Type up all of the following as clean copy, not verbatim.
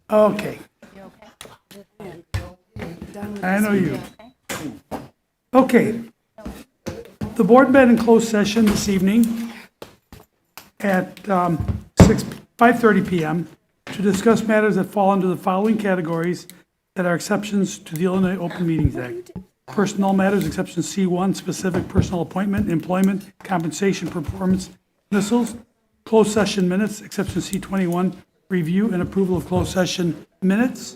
Okay. I know you. Okay. The board met in closed session this evening at 5:30 PM to discuss matters that fall under the following categories that are exceptions to the Illinois Open Meetings Act. Personnel matters, exception C1, specific personal appointment, employment, compensation, performance, dismissals. Closed session minutes, exception C21, review and approval of closed session minutes.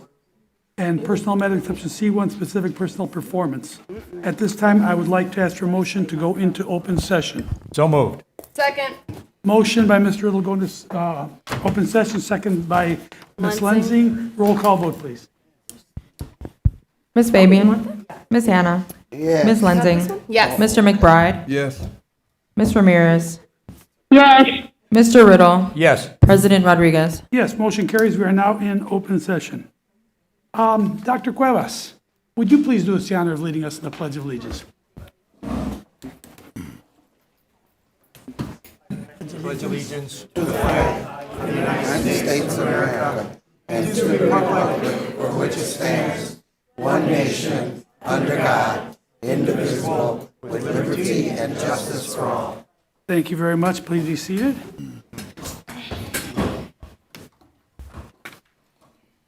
And personnel matter, exception C1, specific personal performance. At this time, I would like to ask for a motion to go into open session. So moved. Second. Motion by Mr. Riddle going to open session, second by Ms. Lenzing. Roll call vote, please. Ms. Fabian? Ms. Hannah? Ms. Lenzing? Yes. Mr. McBride? Yes. Ms. Ramirez? Yes. Mr. Riddle? Yes. President Rodriguez? Yes, motion carries. We are now in open session. Dr. Cuevas, would you please do us the honor of leading us in the Pledge of Allegiance? Pledge allegiance. United States of America and to the republic for which it stands, one nation, under God, indivisible, with liberty and justice for all. Thank you very much. Please be seated.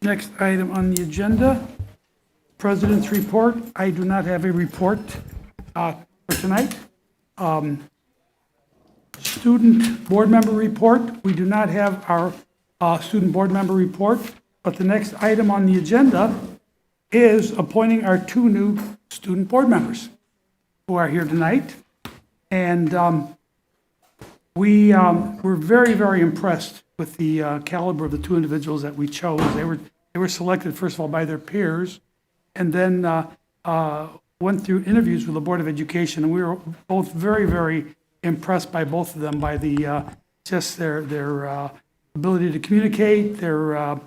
Next item on the agenda, President's report. I do not have a report for tonight. Student board member report. We do not have our student board member report, but the next item on the agenda is appointing our two new student board members who are here tonight. And we were very, very impressed with the caliber of the two individuals that we chose. They were selected, first of all, by their peers, and then went through interviews with the Board of Education, and we were both very, very impressed by both of them, by the just their ability to communicate, their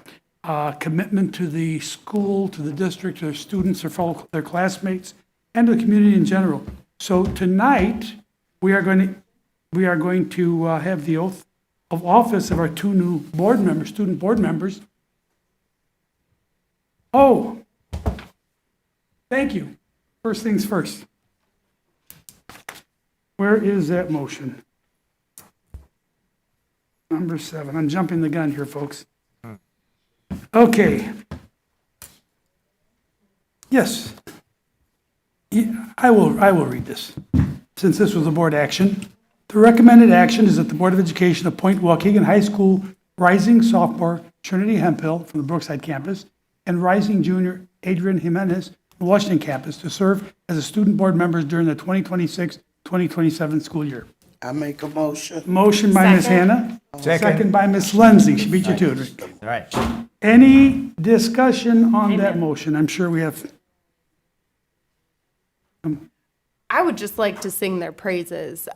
commitment to the school, to the district, to their students, their classmates, and to the community in general. So tonight, we are going to have the oath of office of our two new board members, student board members. Oh, thank you. First things first. Where is that motion? Number 7. I'm jumping the gun here, folks. Okay. Yes. I will read this, since this was a board action. The recommended action is that the Board of Education appoint Waukegan High School rising sophomore Trinity Hemphill from the Brookside campus and rising junior Adrian Jimenez from the Washington campus to serve as a student board members during the 2026-2027 school year. I make a motion. Motion by Ms. Second. Hannah. Second. By Ms. Lenzing. She beat you to it. All right. Any discussion on that motion? I'm sure we have. I would just like to sing their praises.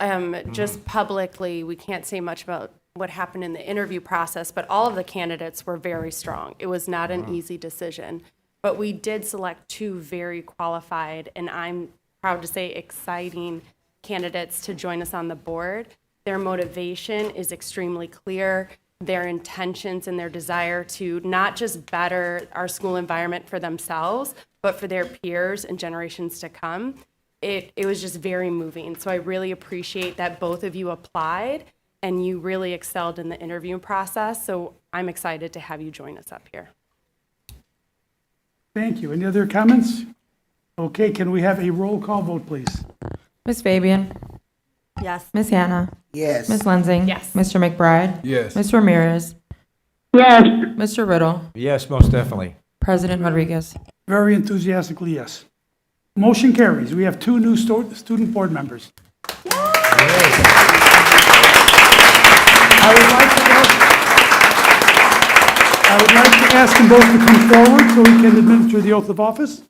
Just publicly, we can't say much about what happened in the interview process, but all of the candidates were very strong. It was not an easy decision, but we did select two very qualified, and I'm proud to say exciting candidates to join us on the board. Their motivation is extremely clear. Their intentions and their desire to not just better our school environment for themselves, but for their peers and generations to come. It was just very moving. So I really appreciate that both of you applied and you really excelled in the interview process. So I'm excited to have you join us up here. Thank you. Any other comments? Okay, can we have a roll call vote, please? Ms. Fabian? Yes. Ms. Hannah? Yes. Ms. Lenzing? Yes. Mr. McBride? Yes. Ms. Ramirez? Yes. Mr. Riddle? Yes, most definitely. President Rodriguez? Very enthusiastically, yes. Motion carries. We have two new student board members. I would like to ask them both to come forward so we can administer the oath of office.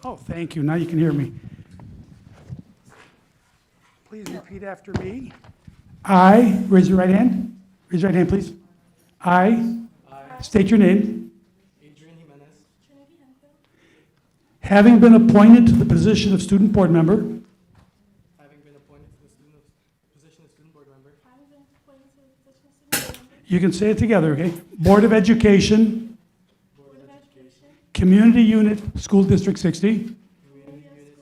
Oh, thank you. Now you can hear me. Please repeat after me. I, raise your right hand. Raise your right hand, please. I state your name. Adrian Jimenez, Having been appointed to the position of student board member having been appointed to the position of student board member, You can say it together, okay? Board of Education, Board of Education, Community Unit, School District 60, Community Unit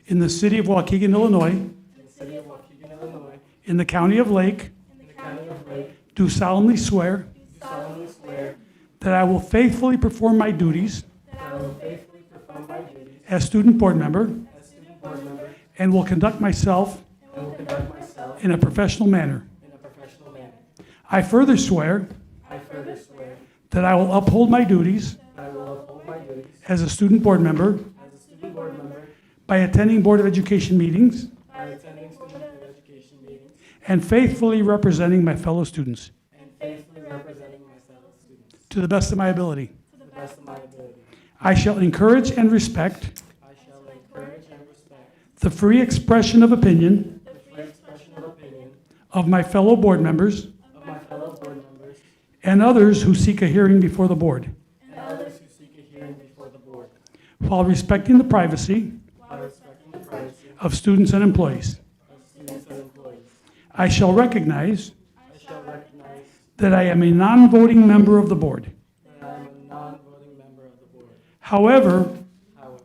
in the city of Waukegan, Illinois, in the city of Waukegan, Illinois, in the county of Lake, in the county of Lake, do solemnly swear do solemnly swear that I will faithfully perform my duties that I will faithfully perform my duties as student board member as student board member and will conduct myself and will conduct myself in a professional manner. in a professional manner. I further swear I further swear that I will uphold my duties that I will uphold my duties as a student board member as a student board member by attending Board of Education meetings by attending student board education meetings and faithfully representing my fellow students and faithfully representing my fellow students to the best of my ability. to the best of my ability. I shall encourage and respect I shall encourage and respect the free expression of opinion the free expression of opinion of my fellow board members of my fellow board members and others who seek a hearing before the board, and others who seek a hearing before the board, while respecting the privacy while respecting the privacy of students and employees. of students and employees. I shall recognize I shall recognize that I am a non-voting member of the board. that I am a non-voting member of the board. However, However,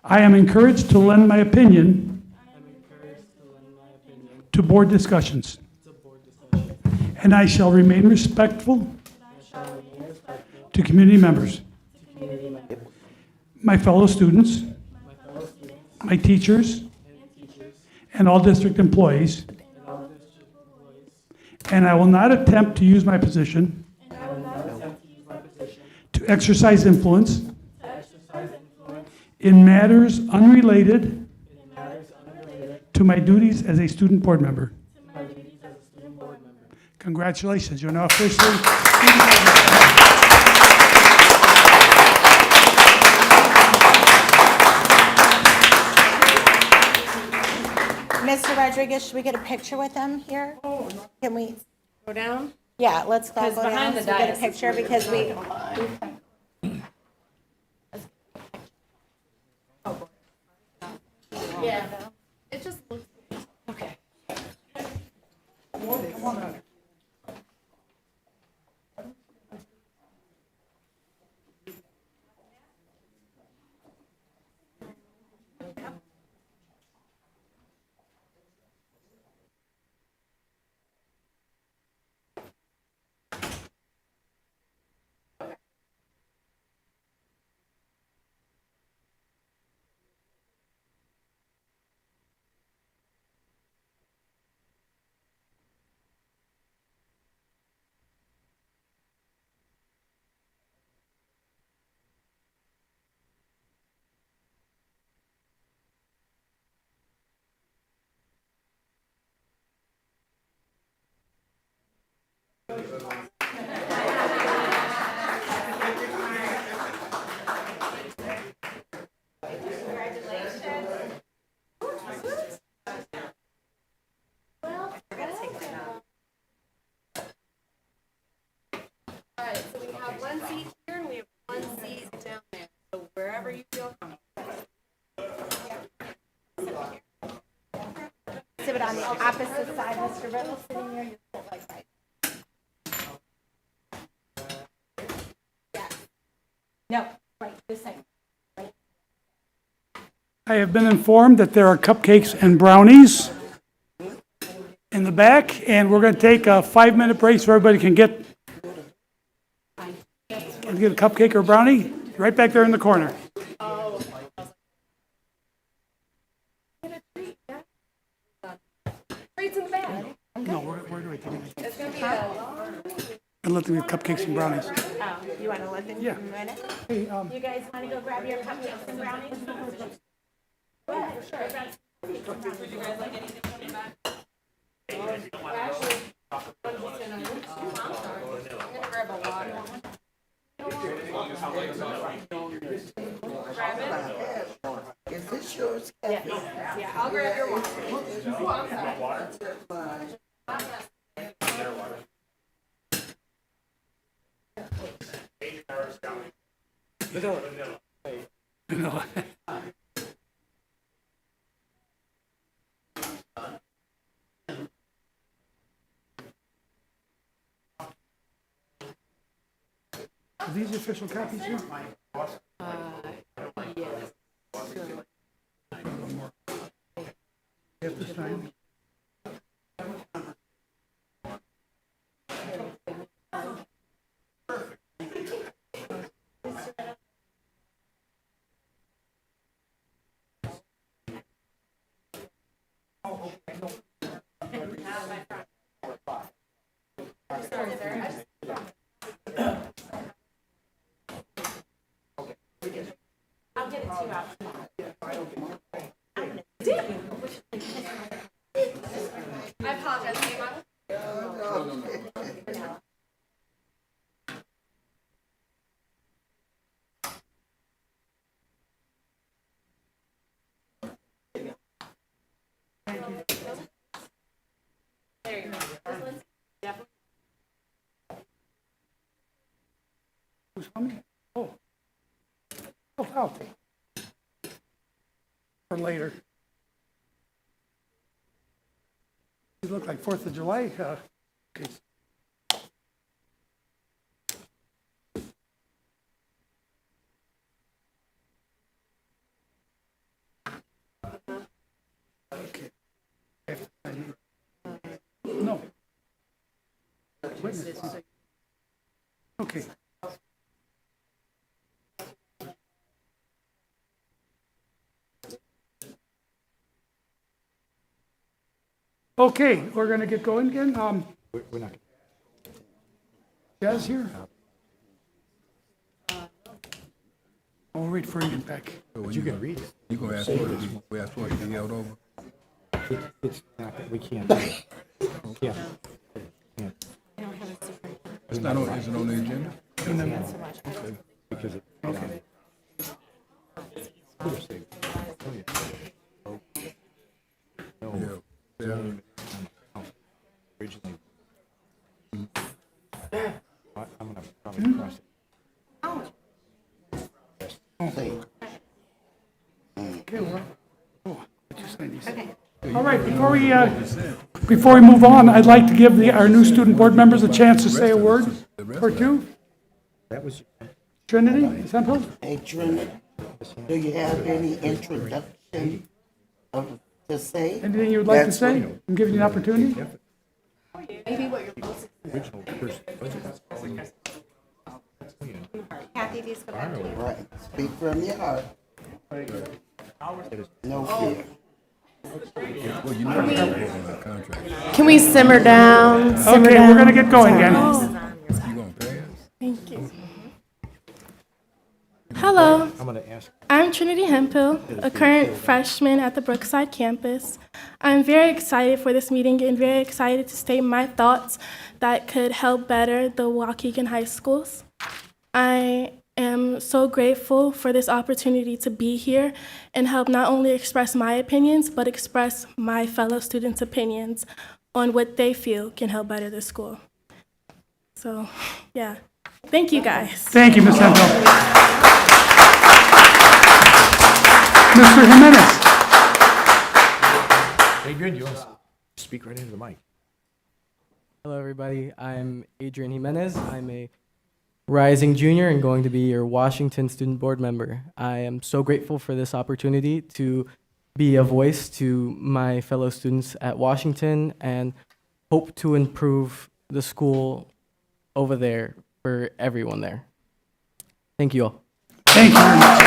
I am encouraged to lend my opinion I am encouraged to lend my opinion to board discussions, to board discussion, and I shall remain respectful and I shall remain respectful to community members, to community members, my fellow students, my fellow students my teachers, and teachers, and all district employees, and all district employees, and I will not attempt to use my position and I will not attempt to use my position to exercise influence to exercise influence in matters unrelated in matters unrelated to my duties as a student board member. to my duties as a student board member. Congratulations, you're now officially student board member. Mr. Rodriguez, should we get a picture with him here? Can we, Go down? yeah, let's all 'Cause go down behind so the we get dais a picture because we, Yeah. It just looks. Okay. All right, so we have one seat here and we have one seat down there. So wherever you feel comfortable. sit it on the opposite side, Mr. Riddle, sitting here, you sit like right. Yes. No, right, this side. I have been informed that there are cupcakes and brownies in the back, and we're going to take a 5-minute break so everybody can get a cupcake or brownie right back there in the corner. Treats in the back. No, where do I take it? It's gonna be a long. And let them get cupcakes and brownies. Oh, you want to look in Yeah. a minute? Hey, You guys want to go grab your cupcakes and brownies? Yeah, for sure. Grab it. yours, Kathy? Yeah, I'll grab your water. Are these the official copies here? You have to sign. I apologize, Emma. Who's coming? Oh. Oh, wow. For later. You look like 4th of July. Okay. Okay. No. Witness. Okay. Okay, we're gonna get going again. We're not. Jazz here? I'll wait for you to get back. But you can read it. You gonna ask for it, we ask for it to be held over? It's not, we can't. Yeah. It's not on, is it on the agenda? Because it. Okay. Yeah. Yeah. Originally. I'm gonna probably cross it. Okay, well, oh, I just signed these. All right, before we move on, I'd like to give our new student board members a chance to say a word or two. That was. Trinity, Semple? Hey, Trinity, do you have any introduction to say? Anything you would like to That's say? what- I'm giving you an opportunity. Kathy, these go back to you. Right, speak from your heart. No fear. Well, you know, it's on that contract. Can we simmer down? Okay, we're gonna get going again. You gonna pass? Thank you. Hello, I'm gonna ask. I'm Trinity Hemphill, a current freshman at the Brookside campus. I'm very excited for this meeting and very excited to state my thoughts that could help better the Waukegan high schools. I am so grateful for this opportunity to be here and help not only express my opinions, but express my fellow students' opinions on what they feel can help better the school. So, yeah, thank you guys. Thank you, Ms. Semple. Mr. Jimenez? Adrian, you want to speak right into the mic? Hello, everybody. I'm Adrian Jimenez. I'm a rising junior and going to be your Washington Student Board member. I am so grateful for this opportunity to be a voice to my fellow students at Washington and hope to improve the school over there for everyone there. Thank you all. Thank you very much.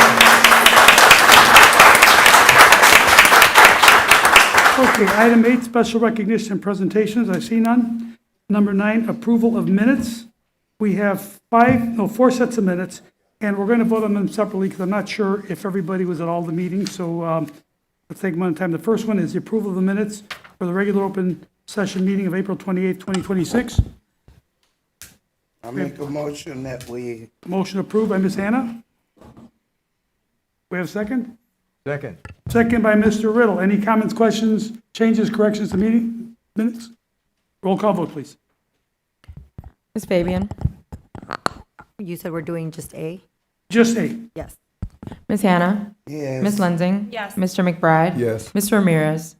Okay, item 8, special recognition and presentations. I see none. Number 9, approval of minutes. We have 4 sets of minutes, and we're going to vote on them separately because I'm not sure if everybody was at all the meetings, so let's take them one at a time. The first one is the approval of the minutes for the regular open session meeting of April 28th, 2026. I make a motion that we, Motion approved by Ms. Hannah. We have a second? Second. Second by Mr. Riddle. Any comments, questions, changes, corrections to meeting minutes? Roll call vote, please. Ms. Fabian? You said we're doing just A? Just A. Yes. Ms. Hannah? Yes. Ms. Lensing? Yes. Mr. McBride? Yes. Mr. Ramirez?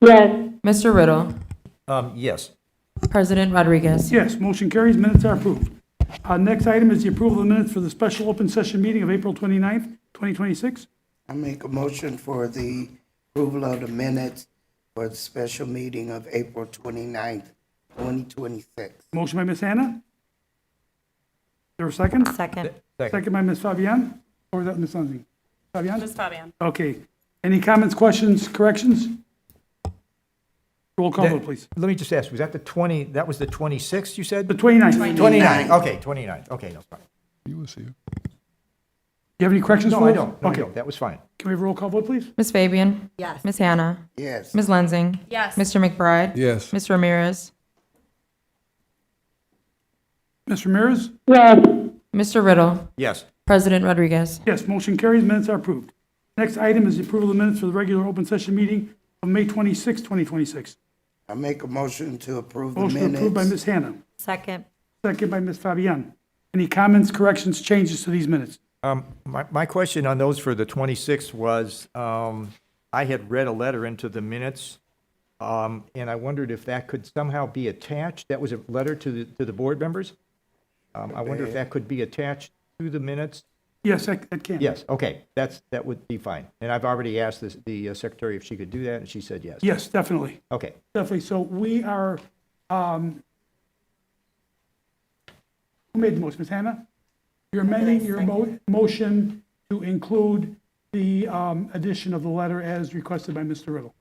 Yes. Mr. Riddle? Yes. President Rodriguez? Yes, motion carries, minutes are approved. Next item is the approval of the minutes for the special open session meeting of April 29th, 2026. I make a motion for the approval of the minutes for the special meeting of April 29th, 2026. Motion by Ms. Hannah. Is there a second? Second. Second by Ms. Fabian, or was that Ms. Lensing? Fabian? Ms. Fabian. Okay. Any comments, questions, corrections? Roll call vote, please. Let me just ask, was that the 20, that was the 26th you said? The 29th. 29, okay, 29, okay, no, fine. You was here. You have any corrections for No, us? I don't, no, I Okay. don't, that was fine. Can we have a roll call vote, please? Ms. Fabian? Yes. Ms. Hannah? Yes. Ms. Lensing? Yes. Mr. McBride? Yes. Mr. Ramirez? Ms. Ramirez? Yes. Mr. Riddle? Yes. President Rodriguez? Yes, motion carries, minutes are approved. Next item is the approval of the minutes for the regular open session meeting of May 26, 2026. I make a motion to approve the Motion approved by minutes. Ms. Hannah, Second. second by Ms. Fabian. Any comments, corrections, changes to these minutes? My question on those for the 26th was, I had read a letter into the minutes, and I wondered if that could somehow be attached. That was a letter to the board members. I wonder if that could be attached to the minutes. Yes, that can. Yes, okay, that would be fine. And I've already asked the secretary if she could do that, and she said yes. Yes, definitely, Okay, definitely. So we are, who made the motion, Ms. Hannah? You're amending your motion to include the addition of the letter as requested by Mr. Riddle.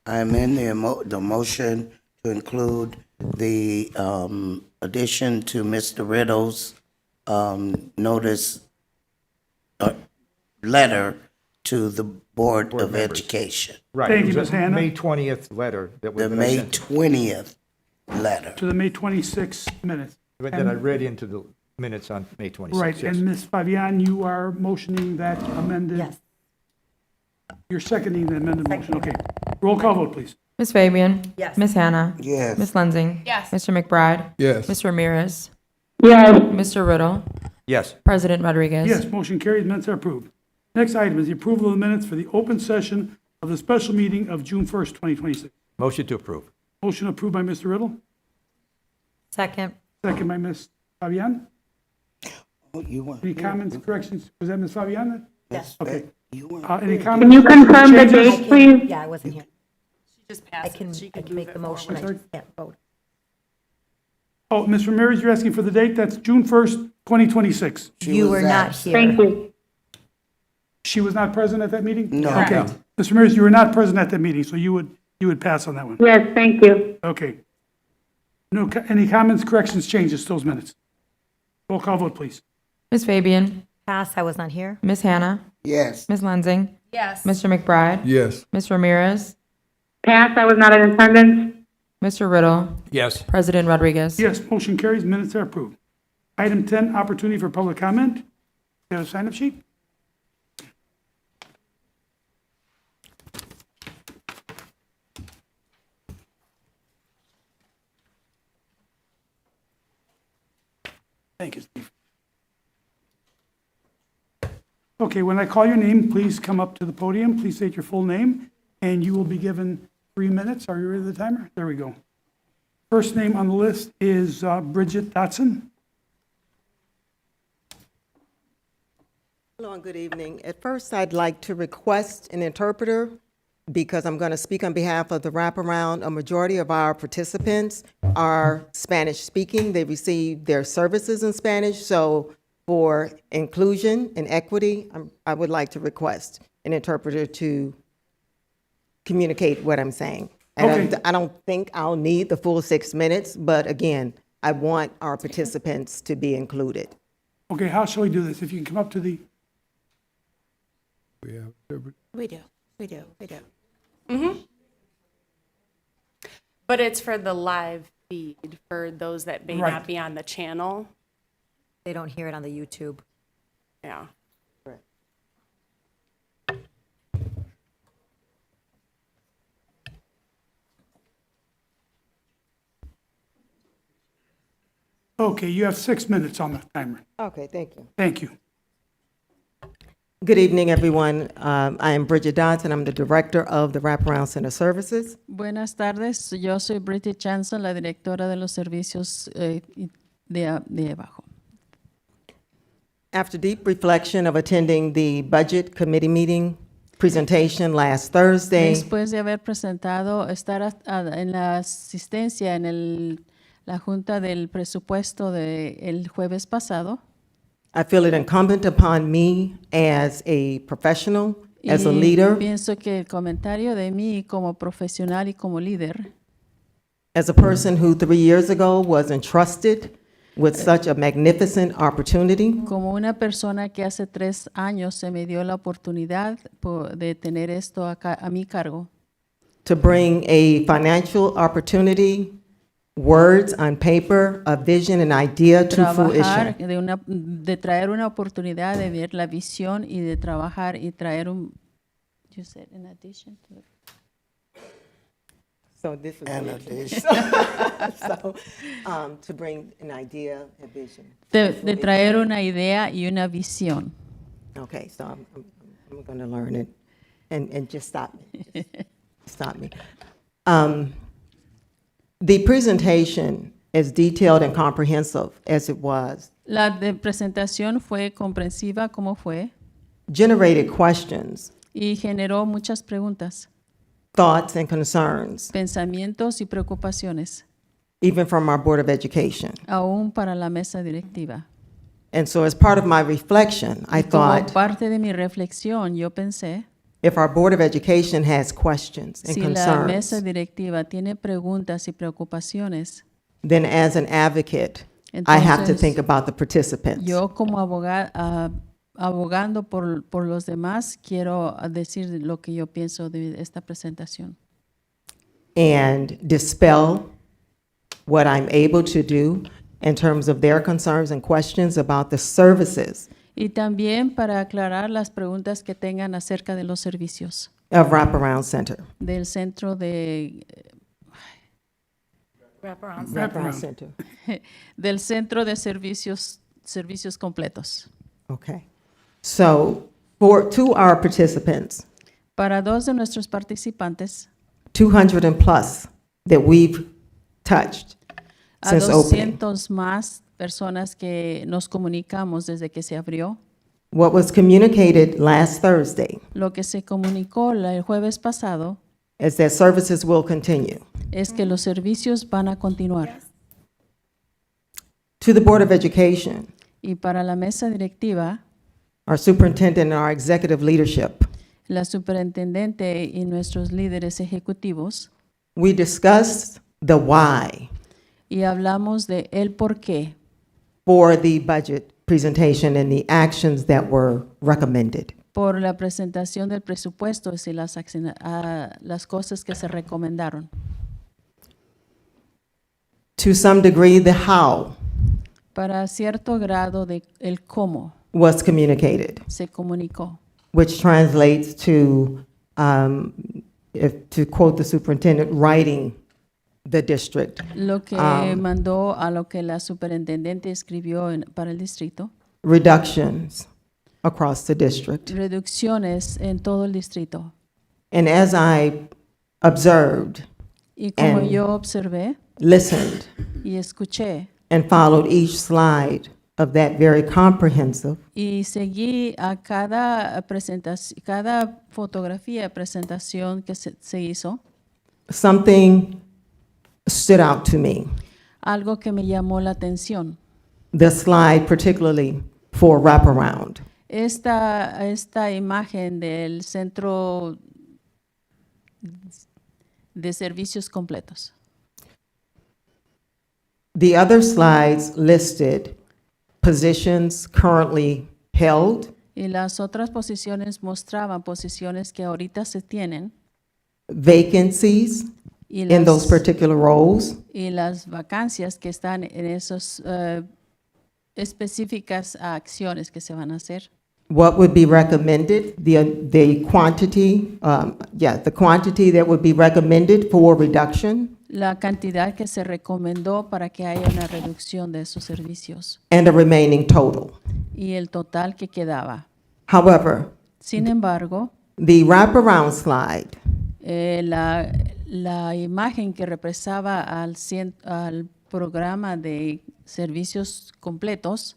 I amend the motion to include the addition to Mr. Riddle's notice, letter to the Board of members. Education, right. Thank it you, was Ms. a Hannah. May 20th letter that was. the that I May sent. 20th letter. To the May 26 minutes. That I read into the minutes on May 26th. Right, yes. and Ms. Fabian, you are motioning that amended? Yes. You're seconding the amended motion, okay. Roll call vote, please. Ms. Fabian? Yes. Ms. Hannah? Yes. Ms. Lensing? Yes. Mr. McBride? Yes. Mr. Ramirez? Yes. Mr. Riddle? Yes, President Rodriguez? Yes, motion carries, minutes are approved. Next item is the approval of the minutes for the open session of the special meeting of June 1st, 2026. motion to approve. Motion approved by Mr. Riddle, Second. second by Ms. Fabian. Oh, you weren't Any here. comments, corrections? Was that Ms. Fabian? Yes. Okay. You weren't Any here. comments? Can you confirm the changes? date, please? Yeah, I wasn't here. She just I passed can, it. She I can can move make it the motion. I'm I sorry? just can't vote. Oh, Ms. Ramirez, you're asking for the date? That's June 1st, 2026. She You was were not absent. here. Thank you. She was not present at that meeting? No. Okay. Ms. Ramirez, you were not present at that meeting, so you would pass on that one. Yes, thank you. Okay. No, any comments, corrections, changes to those minutes? Roll call vote, please. Ms. Fabian? Pass, I was not here. Ms. Hannah? Yes. Ms. Lensing? Yes. Mr. McBride? Yes. Ms. Ramirez? Pass, I was not in attendance. Mr. Riddle? Yes. President Rodriguez? Yes, motion carries, minutes are approved. Item 10, opportunity for public comment. You have a sign-up sheet? Thank you, Steve. Okay, when I call your name, please come up to the podium. Please state your full name, and you will be given 3 minutes. Are you ready for the timer? There we go. First name on the list is Bridget Dotson. Hello and good evening. At first, I'd like to request an interpreter because I'm going to speak on behalf of the wraparound. A majority of our participants are Spanish speaking. They receive their services in Spanish. So for inclusion and equity, I would like to request an interpreter to communicate what I'm saying. And Okay. I don't think I'll need the full 6 minutes, but again, I want our participants to be included. Okay, how shall we do this? If you can come up to the, We have We do, we do, we do. But it's for the live feed for those that may Right. not be on the channel. They don't hear it on the YouTube. Yeah. Okay, you have 6 minutes on the timer. Okay, thank you. Thank you. Good evening, everyone. I am Bridget Dodson. I'm the Director of the Wraparound Center Services. Buenas tardes, yo soy Bridget Chanson, la directora de los servicios de abajo. After deep reflection of attending the Budget Committee meeting presentation last Thursday, Después de haber presentado, en la asistencia en la junta del presupuesto el jueves pasado, I feel it incumbent upon me as a professional, as a y leader, pienso que el comentario de mí como profesional y como líder, as a person who 3 years ago was entrusted with such a magnificent opportunity como una persona que hace 3 años se me dio la oportunidad de tener esto a mi cargo, to bring a financial opportunity, words on paper, a vision and idea to trabajar, fruition. de traer una oportunidad de ver la visión y de trabajar y traer you said in addition to So this is And an a addition. So, to bring an idea, a vision. de traer una idea y una visión. Okay, so I'm going to learn it, and just stop me. Just stop me. The presentation, as detailed and comprehensive as it was, La presentación fue comprensiva como fue generated questions, y generó muchas preguntas, thoughts, and concerns, pensamientos y preocupaciones, even from our Board of Education. aún para la mesa directiva. And so as part of my reflection, I Como thought, parte de mi reflexión, yo pensé, if our Board of Education has questions and si la mesa concerns, directiva tiene preguntas y preocupaciones, then as an advocate, I have to Entonces, think about the participants. yo como abogando por los demás, quiero decir lo que yo pienso de esta presentación. And dispel what I'm able to do in terms of their concerns and questions about the services Y también para aclarar las preguntas que tengan acerca de los servicios of Wraparound Center. del centro Wraparound Center. del centro de servicios completos. Okay. So to our participants, Para 2 de nuestros participantes, 200 and plus that we've touched a since opening. 200 más personas que nos comunicamos desde que se abrió. What was communicated last Thursday Lo que se comunicó el jueves pasado is that services will continue. es que los servicios van a continuar. To the Board of Education, Y para la mesa directiva, our superintendent and our executive leadership, la superintendente y nuestros líderes ejecutivos, we discussed the why y hablamos de el por qué for the budget presentation and the actions that were recommended. por la presentación del presupuesto y las cosas que se recomendaron. To some degree, the how Para cierto grado de el cómo was communicated, se comunicó, which translates to, to quote the superintendent, writing the district, lo que mandó a lo que la superintendente escribió para el distrito, reductions across the district. reducciones en todo el distrito. And as I observed, Y como And- yo observé listened, y escuché and followed each slide of that very comprehensive, y seguí a cada presentación, cada fotografía, presentación que se hizo, something stood out to me. algo que me llamó la atención. The slide particularly for wraparound. Esta imagen del centro de servicios completos. The other slides listed positions currently held, Y las otras posiciones mostraban posiciones que ahorita se tienen vacancies y in those particular roles, y las vacancias que están en esas específicas acciones que se van a hacer. what would be recommended, the quantity, the quantity that would be recommended for reduction, la cantidad que se recomendó para que haya una reducción de esos servicios and a remaining total. y el total que quedaba. However, Sin embargo, the wraparound slide la imagen que represaba al programa de servicios completos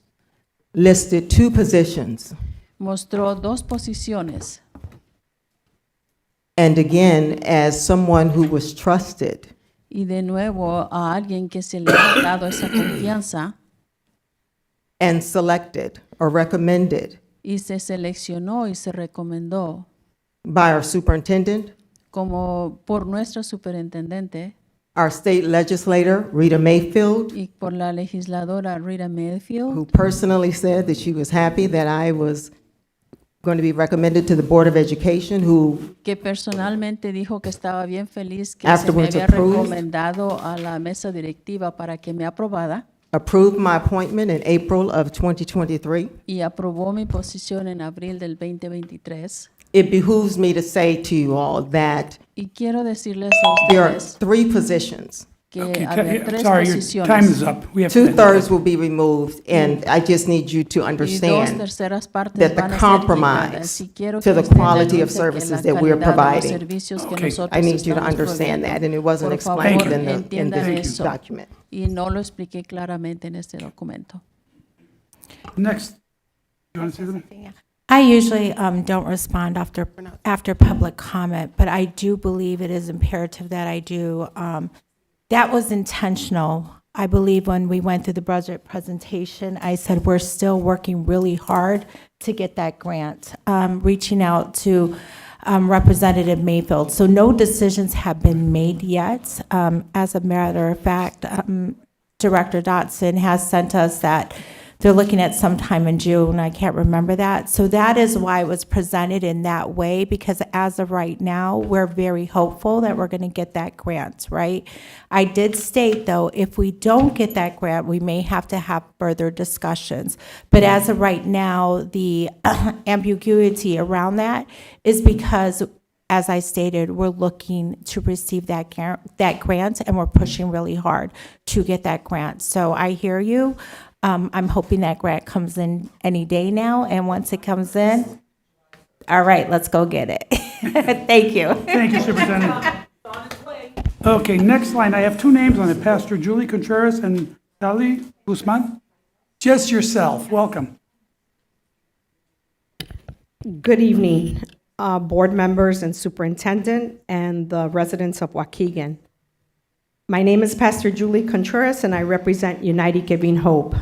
listed 2 positions. mostró 2 posiciones. And again, as someone who was trusted, Y de nuevo a alguien que se le ha dado esa confianza and selected or recommended y se seleccionó y se recomendó by our superintendent, como por nuestro superintendente our state legislator, Rita Mayfield, y por la legisladora Rita Mayfield, who personally said that she was happy that I was going to be recommended to the Board of Education, who que personalmente dijo que estaba bien feliz que se me afterwards había approved. recomendado a la mesa directiva para que me aprobara approved my appointment in April of 2023. y aprobó mi posición en abril del 2023. It behooves me to say to you all that Y quiero decirles a there are ustedes 3 positions. que Okay, había 3 sorry, your time is posiciones up. We have to end. 2/3 will be removed, and I just need you to y 2 understand terceras partes that the van a ser compromise quitadas. Y quiero to que the usted quality of anuncie que services la that we are calidad de los providing. servicios que Okay. nosotros I need you to estamos understand that, proveyendo. and it wasn't Por favor, explained in entiendan the eso. document. Y no lo expliqué claramente en este documento. Next. You want to say something? I usually don't respond after public comment, but I do believe it is imperative that I do. That was intentional. I believe when we went through the budget presentation, I said we're still working really hard to get that grant, reaching out to Representative Mayfield. So no decisions have been made yet. As a matter of fact, Director Dotson has sent us that they're looking at sometime in June. I can't remember that. So that is why it was presented in that way, because as of right now, we're very hopeful that we're going to get that grant, right? I did state, though, if we don't get that grant, we may have to have further discussions. But as of right now, the ambiguity around that is because, as I stated, we're looking to receive that grant, and we're pushing really hard to get that grant. So I hear you. I'm hoping that grant comes in any day now, and once it comes in, all right, let's go get it. Thank you. Thank you, Superintendent. Okay, next line, I have 2 names on it, Pastor Julie Contreras and Dali Guzman. Just yourself, welcome. Good evening, board members and superintendent and the residents of Waukegan. My name is Pastor Julie Contreras, and I represent United Giving Hope.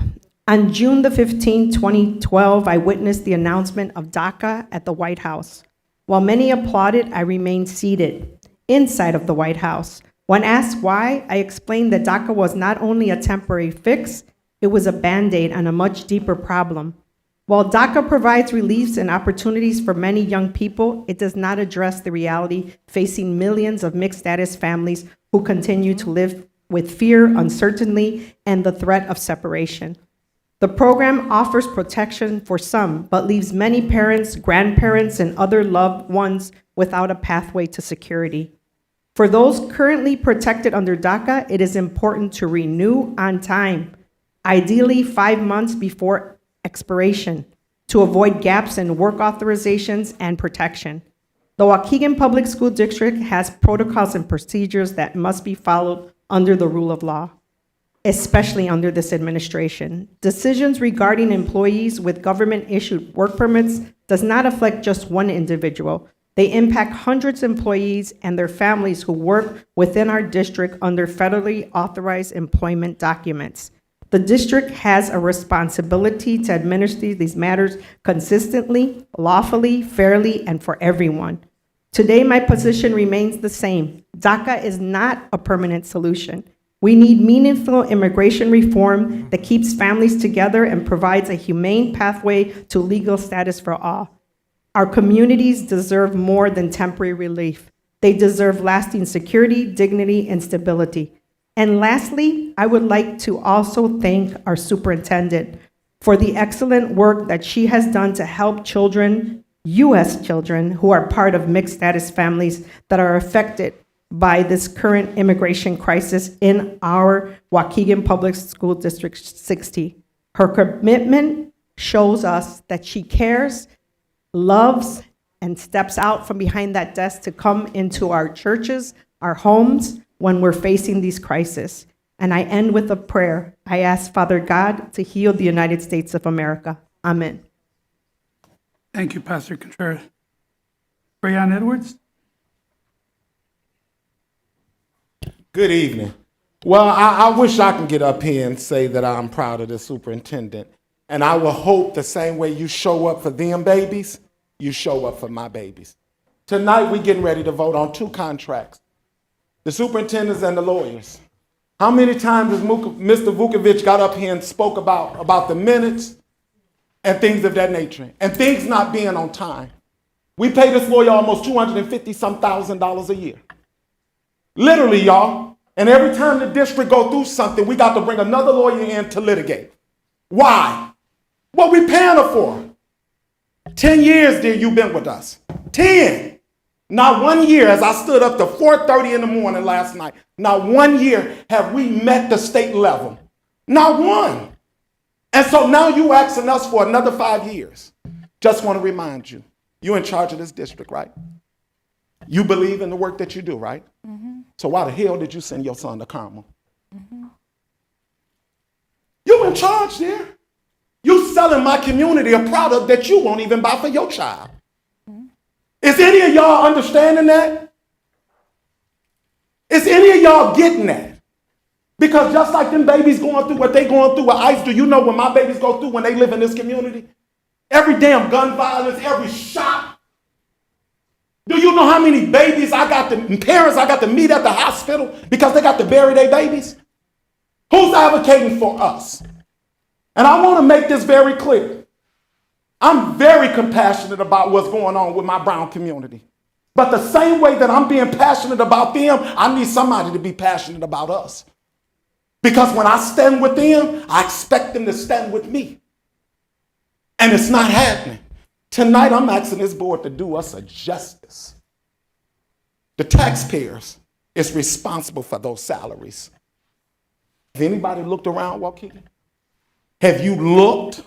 On June the 15th, 2012, I witnessed the announcement of DACA at the White House. While many applauded, I remained seated inside of the White House. When asked why, I explained that DACA was not only a temporary fix, it was a Band-Aid on a much deeper problem. While DACA provides reliefs and opportunities for many young people, it does not address the reality facing millions of mixed-status families who continue to live with fear, uncertainty, and the threat of separation. The program offers protection for some, but leaves many parents, grandparents, and other loved ones without a pathway to security. For those currently protected under DACA, it is important to renew on time, ideally 5 months before expiration, to avoid gaps in work authorizations and protection. The Waukegan Public School District has protocols and procedures that must be followed under the rule of law, especially under this administration. Decisions regarding employees with government-issued work permits does not affect just one individual. They impact hundreds of employees and their families who work within our district under federally authorized employment documents. The district has a responsibility to administer these matters consistently, lawfully, fairly, and for everyone. Today, my position remains the same. DACA is not a permanent solution. We need meaningful immigration reform that keeps families together and provides a humane pathway to legal status for all. Our communities deserve more than temporary relief. They deserve lasting security, dignity, and stability. And lastly, I would like to also thank our superintendent for the excellent work that she has done to help children, U.S. children, who are part of mixed status families that are affected by this current immigration crisis in our Waukegan Public School District 60. Her commitment shows us that she cares, loves, and steps out from behind that desk to come into our churches, our homes, when we're facing these crises. And I end with a prayer. I ask Father God to heal the United States of America. Amen. Thank you, Pastor Contreras. Rayon Edwards? Good evening. Well, I wish I can get up here and say that I'm proud of the superintendent. And I will hope the same way you show up for them babies, you show up for my babies. Tonight, we're getting ready to vote on 2 contracts, the superintendents and the lawyers. How many times has Mr. Vukovic got up here and spoke about the minutes and things of that nature, and things not being on time? We pay this lawyer almost $250,000 a year. Literally, y'all. And every time the district go through something, we got to bring another lawyer in to litigate. Why? What we paying her for? 10 years, dear, you've been with us. 10. Not 1 year, as I stood up to 4:30 in the morning last night, not 1 year have we met the state level. Not one. And so now you asking us for another 5 years. Just want to remind you, you're in charge of this district, right? You believe in the work that you do, right? Mm-hmm. So why the hell did you send your son to Carmel? Mm-hmm. You in charge there. You selling my community a product that you won't even buy for your child. Mm-hmm. Is any of y'all understanding that? Is any of y'all getting that? Because just like them babies going through what they going through with ICE, do you know what my babies go through when they live in this community? Every damn gun violence, every shot. Do you know how many babies parents I got to meet at the hospital because they got to bury their babies? Who's advocating for us? And I want to make this very clear. I'm very compassionate about what's going on with my brown community. But the same way that I'm being passionate about them, I need somebody to be passionate about us. Because when I stand with them, I expect them to stand with me. And it's not happening. Tonight, I'm asking this board to do us a justice. The taxpayers is responsible for those salaries. Have anybody looked around, Waukegan? Have you looked?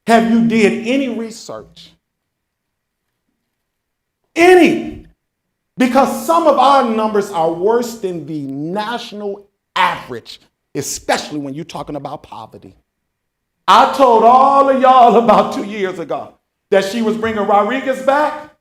Have you did any research? Any? Because some of our numbers are worse than the national average, especially when you're talking about poverty. I told all of y'all about 2 years ago that she was bringing Rodriguez back,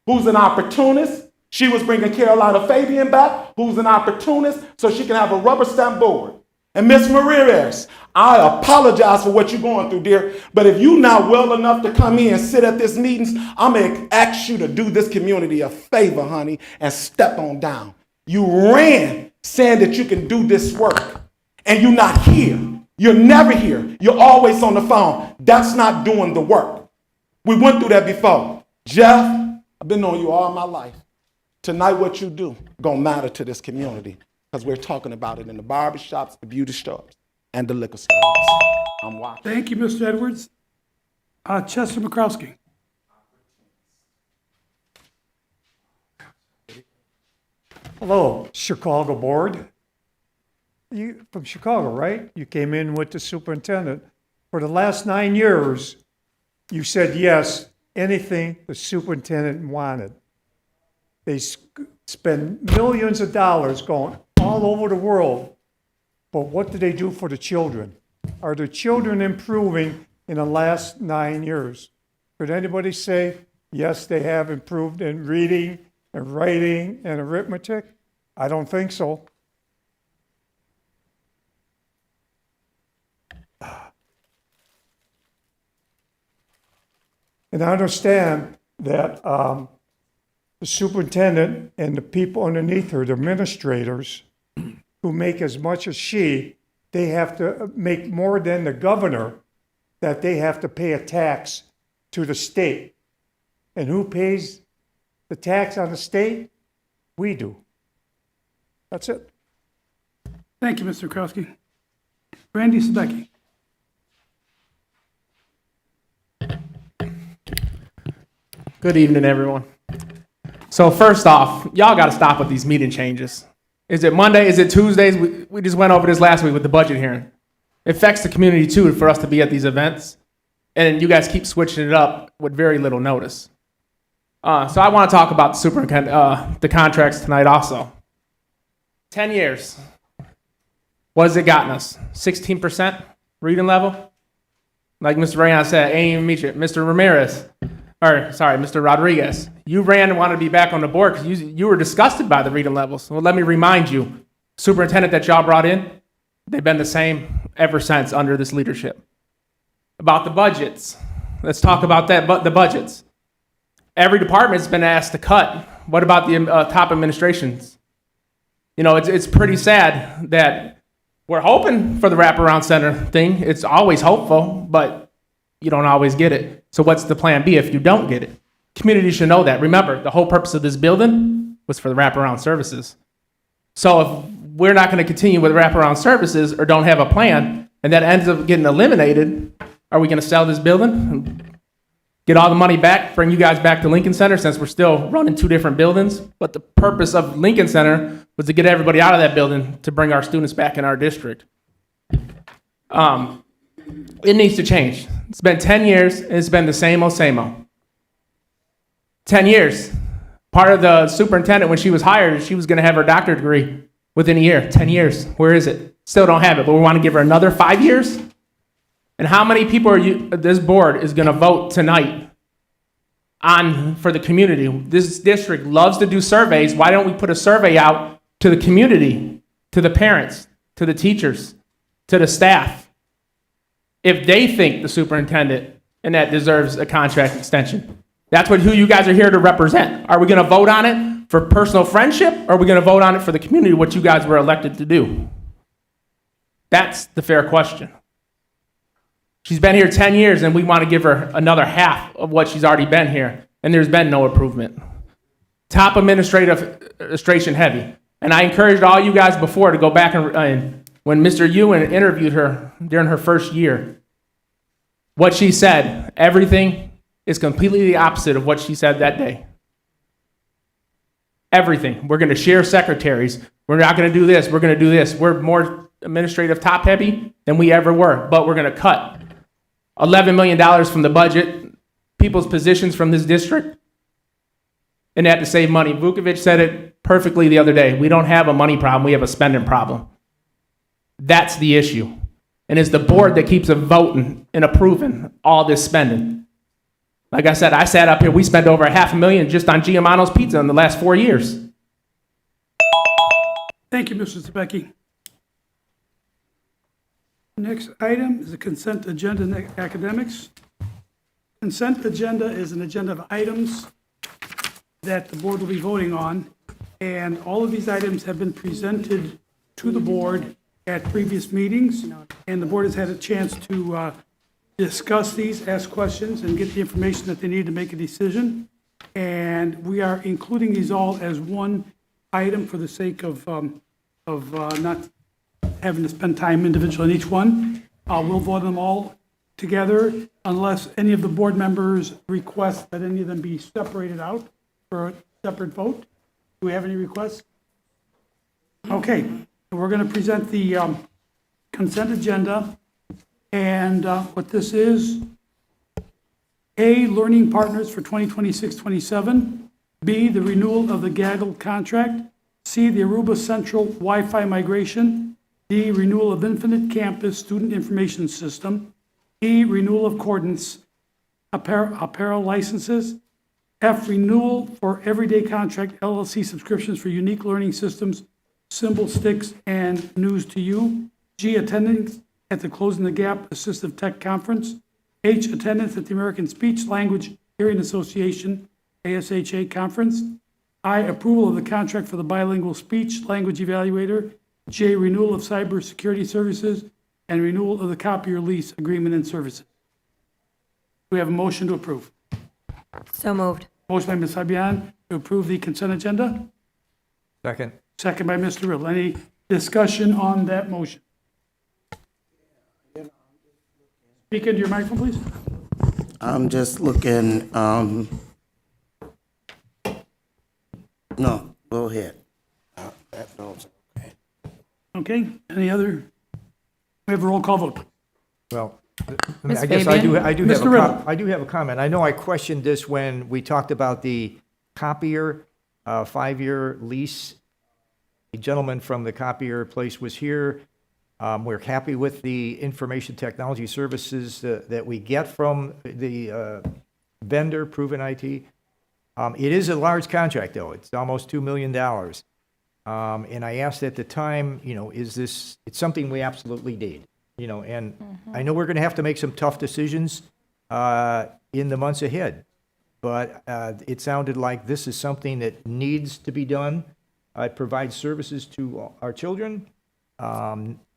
who's an opportunist. She was bringing Carolina Fabian back, who's an opportunist, so she can have a rubber stamp board. And Ms. Ramirez, I apologize for what you're going through, dear, but if you're not well enough to come in and sit at this meetings, I'm going to ask you to do this community a favor, honey, and step on down. You ran saying that you can do this work, and you're not here. You're never here. You're always on the phone. That's not doing the work. We went through that before. Jeff, I've been knowing you all my life. Tonight, what you do gonna matter to this community because we're talking about it in the barbershops, the beauty shops, and the liquor stores. I'm watching. Thank you, Mr. Edwards. Chester Mikrowski. Hello, Chicago Board. You from Chicago, right? You came in with the superintendent. For the last 9 years, you said yes, anything the superintendent wanted. They spend millions of dollars going all over the world, but what do they do for the children? Are the children improving in the last 9 years? Could anybody say, yes, they have improved in reading and writing and arithmetic? I don't think so. And I understand that the superintendent and the people underneath her, the administrators, who make as much as she, they have to make more than the governor, that they have to pay a tax to the state. And who pays the tax on the state? We do. That's it. Thank you, Mr. Mikrowski. Randy Sabecki. Good evening, everyone. So first off, y'all got to stop with these meeting changes. Is it Monday? Is it Tuesdays? We just went over this last week with the budget hearing. It affects the community too for us to be at these events, and you guys keep switching it up with very little notice. So I want to talk about the superintendent, the contracts tonight also. 10 years. What has it gotten us? 16% reading level? Like Mr. Rayon said, ain't even meet you. Mr. Mr. Rodriguez, you ran and wanted to be back on the board because you were disgusted by the reading levels. Well, let me remind you, superintendent that y'all brought in, they've been the same ever since under this leadership. About the budgets, let's talk about that. But the budgets, every department's been asked to cut. What about the top administrations? You know, it's pretty sad that we're hoping for the wraparound center thing. It's always hopeful, but you don't always get it. So what's the plan B if you don't get it? Community should know that. Remember, the whole purpose of this building was for the wraparound services. So if we're not going to continue with wraparound services or don't have a plan, and that ends up getting eliminated, are we going to sell this building and get all the money back, bring you guys back to Lincoln Center since we're still running two different buildings? But the purpose of Lincoln Center was to get everybody out of that building to bring our students back in our district. It needs to change. It's been 10 years, and it's been the same old, same old. 10 years. Part of the superintendent, when she was hired, she was going to have her doctorate degree within a year. 10 years. Where is it? Still don't have it, but we want to give her another 5 years? And how many people this board is going to vote tonight for the community? This district loves to do surveys. Why don't we put a survey out to the community, to the parents, to the teachers, to the staff, if they think the superintendent and that deserves a contract extension? That's who you guys are here to represent. Are we going to vote on it for personal friendship, or are we going to vote on it for the community, what you guys were elected to do? That's the fair question. She's been here 10 years, and we want to give her another half of what she's already been here, and there's been no improvement. Top administration heavy. And I encouraged all you guys before to go back and when Mr. Ewan interviewed her during her first year, what she said, everything is completely the opposite of what she said that day. Everything. We're going to share secretaries. We're not going to do this. We're going to do this. We're more administrative top heavy than we ever were, but we're going to cut $11 million from the budget, people's positions from this district, and that to save money. Vukovic said it perfectly the other day. We don't have a money problem. We have a spending problem. That's the issue. And it's the board that keeps voting and approving all this spending. Like I said, I sat up here, we spent over $500,000 just on Giamano's Pizza in the last 4 years. Thank you, Mr. Zebecki. Next item is the consent agenda and academics. Consent agenda is an agenda of items that the board will be voting on, and all of these items have been presented to the board at previous meetings, and the board has had a chance to discuss these, ask questions, and get the information that they need to make a decision. And we are including these all as one item for the sake of not having to spend time individually on each one. We'll vote them all together unless any of the board members request that any of them be separated out for a separate vote. Do we have any requests? Okay, we're going to present the consent agenda. And what this is, A, Learning Partners for 2026-27, B, the renewal of the Gaggle contract, C, the Aruba Central Wi-Fi migration, D, renewal of Infinite Campus Student Information System, E, renewal of Cordance apparel licenses, F, renewal for Everyday Contract LLC subscriptions for Unique Learning Systems, Symbol Sticks, and News to You, G, attendance at the Closing the Gap Assistive Tech Conference, H, attendance at the American Speech Language Hearing Association, ASHA Conference, I, approval of the contract for the bilingual speech language evaluator, J, renewal of cybersecurity services, and renewal of the copier lease agreement and services. We have a motion to approve. So moved. Motion by Ms. Fabian to approve the consent agenda. Second. Second by Mr. Riddle. Any discussion on that motion? Speak into your microphone, please. I'm just looking, No, go ahead. Those are okay. Okay, any other? We have a roll call vote. Well, Ms. I guess Fabian? I do have Mr. Riddle. I do have a comment. I know I questioned this when we talked about the copier, 5-year lease. A gentleman from the copier place was here. We're happy with the information technology services that we get from the vendor, Proven IT. It is a large contract, though. It's almost $2 million. And I asked at the time, is this, it's something we absolutely need, and I know we're going to have to make some tough decisions in the months ahead, but it sounded like this is something that needs to be done. It provides services to our children.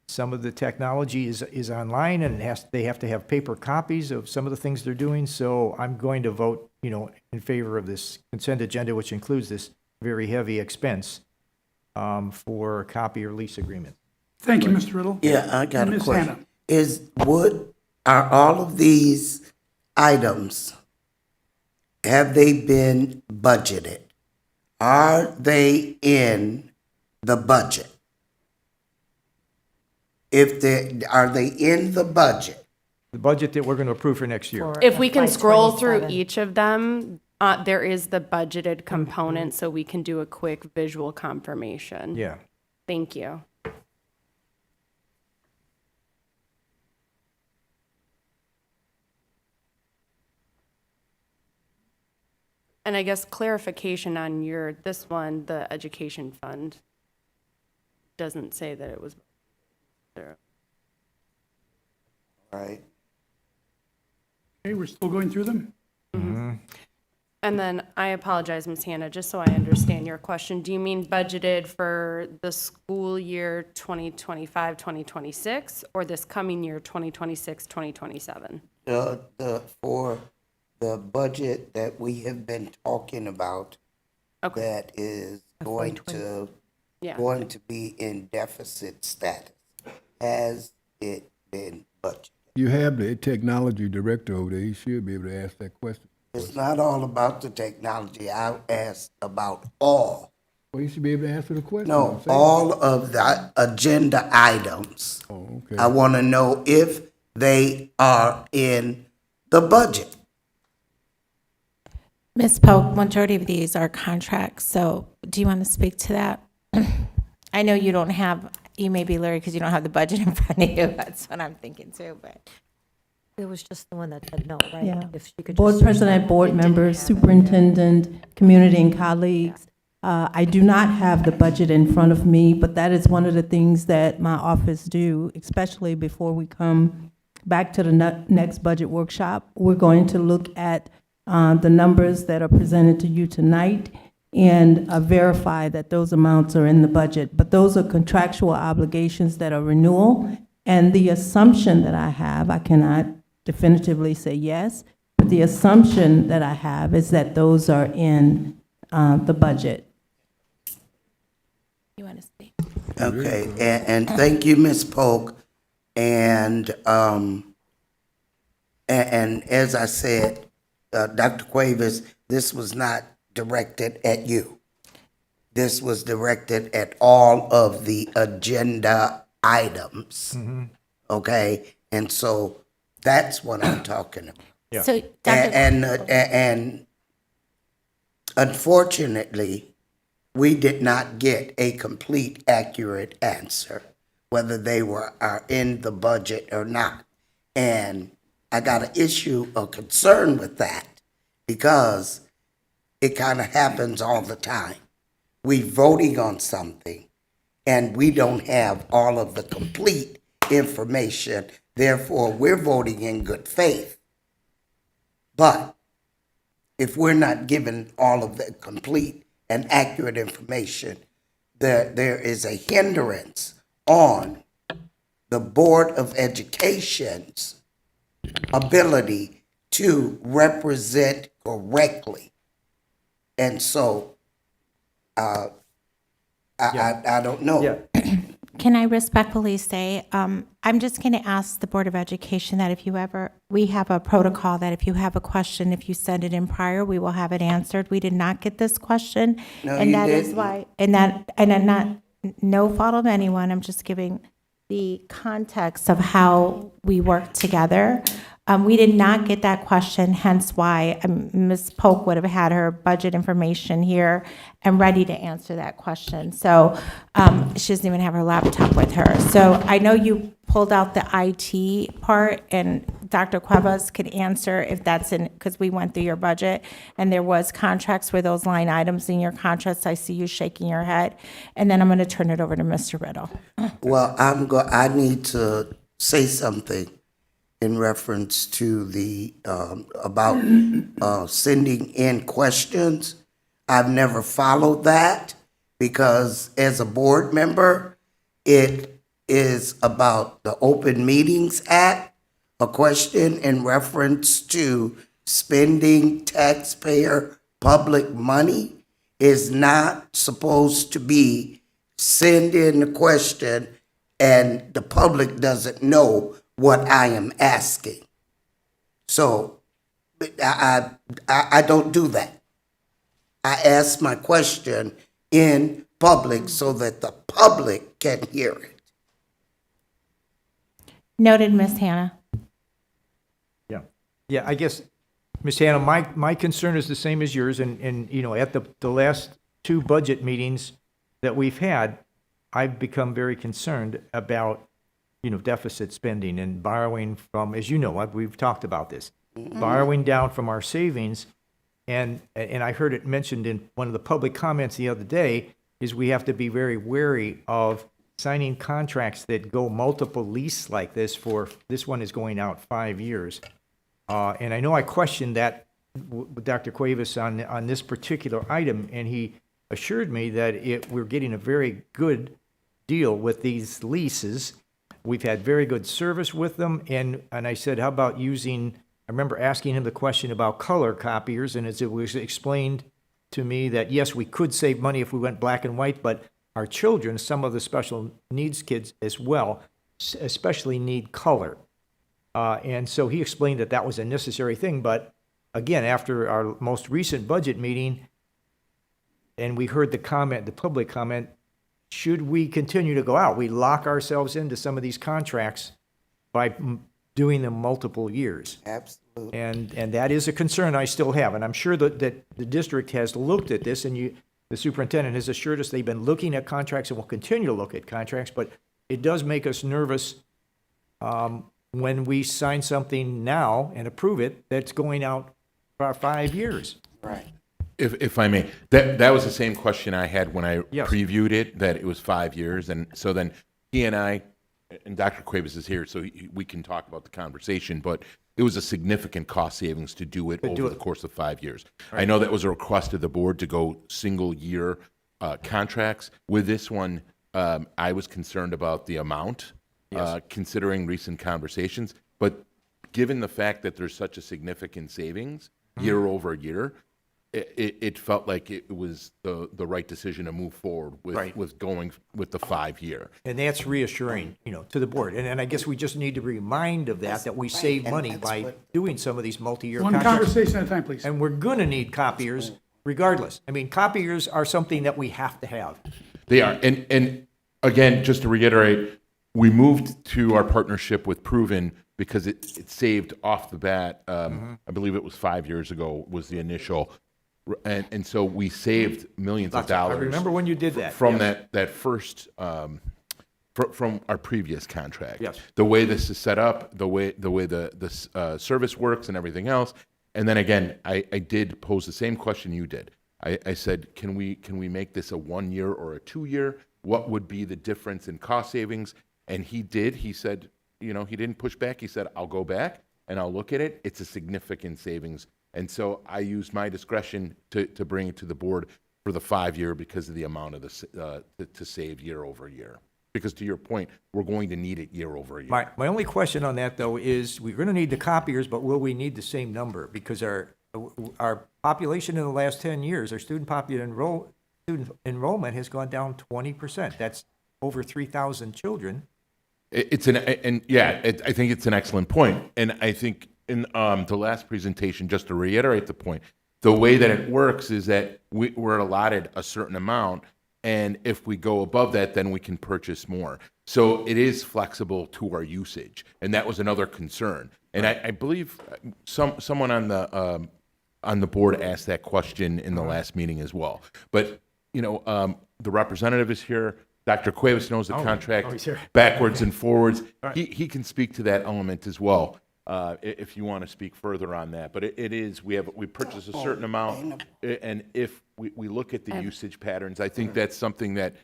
Some of the technology is online, and they have to have paper copies of some of the things they're doing. So I'm going to vote, in favor of this consent agenda, which includes this very heavy expense for copy or lease agreement. Thank you, Mr. Riddle. Yeah, I got a Ms. question. Hannah. Are all of these items, have they been budgeted? Are they in the budget? Are they in the budget? The budget that we're going to approve for next year. If we can FY scroll through 27. each of them, there is the budgeted component, so we can do a quick visual confirmation. Yeah. Thank you. And I guess clarification on this one, the education fund doesn't say that it was. Right. Okay, we're still going through them? And then I apologize, Ms. Hannah, just so I understand your question. Do you mean budgeted for the school year 2025, 2026, or this coming year 2026, 2027? For the budget that we have been talking about, Okay. that is going to be in deficit status. Has it been budgeted? You have the technology director over there. He should be able to ask that question. It's not all about the technology. I asked about all. Well, you should be able to answer the question. No, I'm saying. all of the agenda items. Oh, okay. I want to know if they are in the budget. Ms. Polk, majority of these are contracts, so do you want to speak to that? I know you don't have, you may be leery because you don't have the budget in front of you. That's what I'm thinking too, but. It was just the one that said no, right? Yeah. If she could Board just search President, that. board It didn't members, have it. superintendent, community and colleagues, I do not have the budget in front of me, but that is one of the things that my office do, especially before we come back to the next budget workshop. We're going to look at the numbers that are presented to you tonight and verify that those amounts are in the budget. But those are contractual obligations that are renewal. And the assumption that I have, I cannot definitively say yes, but the assumption that I have is that those are in the budget. You want to speak? Okay, and thank you, Ms. Polk. And as I said, Dr. Cuevas, this was not directed at you. This was directed at all of the agenda items. Okay, and so that's what I'm talking about. Yeah. So, Dr. And unfortunately, we did not get a complete, accurate answer, whether they are in the budget or not. And I got an issue or concern with that because it kind of happens all the time. We voting on something and we don't have all of the complete information. Therefore, we're voting in good faith. But if we're not given all of the complete and accurate information, there is a hindrance on the Board of Education's ability to represent correctly. And so, I don't know. Yeah. Can I respectfully say, I'm just going to ask the Board of Education that if you ever, we have a protocol that if you have a question, if you send it in prior, we will have it answered. We did not get this question. No, And you that is didn't. why, and I'm not, no fault of anyone, I'm just giving the context of how we work together. We did not get that question, hence why Ms. Polk would have had her budget information here and ready to answer that question. So she doesn't even have her laptop with her. So I know you pulled out the IT part, and Dr. Cuevas could answer if that's in, because we went through your budget, and there was contracts for those line items in your contracts. I see you shaking your head. And then I'm going to turn it over to Mr. Riddle. Well, I need to say something in reference to the, about sending in questions. I've never followed that because as a board member, it is about the Open Meetings Act, a question in reference to spending taxpayer public money is not supposed to be send in the question and the public doesn't know what I am asking. So I don't do that. I ask my question in public so that the public can hear it. Noted, Ms. Hannah. Yeah, I guess, Ms. Hannah, my concern is the same as yours, and you know, at the last two budget meetings that we've had, I've become very concerned about, you know, deficit spending and borrowing from, as you know, we've talked about this, borrowing down from our savings, and I heard it mentioned in one of the public comments the other day, is we have to be very wary of signing contracts that go multiple lease like this for, this one is going out 5 years. And I know I questioned that with Dr. Cuevas on this particular item, and he assured me that we're getting a very good deal with these leases. We've had very good service with them, and I said, how about using, I remember asking him the question about color copiers, and as it was explained to me that, yes, we could save money if we went black and white, but our children, some of the special needs kids as well, especially need color. And so he explained that that was a necessary thing, but again, after our most recent budget meeting, and we heard the comment, the public comment, should we continue to go out? We lock ourselves into some of these contracts by doing them multiple years. Absolutely. And that is a concern I still have, and I'm sure that the district has looked at this, and the superintendent has assured us they've been looking at contracts and will continue to look at contracts, but it does make us nervous when we sign something now and approve it that's going out for 5 years. Right. If I may, that was the same question I had when I Yes. previewed it, that it was 5 years. And so then he and I, and Dr. Cuevas is here, so we can talk about the conversation, but it was a significant cost savings to do it over the course of 5 years. I know that was a request of the board to go single year contracts. With this one, I was concerned about the amount, considering recent conversations. But given the fact that there's such a significant savings year over year, it felt like it was the right decision to move forward with going with the 5 year. And that's reassuring, you know, to the board. And I guess we just need to remind of that we save money by doing some of these multi-year One contracts. conversation at a time, please. And we're going to need copiers regardless. I mean, copiers are something that we have to have. They are. And again, just to reiterate, we moved to our partnership with Proven because it saved off the bat, I believe it was 5 years ago was the initial. And so we saved millions of dollars. I remember when you did that. From yes. that first, from our previous contract. Yes. The way this is set up, the way the service works and everything else. And then again, I did pose the same question you did. I said, can we make this a 1 year or a 2 year? What would be the difference in cost savings? And he did. He said, you know, he didn't push back. He said, I'll go back and I'll look at it. It's a significant savings. And so I used my discretion to bring it to the board for the 5 year because of the amount of to save year over year. Because to your point, we're going to need it year over year. My only question on that, though, is we're going to need the copiers, but will we need the same number? Because our population in the last 10 years, our student enrollment has gone down 20%. That's over 3,000 children. It's an, and yeah, I think it's an excellent point. And I think in the last presentation, just to reiterate the point, the way that it works is that we're allotted a certain amount, and if we go above that, then we can purchase more. So it is flexible to our usage, and that was another concern. And I believe someone on the board asked that question in the last meeting as well. But you know, the representative is here. Dr. Cuevas knows the contract he's here. backwards and forwards. Right. He can speak to that element as well, if you want to speak further on that. But it is, we purchase a certain amount, and if we look at the usage patterns, I think that's something that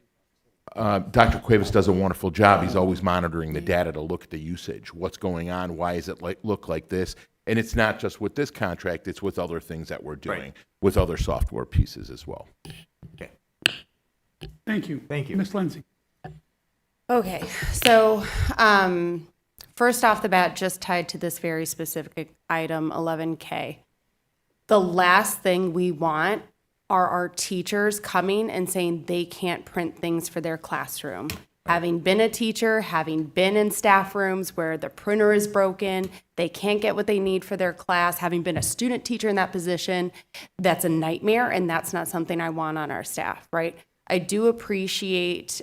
Dr. Cuevas does a wonderful job. He's always monitoring the data to look at the usage. What's going on? Why is it look like this? And it's not just with this contract, it's with other things that we're doing, with other software pieces as well. Okay. Thank you. Thank you. Ms. Lindsay. Okay, so first off the bat, just tied to this very specific item, 11K. The last thing we want are our teachers coming and saying they can't print things for their classroom. Having been a teacher, having been in staff rooms where the printer is broken, they can't get what they need for their class, having been a student teacher in that position, that's a nightmare, and that's not something I want on our staff, right? I do appreciate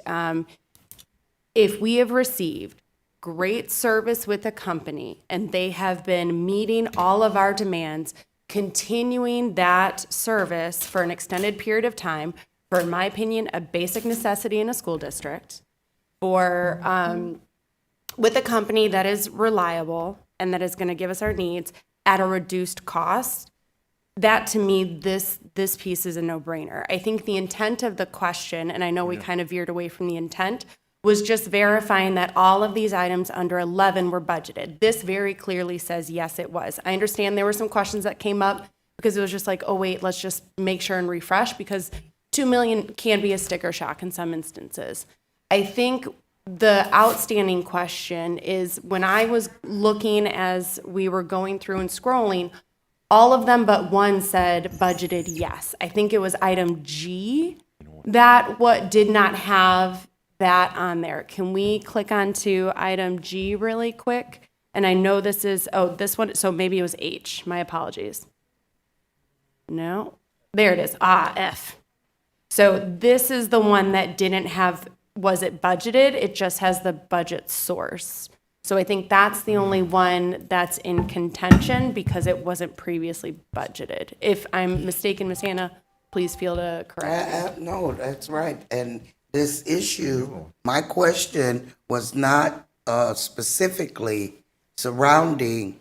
if we have received great service with a company and they have been meeting all of our demands, continuing that service for an extended period of time, for, in my opinion, a basic necessity in a school district, for with a company that is reliable and that is going to give us our needs at a reduced cost. That, to me, this piece is a no-brainer. I think the intent of the question, and I know we kind of veered away from the intent, was just verifying that all of these items under 11 were budgeted. This very clearly says, yes, it was. I understand there were some questions that came up because it was just like, oh, wait, let's just make sure and refresh, because $2 million can be a sticker shock in some instances. I think the outstanding question is, when I was looking as we were going through and scrolling, all of them but one said budgeted yes. I think it was item G that did not have that on there. Can we click onto item G really quick? And I know this is, this one, so maybe it was H. My apologies. No, there it is. F. So this is the one that didn't have, was it budgeted? It just has the budget source. So I think that's the only one that's in contention because it wasn't previously budgeted. If I'm mistaken, Ms. Hannah, please feel to correct me. No, that's right. And this issue, my question was not specifically surrounding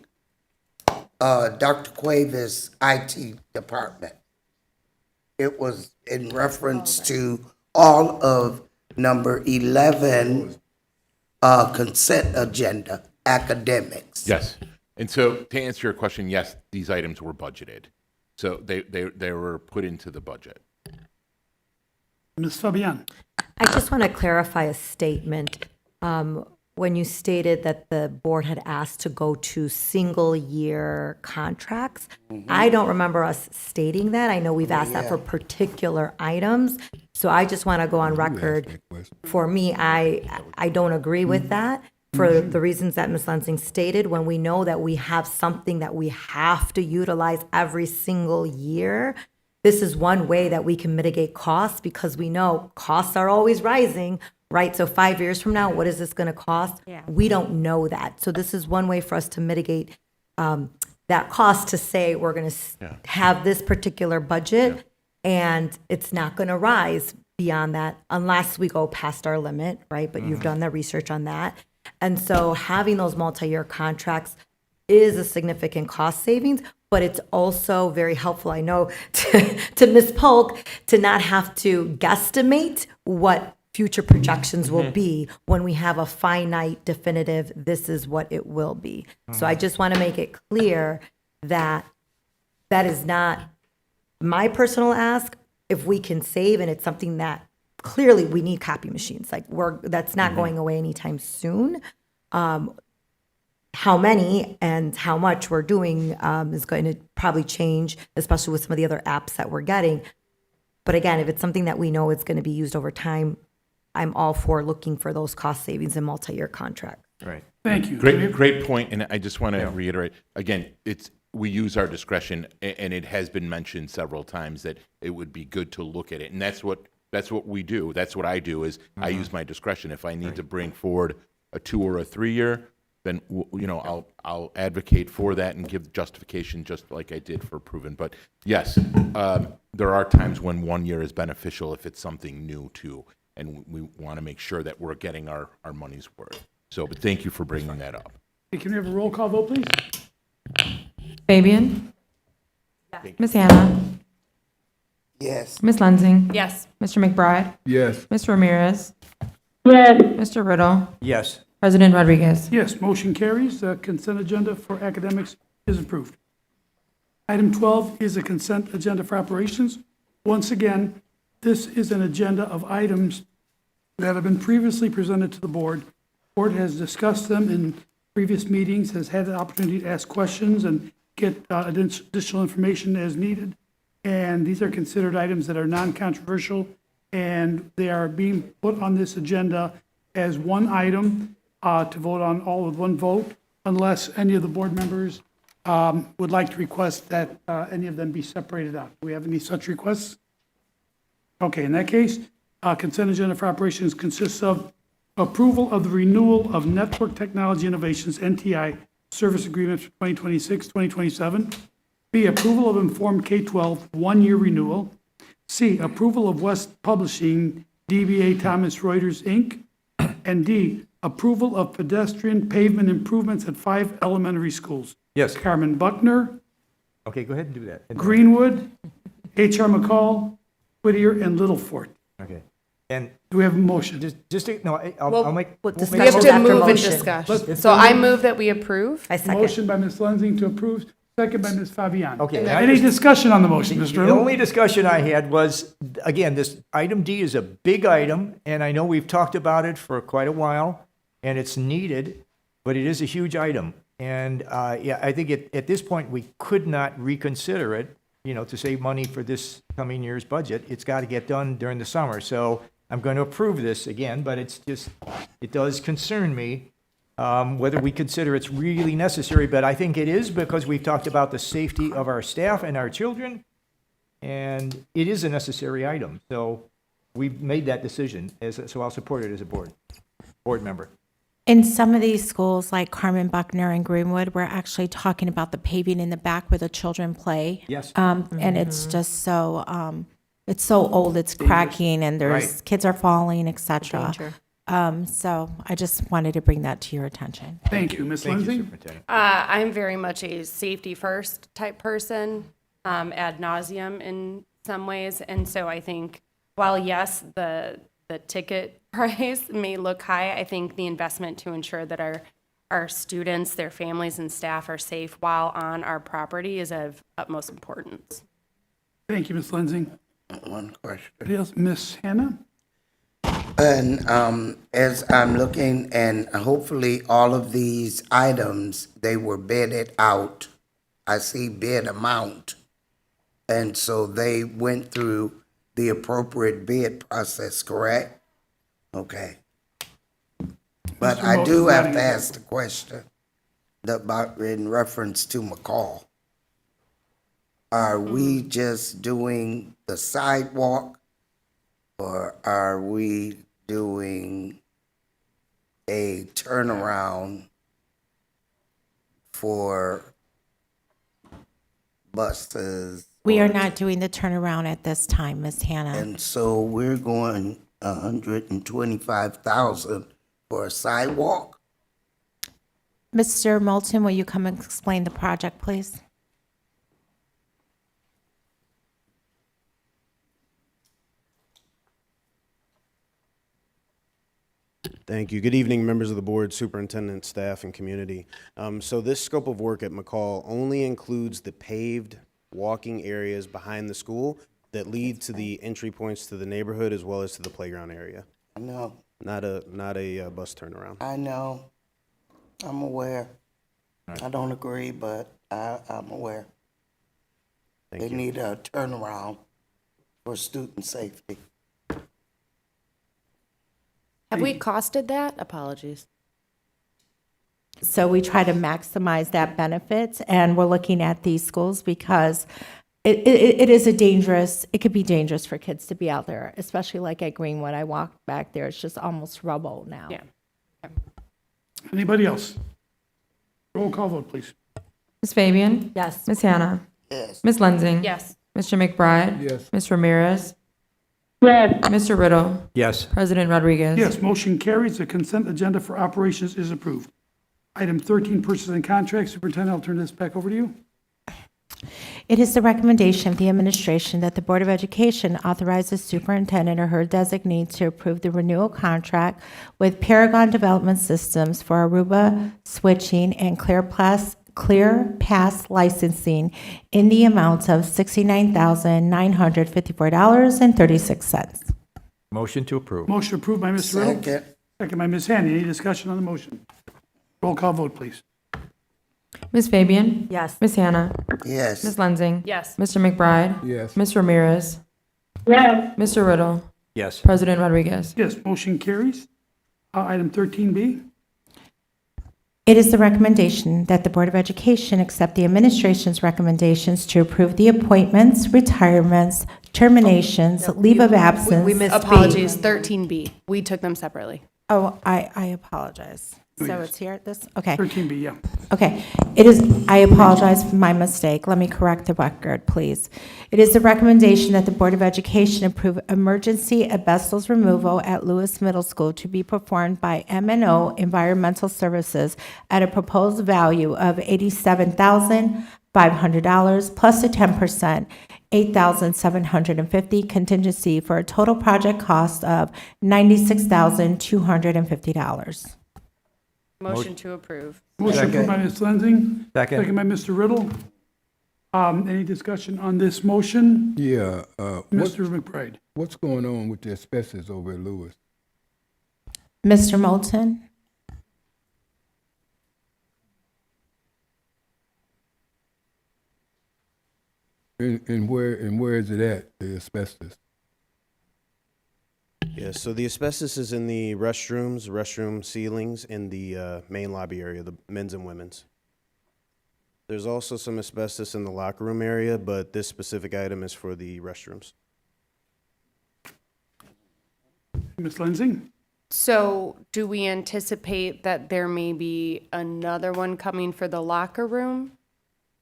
Dr. Cuevas' IT department. It was in reference to all of number 11 consent agenda, academics. Yes. And so to answer your question, yes, these items were budgeted. So they were put into the budget. Ms. Fabian. I just want to clarify a statement. When you stated that the board had asked to go to single-year contracts, I don't remember us stating that. I know we've asked that for particular items. So I just want to go on record. For me, I don't agree with that for the reasons that Ms. Lensing stated. When we know that we have something that we have to utilize every single year, this is one way that we can mitigate costs, because we know costs are always rising, right? So 5 years from now, what is this going to cost? Yeah. We don't know that. So this is one way for us to mitigate that cost, to say we're going to have this particular budget and it's not going to rise beyond that unless we go past our limit, right? But you've done the research on that. And so having those multi-year contracts is a significant cost savings, but it's also very helpful, I know, to Ms. Polk to not have to guesstimate what future projections will be when we have a finite, definitive, this is what it will be. So I just want to make it clear that that is not my personal ask. If we can save, and it's something that clearly we need copy machines, like that's not going away anytime soon. How many and how much we're doing is going to probably change, especially with some of the other apps that we're getting. But again, if it's something that we know is going to be used over time, I'm all for looking for those cost savings in multi-year contracts. Right. Thank you. Great point, and I just want to reiterate, again, we use our discretion, and it has been mentioned several times that it would be good to look at it, and that's what we do. That's what I do, is I use my discretion. If I need to bring forward a 2 or a 3 year, then, I'll advocate for that and give justification just like I did for proven. But yes, there are times when 1 year is beneficial if it's something new too, and we want to make sure that we're getting our money's worth. So, but thank you for bringing that up. Hey, can we have a roll call vote, please? Fabian? Ms. Hannah? Yes. Ms. Lensing? Yes. Mr. McBride? Yes. Mr. Ramirez? Yes. Mr. Riddle? Yes. President Rodriguez? Yes, motion carries. The consent agenda for academics is approved. Item 12 is a consent agenda for operations. Once again, this is an agenda of items that have been previously presented to the board. The board has discussed them in previous meetings, has had the opportunity to ask questions and get additional information as needed. And these are considered items that are non-controversial, and they are being put on this agenda as one item to vote on all with one vote, unless any of the board members would like to request that any of them be separated out. Do we have any such requests? Okay, in that case, consent agenda for operations consists of approval of the renewal of Network Technology Innovations, NTI, service agreements for 2026, 2027. B, approval of Informed K-12 one-year renewal. C, approval of West Publishing, DBA Thomas Reuters, Inc. And D, approval of pedestrian pavement improvements at 5 elementary schools. Yes. Carmen Buckner, Okay, go ahead and do that. Greenwood, H.R. McCall, Whittier, and Littlefort. Okay. And Do we have a motion? I'll make. Well, We have discussions to after move and motion. discuss. So I move that we approve. I second. Motion by Ms. Lensing to approve, second by Ms. Fabian. Okay. Any discussion on the motion, Mr. The Riddle? only discussion I had was, again, this item D is a big item, and I know we've talked about it for quite a while, and it's needed, but it is a huge item. And, I think at this point, we could not reconsider it, to save money for this coming year's budget. It's got to get done during the summer. So I'm going to approve this again, but it does concern me whether we consider it's really necessary, but I think it is because we've talked about the safety of our staff and our children, and it is a necessary item. So we've made that decision, so I'll support it as a board member. In some of these schools, like Carmen Buckner and Greenwood, we're actually talking about the paving in the back where the children play. Yes. And it's just so, it's so old, it's cracking, and Right. kids are falling, et cetera. Danger. So I just wanted to bring that to your attention. Thank you, Ms. Thank you, Lensing. Superintendent. I'm very much a safety first type person, ad nauseum in some ways. And so I think while yes, the ticket price may look high, I think the investment to ensure that our students, their families and staff are safe while on our property is of utmost importance. Thank you, Ms. Lensing. One question. Anybody else? Ms. Hannah? And as I'm looking, and hopefully all of these items, they were bidded out. I see bid amount. And so they went through the appropriate bid process, correct? Okay. But Mr. I do Moulton, have how do to you- ask the question about, in reference to McCall. Are we just doing the sidewalk, or are we doing a turnaround for buses? We are not doing the turnaround at this time, Ms. Hannah. And so we're going 125,000 for a sidewalk? Mr. Moulton, will you come and explain the project, please? Thank you. Good evening, members of the board, superintendent, staff, and community. So this scope of work at McCall only includes the paved walking areas behind the school that lead to the entry points to the neighborhood as well as to the playground area. I know, Not a bus turnaround. I know. I'm aware. I don't agree, but I'm aware. Thank They you. need a turnaround for student safety. Have we costed that? Apologies. So we try to maximize that benefit, and we're looking at these schools because it is it could be dangerous for kids to be out there, especially like at Greenwood. I walked back there, it's just almost rubble now. Yeah. Anybody else? Roll call vote, please. Ms. Fabian? Yes. Ms. Hannah? Yes. Ms. Lensing? Yes. Mr. McBride? Yes. Ms. Ramirez? Yes. Mr. Riddle? Yes. President Rodriguez? Yes, motion carries. The consent agenda for operations is approved. Item 13, purchase and contract. Superintendent, I'll turn this back over to you. It is the recommendation of the administration that the Board of Education authorize the superintendent or her designee to approve the renewal contract with Paragon Development Systems for Aruba switching and ClearPass licensing in the amount of $69,954.36. Motion to approve. Motion approved by Mr. Riddle. Second. Second by Ms. Hanny. Any discussion on the motion? Roll call vote, please. Ms. Fabian? Yes. Ms. Hannah? Yes. Ms. Lensing? Yes. Mr. McBride? Yes. Ms. Ramirez? Yes. Mr. Riddle? Yes. President Rodriguez? Yes, motion carries. Item 13B. It is the recommendation that the Board of Education accept the administration's recommendations to approve the appointments, retirements, terminations, leave of absence. We missed B. Apologies, 13B. We took them separately. Oh, I apologize. So yes. it's here, this, okay. 13B, yeah. Okay, I apologize for my mistake. Let me correct the record, please. It is the recommendation that the Board of Education approve emergency asbestos removal at Lewis Middle School to be performed by M&O Environmental Services at a proposed value of $87,500 plus a 10%, $8,750 contingency for a total project cost of $96,250. Motion to approve. Motion approved by Ms. Lensing. Second. Second by Mr. Riddle. Any discussion on this motion? Yeah, Mr. McBride. what's going on with the asbestos over at Lewis? Mr. Moulton? And where is it at, the asbestos? Yeah, so the asbestos is in the restrooms, restroom ceilings, in the main lobby area, the men's and women's. There's also some asbestos in the locker room area, but this specific item is for the restrooms. Ms. Lensing? So do we anticipate that there may be another one coming for the locker room?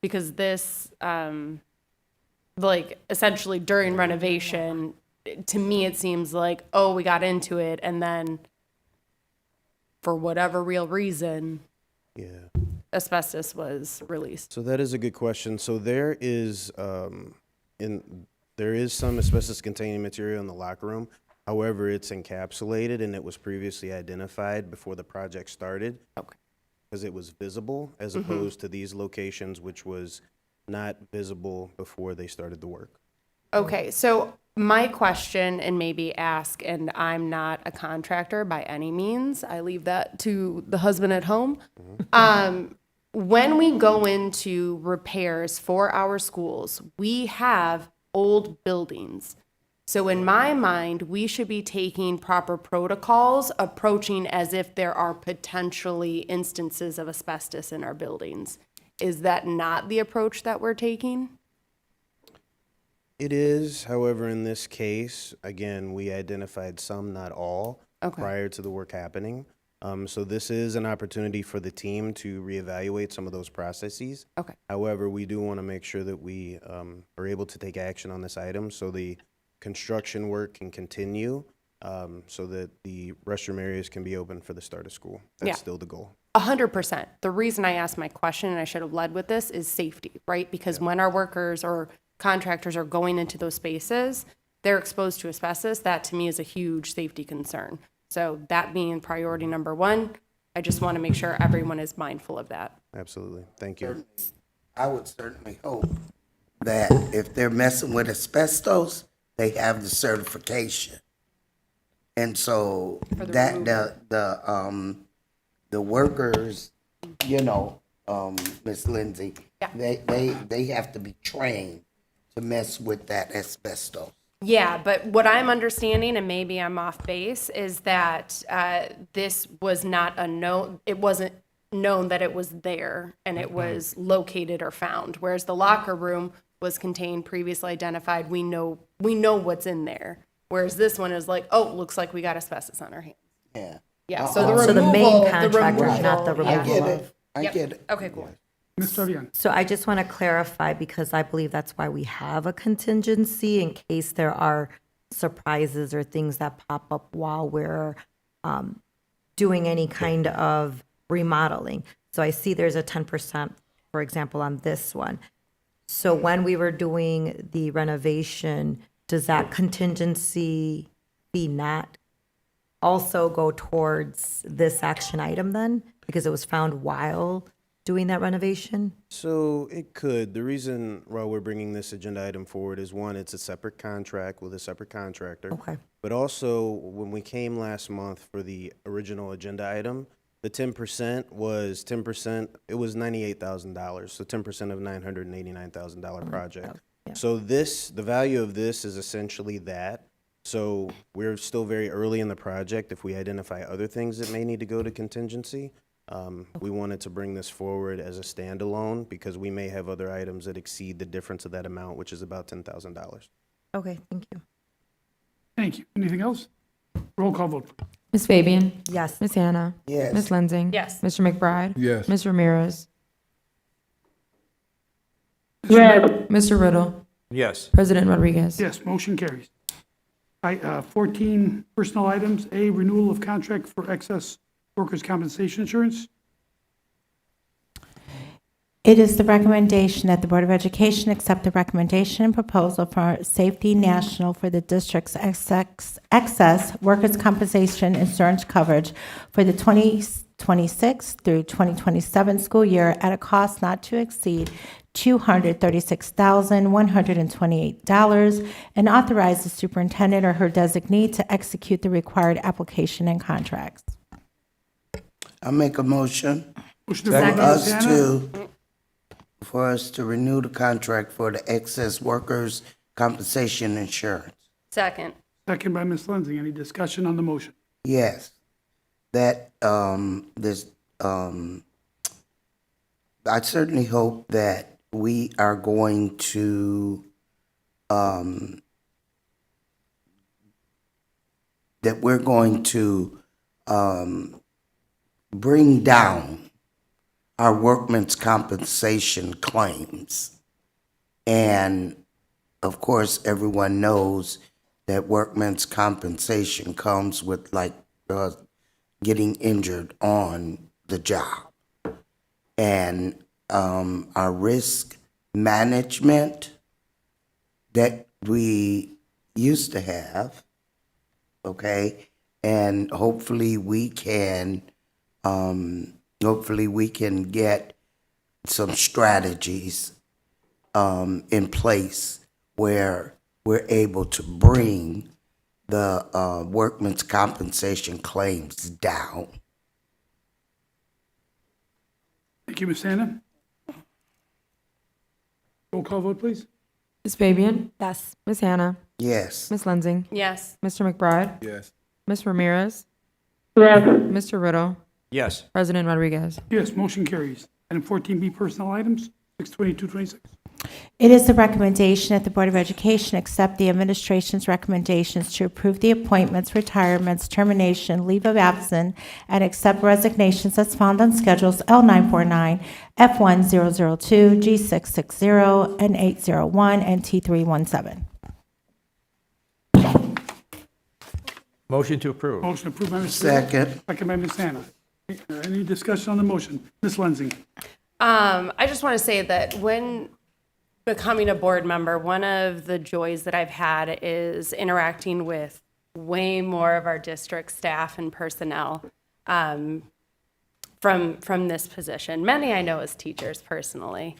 Because this, like, essentially during renovation, to me, it seems like, oh, we got into it, and then for whatever real reason, Yeah. asbestos was released. So that is a good question. So there is there is some asbestos containing material in the locker room. However, it's encapsulated and it was previously identified before the project started. Okay. Because it was visible as opposed to these locations, which was not visible before they started the work. Okay, so my question, and maybe ask, and I'm not a contractor by any means, I leave that to the husband at home. When we go into repairs for our schools, we have old buildings. So in my mind, we should be taking proper protocols, approaching as if there are potentially instances of asbestos in our buildings. Is that not the approach that we're taking? It is, however, in this case, again, we identified some, not all, Okay. prior to the work happening. So this is an opportunity for the team to reevaluate some of those processes. Okay. However, we do want to make sure that we are able to take action on this item so the construction work can continue, so that the restroom areas can be open for the start of school. That's Yeah. still the goal. 100%. The reason I asked my question, and I should have led with this, is safety, right? Because when our workers or contractors are going into those spaces, they're exposed to asbestos. That to me is a huge safety concern. So that being priority number one, I just want to make sure everyone is mindful of that. Absolutely. Thank you. I would certainly hope that if they're messing with asbestos, they have the certification. And so For the that the workers, you know, Ms. Lindsay, Yeah. they have to be trained to mess with that asbestos. Yeah, but what I'm understanding, and maybe I'm off base, is that this was not it wasn't known that it was there and it was located or found, whereas the locker room was contained, previously identified, we know what's in there. Whereas this one is like, oh, looks like we got asbestos on our hands. Yeah. Yeah, so the removal. So the main the contractor, removal, not the yeah. I removal get of. it. I Yep. get it. Okay, cool. Ms. Fabian? So I just want to clarify, because I believe that's why we have a contingency in case there are surprises or things that pop up while we're doing any kind of remodeling. So I see there's a 10%, for example, on this one. So when we were doing the renovation, does that contingency fee not also go towards this action item then? Because it was found while doing that renovation? So it could. The reason why we're bringing this agenda item forward is, one, it's a separate contract with a separate contractor. Okay. But also, when we came last month for the original agenda item, the 10% was 10%, it was $98,000, so 10% of $989,000 project. So this, the value of this is essentially that. So we're still very early in the project. If we identify other things that may need to go to contingency, we wanted to bring this forward as a standalone because we may have other items that exceed the difference of that amount, which is about $10,000. Okay, thank you. Thank you. Anything else? Roll call vote. Ms. Fabian? Yes. Ms. Hannah? Yes. Ms. Lensing? Yes. Mr. McBride? Yes. Ms. Ramirez? Yes. Mr. Riddle? Yes. President Rodriguez? Yes, motion carries. 14 personnel items. A, renewal of contract for excess workers' compensation insurance. It is the recommendation that the Board of Education accept the recommendation and proposal for Safety National for the district's excess workers' compensation insurance coverage for the 2026 through 2027 school year at a cost not to exceed $236,128, and authorize the superintendent or her designee to execute the required application and contracts. I make a motion Motion to for approve by Ms. Hannah. for us to renew the contract for the excess workers' compensation insurance. Second. Second by Ms. Lensing. Any discussion on the motion? Yes, that, I certainly hope that we are going to, bring down our workman's compensation claims. And of course, everyone knows that workman's compensation comes with getting injured on the job. And our risk management that we used to have, okay, and hopefully we can get some strategies in place where we're able to bring the workman's compensation claims down. Thank you, Ms. Hannah. Roll call vote, please. Ms. Fabian? Yes. Ms. Hannah? Yes. Ms. Lensing? Yes. Mr. McBride? Yes. Ms. Ramirez? Yes. Mr. Riddle? Yes. President Rodriguez? Yes, motion carries. Item 14B, personnel items, 62226. It is the recommendation that the Board of Education accept the administration's recommendations to approve the appointments, retirements, termination, leave of absence, and accept resignations as found on schedules L949, F1002, G660, N801, and T317. Motion to approve. Motion approved by Ms. Riddle. Second. Second by Ms. Hannah. Any discussion on the motion? Ms. Lensing. I just want to say that when becoming a board member, one of the joys that I've had is interacting with way more of our district staff and personnel from this position. Many I know as teachers personally.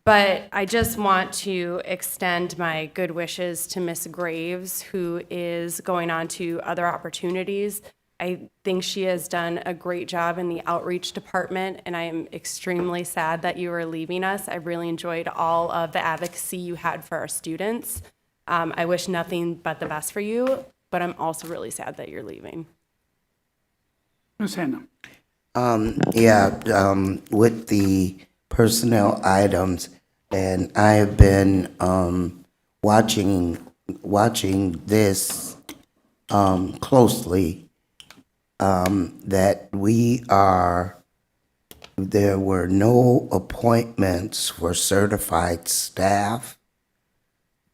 But I just want to extend my good wishes to Miss Graves, who is going on to other opportunities. I think she has done a great job in the outreach department, and I am extremely sad that you are leaving us. I really enjoyed all of the advocacy you had for our students. I wish nothing but the best for you, but I'm also really sad that you're leaving. Ms. Hannah? With the personnel items, and I have been watching this closely, that there were no appointments for certified staff,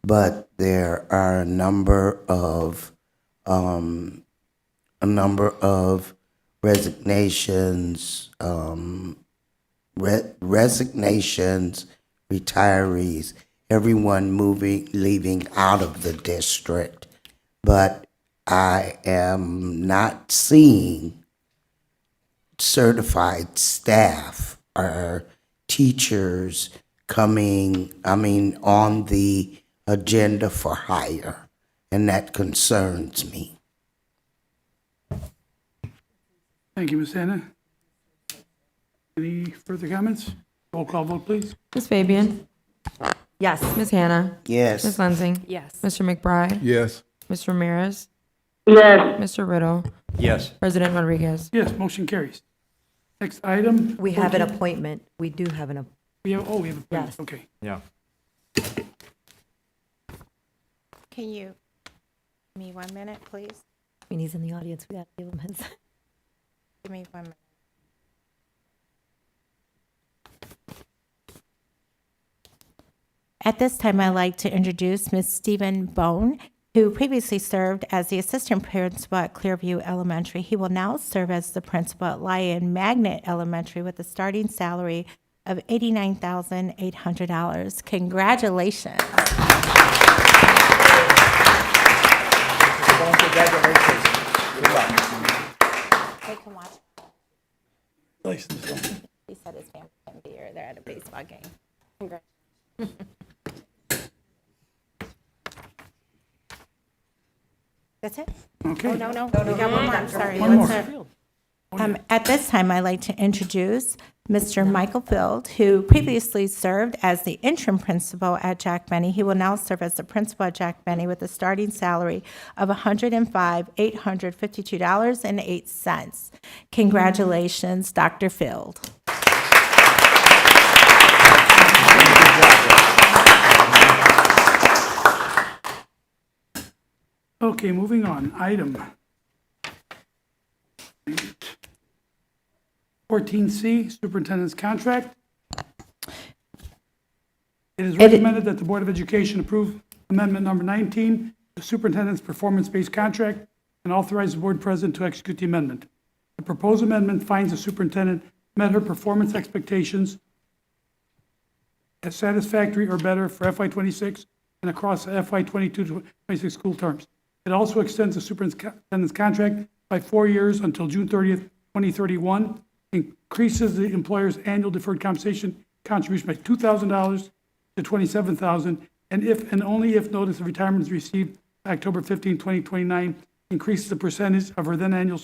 but there are a number of resignations, retirees, everyone leaving out of the district. But I am not seeing certified staff or teachers coming, on the agenda for hire, and that concerns me. Thank you, Ms. Hannah. Any further comments? Roll call vote, please. Ms. Fabian? Yes. Ms. Hannah? Yes. Ms. Lensing? Yes. Mr. McBride? Yes. Mr. Ramirez? Yes. Mr. Riddle? Yes. President Rodriguez? Yes, motion carries. Next item. We have an 14. appointment. We do have an, We have a Yes. okay. Yeah. Can you give me 1 minute, please? I mean, he's in the audience. We gotta give him his. Give me 1 minute. At this time, I'd like to introduce Ms. Stephen Bone, who previously served as the assistant principal at Clearview Elementary. He will now serve as the principal at Lyon Magnet Elementary with a starting salary of $89,800. Congratulations. Congratulations. Good luck. They can watch. License. He said his family can be here. They're at a baseball game. Congrats. That's it? Okay. Oh, no. We got one more. I'm sorry. One more. Let's, at this time, I'd like to introduce Mr. Michael Field, who previously served as the interim principal at Jack Benny. He will now serve as the principal at Jack Benny with a starting salary of $105,852.08. Congratulations, Dr. Field. Okay, moving on. Item 14C, Superintendent's Contract. It is recommended that the Board of Education approve Amendment Number 19, the Superintendent's Performance-Based Contract, and authorize the Board President to execute the amendment. The proposed amendment finds the Superintendent met her performance expectations as satisfactory or better for FY26 and across the FY22-26 school terms. It also extends the superintendent's contract by 4 years until June 30th, 2031, increases the employer's annual deferred compensation contribution by $2,000 to $27,000, and if and only if notice of retirement is received by October 15, 2029, increases the percentage of her then annual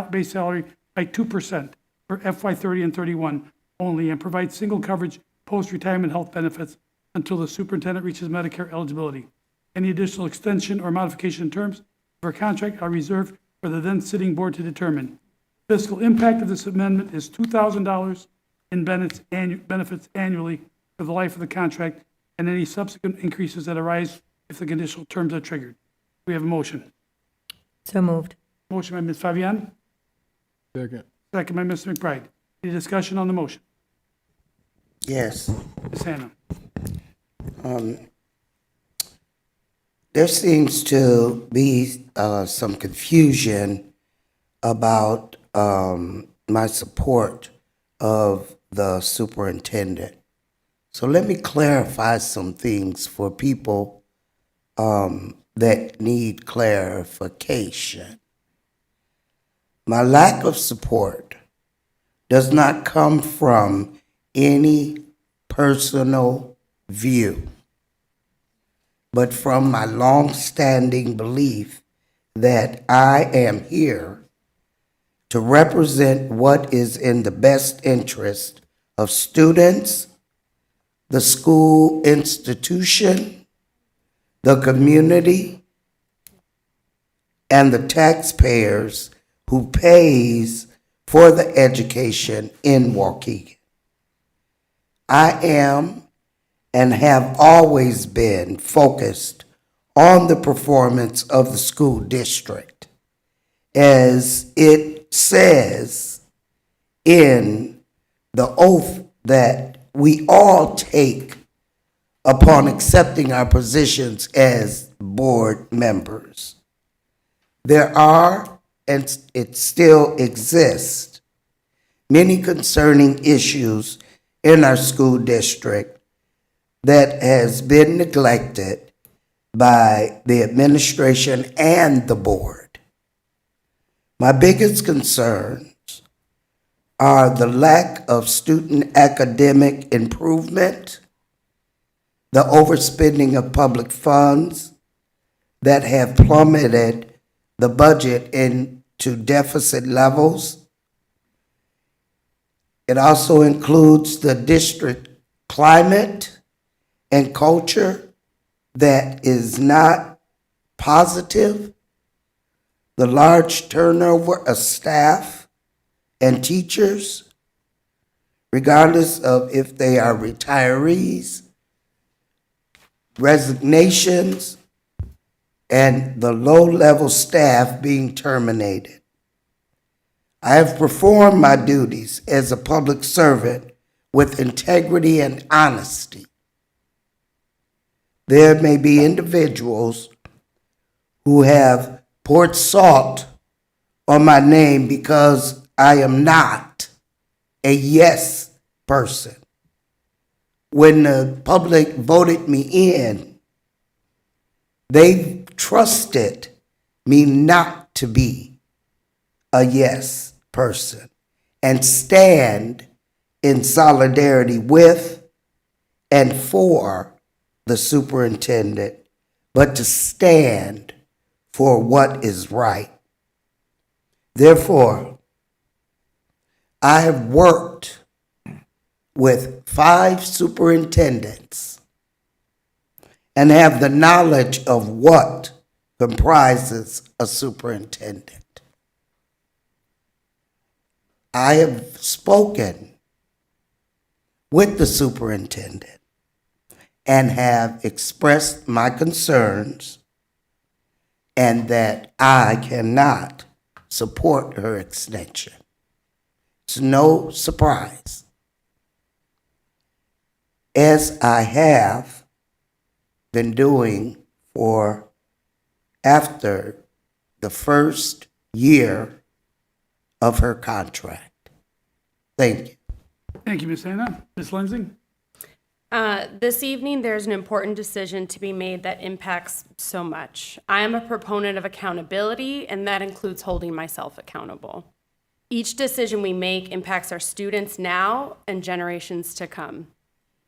base salary by 2% for FY30 and 31 only, and provides single coverage post-retirement health benefits until the superintendent reaches Medicare eligibility. Any additional extension or modification in terms of her contract are reserved for the then sitting board to determine. Fiscal impact of this amendment is $2,000 in benefits annually for the life of the contract, and any subsequent increases that arise if the conditional terms are triggered. We have a motion. So moved. Motion by Ms. Fabian, Second. second by Mr. McBride. Any discussion on the motion? Yes. Ms. Hannah. There seems to be some confusion about my support of the superintendent. So let me clarify some things for people that need clarification. My lack of support does not come from any personal view, but from my long-standing belief that I am here to represent what is in the best interest of students, the school institution, the community, and the taxpayers who pays for the education in Waukegan. I am and have always been focused on the performance of the school district, as it says in the oath that we all take upon accepting our positions as board members. There are, and it still exists, many concerning issues in our school district that has been neglected by the administration and the board. My biggest concerns are the lack of student academic improvement, the overspending of public funds that have plummeted the budget into deficit levels. It also includes the district climate and culture that is not positive, the large turnover of staff and teachers, regardless of if they are retirees, resignations, and the low-level staff being terminated. I have performed my duties as a public servant with integrity and honesty. There may be individuals who have poured salt on my name because I am not a yes person. When the public voted me in, they trusted me not to be a yes person and stand in solidarity with and for the superintendent, but to stand for what is right. Therefore, I have worked with 5 superintendents and have the knowledge of what comprises a superintendent. I have spoken with the superintendent and have expressed my concerns and that I cannot support her extension. It's no surprise, as I have been doing for after the first year of her contract. Thank you. Thank you, Ms. Anna. Ms. Lindsay? This evening, there's an important decision to be made that impacts so much. I am a proponent of accountability, and that includes holding myself accountable. Each decision we make impacts our students now and generations to come.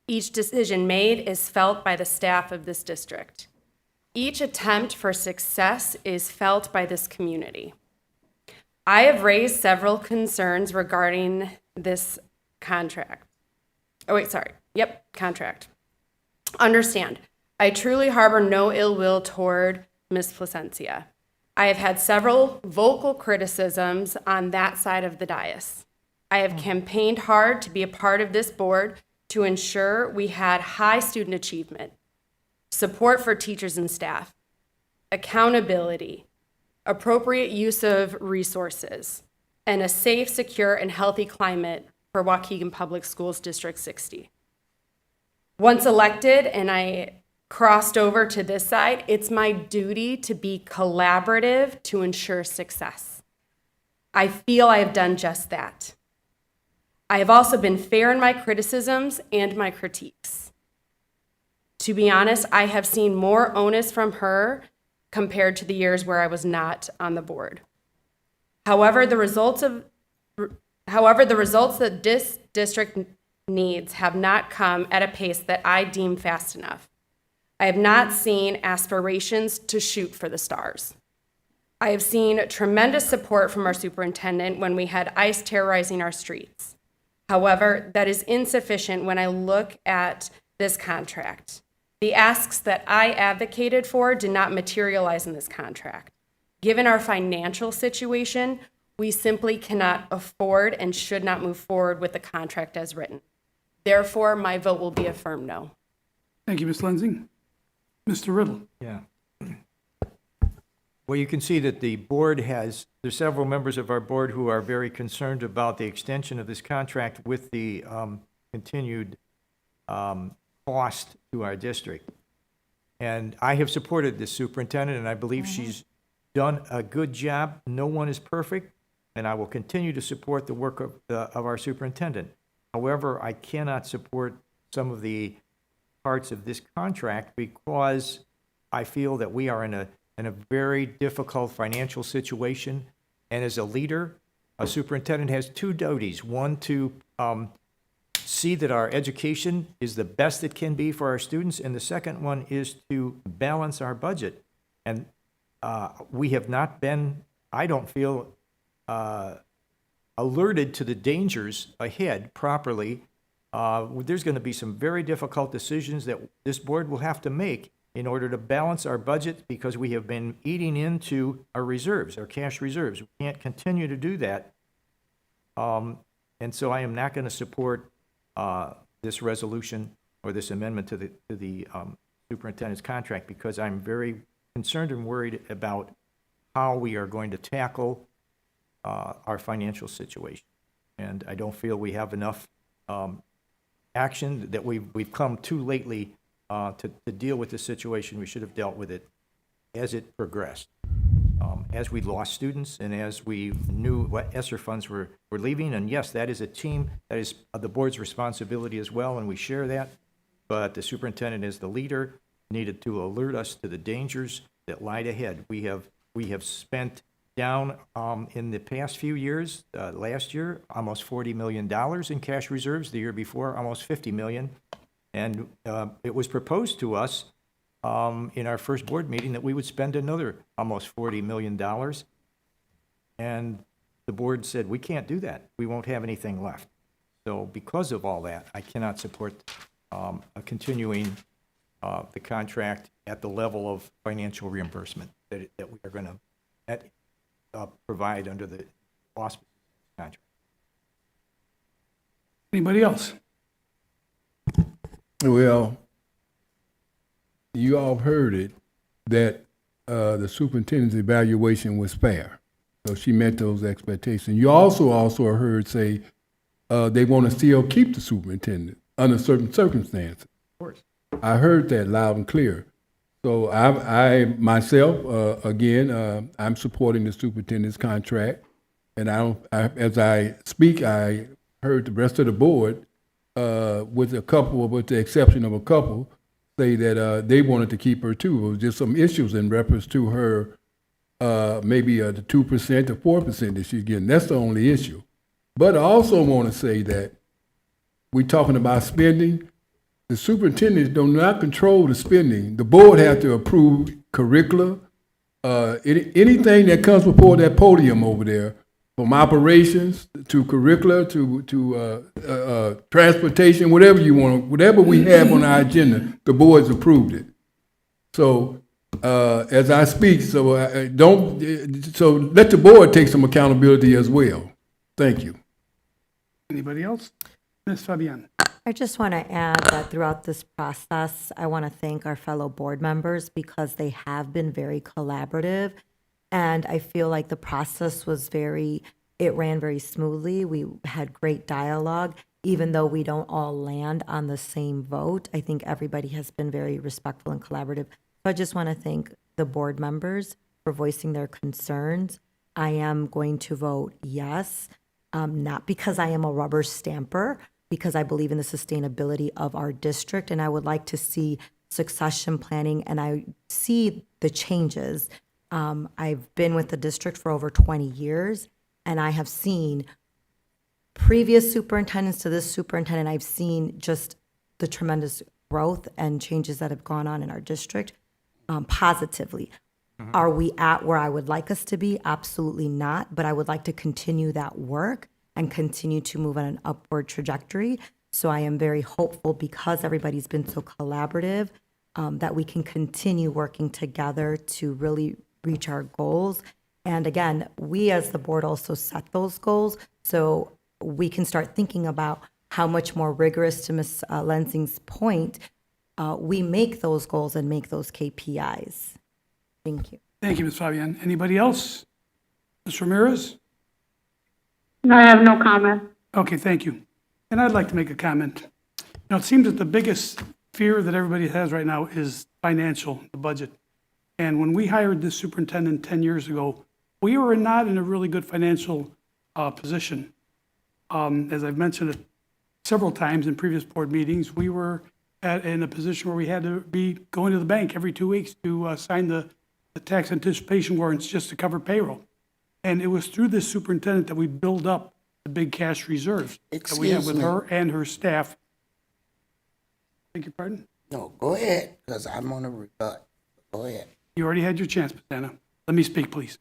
Each decision made is felt by the staff of this district. Each attempt for success is felt by this community. I have raised several concerns regarding this contract. Contract. Understand, I truly harbor no ill will toward Ms. Placencia. I have had several vocal criticisms on that side of the dais. I have campaigned hard to be a part of this board to ensure we had high student achievement, support for teachers and staff, accountability, appropriate use of resources, and a safe, secure, and healthy climate for Waukegan Public Schools District 60. Once elected and I crossed over to this side, it's my duty to be collaborative to ensure success. I feel I have done just that. I have also been fair in my criticisms and my critiques. To be honest, I have seen more onus from her compared to the years where I was not on the board. However, the results that this district needs have not come at a pace that I deem fast enough. I have not seen aspirations to shoot for the stars. I have seen tremendous support from our superintendent when we had ICE terrorizing our streets. However, that is insufficient when I look at this contract. The asks that I advocated for did not materialize in this contract. Given our financial situation, we simply cannot afford and should not move forward with the contract as written. Therefore, my vote will be a firm no. Thank you, Ms. Lensing. Mr. Riddle. Yeah. Well, you can see that the board there's several members of our board who are very concerned about the extension of this contract with the continued cost to our district. And I have supported this superintendent, and I believe she's done a good job. No one is perfect, and I will continue to support the work of our superintendent. However, I cannot support some of the parts of this contract because I feel that we are in a very difficult financial situation. And as a leader, a superintendent has two duties. One, to see that our education is the best it can be for our students, and the second one is to balance our budget. And we have not been, I don't feel, alerted to the dangers ahead properly. There's going to be some very difficult decisions that this board will have to make in order to balance our budget because we have been eating into our reserves, our cash reserves. We can't continue to do that. And so I am not going to support this resolution or this amendment to the superintendent's contract because I'm very concerned and worried about how we are going to tackle our financial situation. And I don't feel we have enough action, that we've come too lately to deal with this situation. We should have dealt with it as it progressed. As we lost students and as we knew what ESSER funds were leaving. And yes, that is a team, that is the board's responsibility as well, and we share that. But the superintendent as the leader needed to alert us to the dangers that lied ahead. We have spent down in the past few years, last year, almost $40 million in cash reserves. The year before, almost $50 million. And it was proposed to us in our first board meeting that we would spend another almost $40 million. And the board said, we can't do that. We won't have anything left. So because of all that, I cannot support continuing the contract at the level of financial reimbursement that we are going to provide under the auspices contract. Anybody else? Well, you all heard it, that the superintendent's evaluation was fair. So she met those expectations. You also heard say they want to still keep the superintendent under certain circumstances. Of course. I heard that loud and clear. So I myself, again, I'm supporting the superintendent's contract. And as I speak, I heard the rest of the board, with the exception of a couple, say that they wanted to keep her too. It was just some issues in reference to her, maybe the 2% or 4% that she's getting. That's the only issue. But I also want to say that we're talking about spending. The superintendents do not control the spending. The board has to approve curricula, anything that comes before that podium over there, from operations to curricula to transportation, whatever you want, whatever we have on our agenda, the board's approved it. So as I speak, so let the board take some accountability as well. Thank you. Anybody else? Ms. Fabian. I just want to add that throughout this process, I want to thank our fellow board members because they have been very collaborative. And I feel like the process was it ran very smoothly. We had great dialogue. Even though we don't all land on the same vote, I think everybody has been very respectful and collaborative. So I just want to thank the board members for voicing their concerns. I am going to vote yes, not because I am a rubber stamper, because I believe in the sustainability of our district, and I would like to see succession planning, and I see the changes. I've been with the district for over 20 years, and I have seen previous superintendents to this superintendent. I've seen just the tremendous growth and changes that have gone on in our district positively. Mm-hmm. Are we at where I would like us to be? Absolutely not, but I would like to continue that work and continue to move on an upward trajectory. So I am very hopeful because everybody's been so collaborative. that we can continue working together to really reach our goals. And again, we as the board also set those goals, so we can start thinking about how much more rigorous, to Ms. Lensing's point, we make those goals and make those KPIs. Thank you. Thank you, Ms. Fabian. Anybody else? Ms. Ramirez? I have no comment. Okay, thank you. And I'd like to make a comment. It seems that the biggest fear that everybody has right now is financial, the budget. And when we hired this superintendent 10 years ago, we were not in a really good financial position. As I've mentioned it several times in previous board meetings, we were in a position where we had to be going to the bank every 2 weeks to sign the tax anticipation warrants just to cover payroll. And it was through this superintendent that we built up the big cash reserves that we have with her and her staff. Beg your pardon? No, go ahead, because I'm on a rebut. Go ahead. You already had your chance, Ms. Anna. Let me speak, please.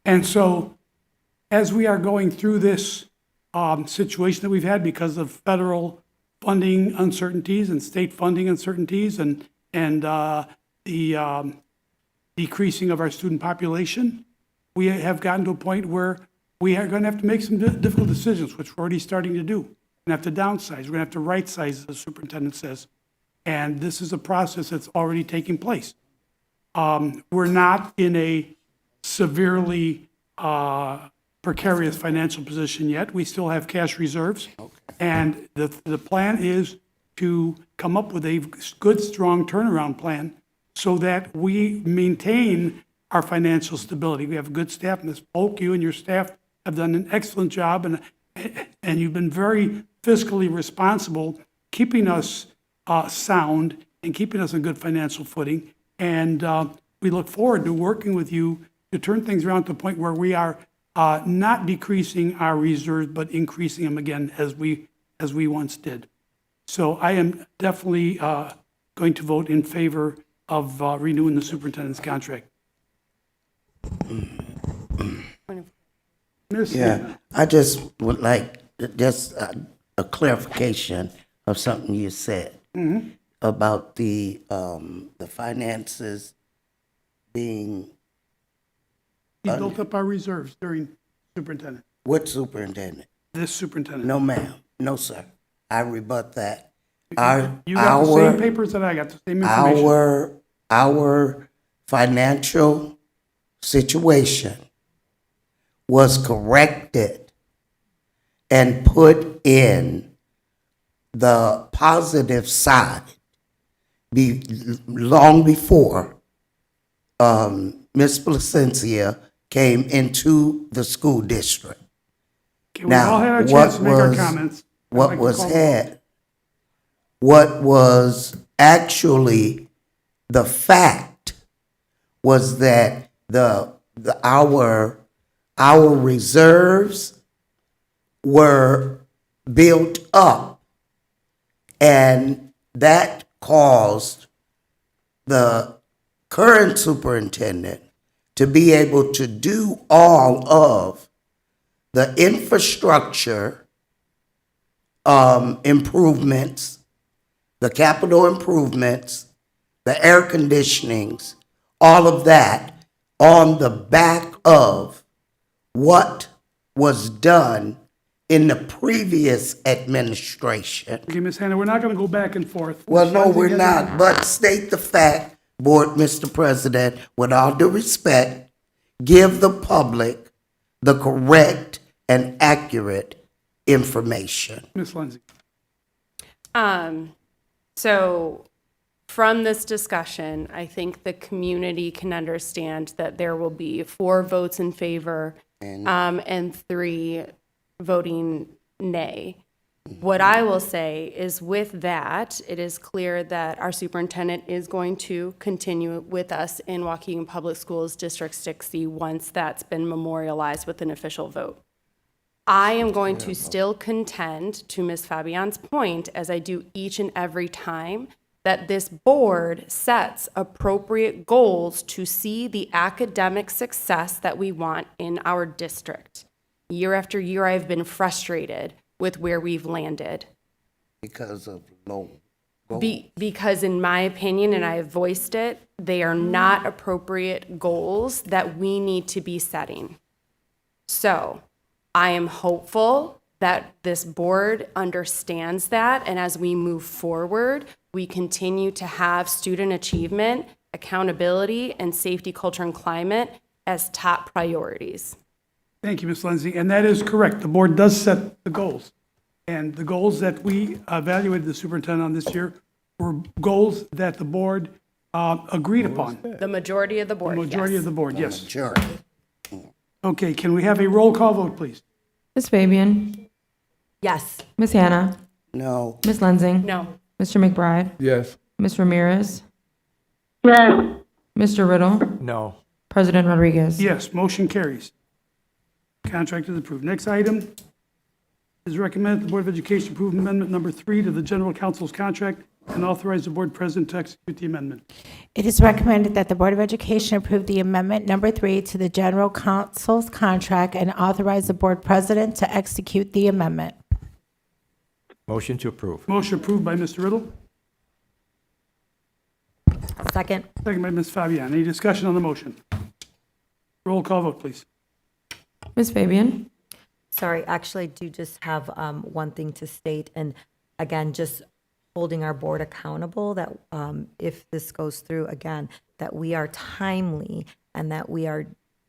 And so, as we are going through this situation that we've had because of federal funding uncertainties and state funding uncertainties and the decreasing of our student population, we have gotten to a point where we are going to have to make some difficult decisions, which we're already starting to do. We're going to have to downsize. We're going to have to right-size, as the superintendent says. And this is a process that's already taking place. We're not in a severely precarious financial position yet. We still have cash reserves. And the plan is to come up with a good, strong turnaround plan so that we maintain our financial stability. We have a good staff. Ms. Polk, you and your staff have done an excellent job, and you've been very fiscally responsible, keeping us sound and keeping us on good financial footing. And we look forward to working with you to turn things around to the point where we are not decreasing our reserves, but increasing them again as we once did. So I am definitely going to vote in favor of renewing the superintendent's contract. Yeah, I just would like just a clarification of something you said about the finances being. He built up our reserves during superintendent. What superintendent? This superintendent. No, ma'am. No, sir. I rebut that. You got the same papers that I got, the same information. Our financial situation was corrected and put in the positive side long before Ms. Placencia came into the school district. Okay, we all had our chance to make our comments. What was actually the fact was that our reserves were built up, and that caused the current superintendent to be able to do all of the infrastructure improvements, the capital improvements, the air conditionings, all of that on the back of what was done in the previous administration. Okay, Ms. Hannah, we're not going to go back and forth. Well, no, we're not, but state the fact, Board, Mr. President, with all due respect, give the public the correct and accurate information. Ms. Lindsay. So from this discussion, I think the community can understand that there will be 4 votes in favor and 3 voting nay. What I will say is with that, it is clear that our superintendent is going to continue with us in Waukegan Public Schools District 60 once that's been memorialized with an official vote. I am going to still contend, to Ms. Fabian's point, as I do each and every time, that this board sets appropriate goals to see the academic success that we want in our district. Year after year, I've been frustrated with where we've landed. Because of low Because in my opinion, and I have voiced it, they are not appropriate goals that we need to be setting. So I am hopeful that this board understands that, and as we move forward, we continue to have student achievement, accountability, and safety, culture, and climate as top priorities. Thank you, Ms. Lindsay. And that is correct. The board does set the goals. And the goals that we evaluated the superintendent on this year were goals that the board agreed upon. The majority of the board, The majority yes. of the board, yes. Sure. Okay, can we have a roll call vote, please? Ms. Fabian? Yes. Ms. Hannah? No. Ms. Lensing? No. Mr. McBride? Yes. Ms. Ramirez? Yes. Mr. Riddle? No. President Rodriguez? Yes, motion carries. Contract is approved. Next item is recommended the Board of Education approve amendment number 3 to the general counsel's contract and authorize the board president to execute the amendment. It is recommended that the Board of Education approve the amendment number 3 to the general counsel's contract and authorize the board president to execute the amendment. Motion to approve. Motion approved by Mr. Riddle, Second. second by Ms. Fabian. Any discussion on the motion? Roll call vote, please. Ms. Fabian? Sorry, actually, I do just have one thing to state, and again, just holding our board accountable that if this goes through again, that we are timely and that we are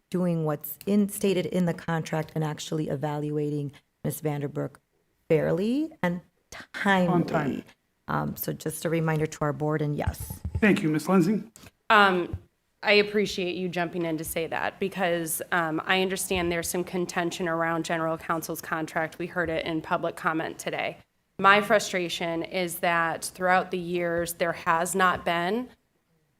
doing what's stated in the contract and actually evaluating Ms. Vanderbrook fairly and timely. On time. So just a reminder to our board, and yes. Thank you, Ms. Lensing. I appreciate you jumping in to say that because I understand there's some contention around general counsel's contract. We heard it in public comment today. My frustration is that throughout the years, there has not been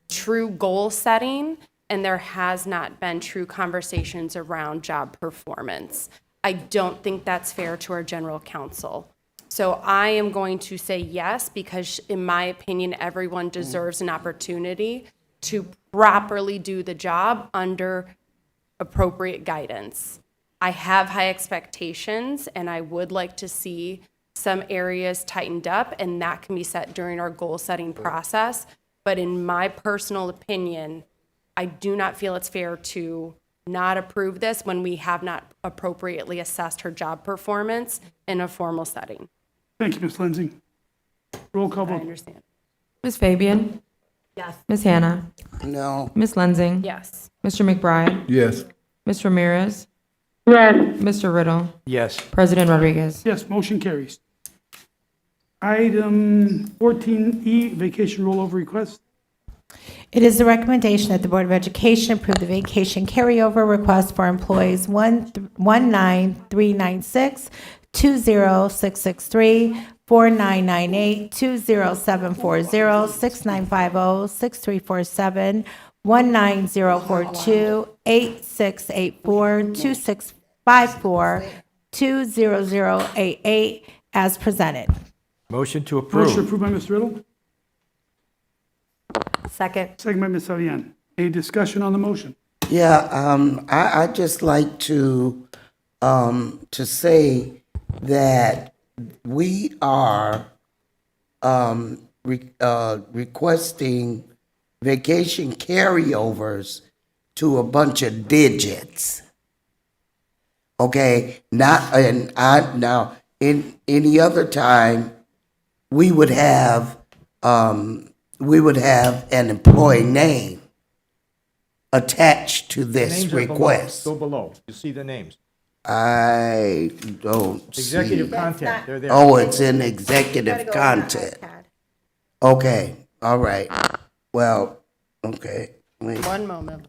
true goal setting and there has not been true conversations around job performance. I don't think that's fair to our general counsel. So I am going to say yes because in my opinion, everyone deserves an opportunity to properly do the job under appropriate guidance. I have high expectations and I would like to see some areas tightened up and that can be set during our goal setting process. But in my personal opinion, I do not feel it's fair to not approve this when we have not appropriately assessed her job performance in a formal setting. Thank you, Ms. Lensing. Roll call I vote. understand. Ms. Fabian? Yes. Ms. Hannah? No. Ms. Lensing? Yes. Mr. McBride? Yes. Ms. Ramirez? Yes. Mr. Riddle? Yes. President Rodriguez? Yes, motion carries. Item 14E, vacation rollover request. It is the recommendation that the Board of Education approve the vacation carryover request for employees 19396, 20663, 4998, 20740, 6950, 6347, 19042, 8684, 2654, 20088, as presented. Motion to Motion approve. approved by Mr. Riddle, Second. second by Ms. Fabian. Any discussion on the motion? Yeah, I'd just like to say that we are requesting vacation carryovers to a bunch of digits. Okay, now in any other time, we would have an employee name attached to this Names are below. request. Go below. You see the names. I don't Executive see. content, they're there. Oh, it's in executive content. Okay, all right. Well, okay. Wait. One moment.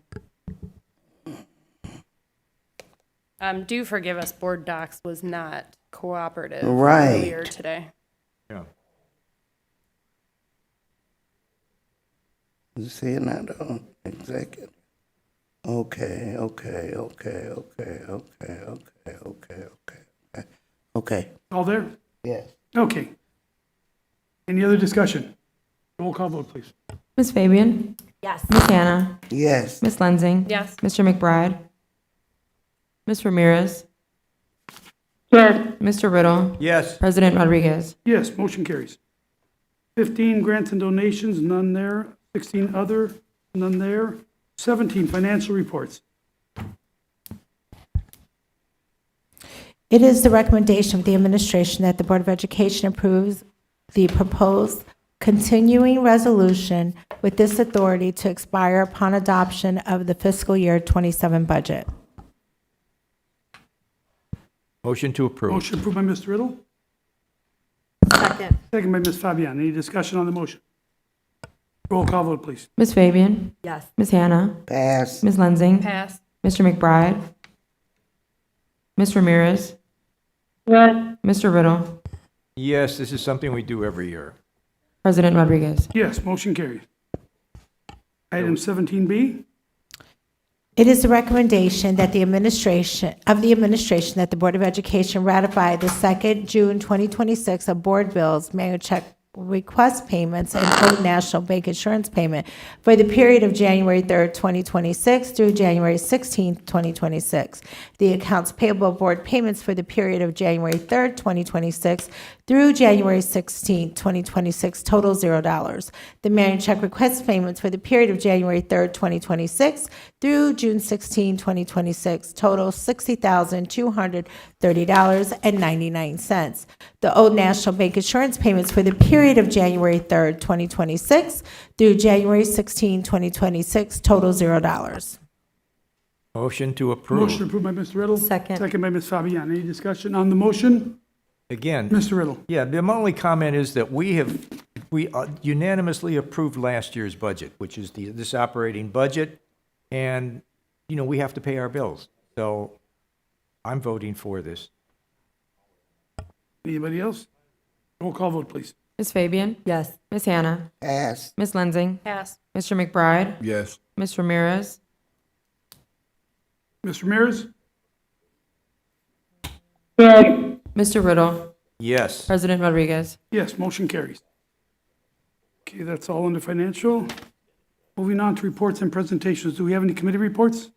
Do forgive us, Board Docs was not cooperative Right. earlier today. Yeah. You see that on executive? Okay. All there? Yes. Okay. Any other discussion? Roll call vote, please. Ms. Fabian? Yes. Ms. Hannah? Yes. Ms. Lensing? Yes. Mr. McBride? Ms. Ramirez? Yes. Mr. Riddle? Yes. President Rodriguez? Yes, motion carries. 15, grants and donations, none there. 16, other, none there. 17, financial reports. It is the recommendation of the administration that the Board of Education approves the proposed continuing resolution with this authority to expire upon adoption of the fiscal year 27 budget. Motion to approve. Motion approved by Mr. Riddle, Second. second by Ms. Fabian. Any discussion on the motion? Roll call vote, please. Ms. Fabian? Yes. Ms. Hannah? Pass. Ms. Lensing? Pass. Mr. McBride? Ms. Ramirez? Yes. Mr. Riddle? Yes, this is something we do every year. President Rodriguez? Yes, motion carries. Item 17B. It is the recommendation that the administration that the Board of Education ratify the 2nd June 2026 of board bills, manual check request payments, and Old National Bank insurance payment for the period of January 3rd, 2026 through January 16th, 2026. The accounts payable board payments for the period of January 3rd, 2026 through January 16th, 2026 total $0. The manual check request payments for the period of January 3rd, 2026 through June 16, 2026 total $60,230.99. The Old National Bank insurance payments for the period of January 3rd, 2026 through January 16, 2026 total $0. Motion to approve. Motion approved by Mr. Riddle. Second. Second by Ms. Fabian. Any discussion on the motion? Again, Mr. Riddle. yeah, the only comment is that we unanimously approved last year's budget, which is this operating budget, and, you know, we have to pay our bills. So I'm voting for this. Anybody else? Roll call vote, please. Ms. Fabian? Yes. Ms. Hannah? Pass. Ms. Lensing? Pass. Mr. McBride? Yes. Ms. Ramirez? Ms. Ramirez? Yes. Mr. Riddle? Yes. President Rodriguez? Yes, motion carries. Okay, that's all under financial. Moving on to reports and presentations. Do we have any committee reports?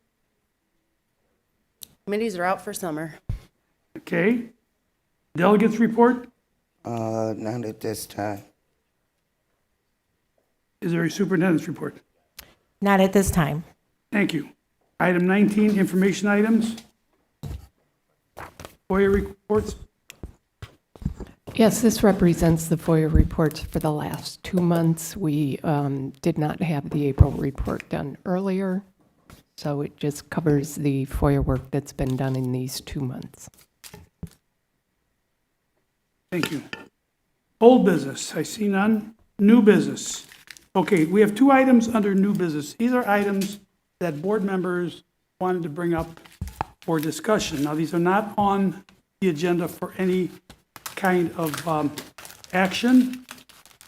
Committees are out for summer. Okay. Delegates report? Not at this time. Is there a superintendent's report? Not at this time. Thank you. Item 19, information items. FOIA reports? Yes, this represents the FOIA reports for the last 2 months. We did not have the April report done earlier, so it just covers the FOIA work that's been done in these 2 months. Thank you. Old business, I see none. New business. Okay, we have 2 items under new business. These are items that board members wanted to bring up for discussion. Now, these are not on the agenda for any kind of action,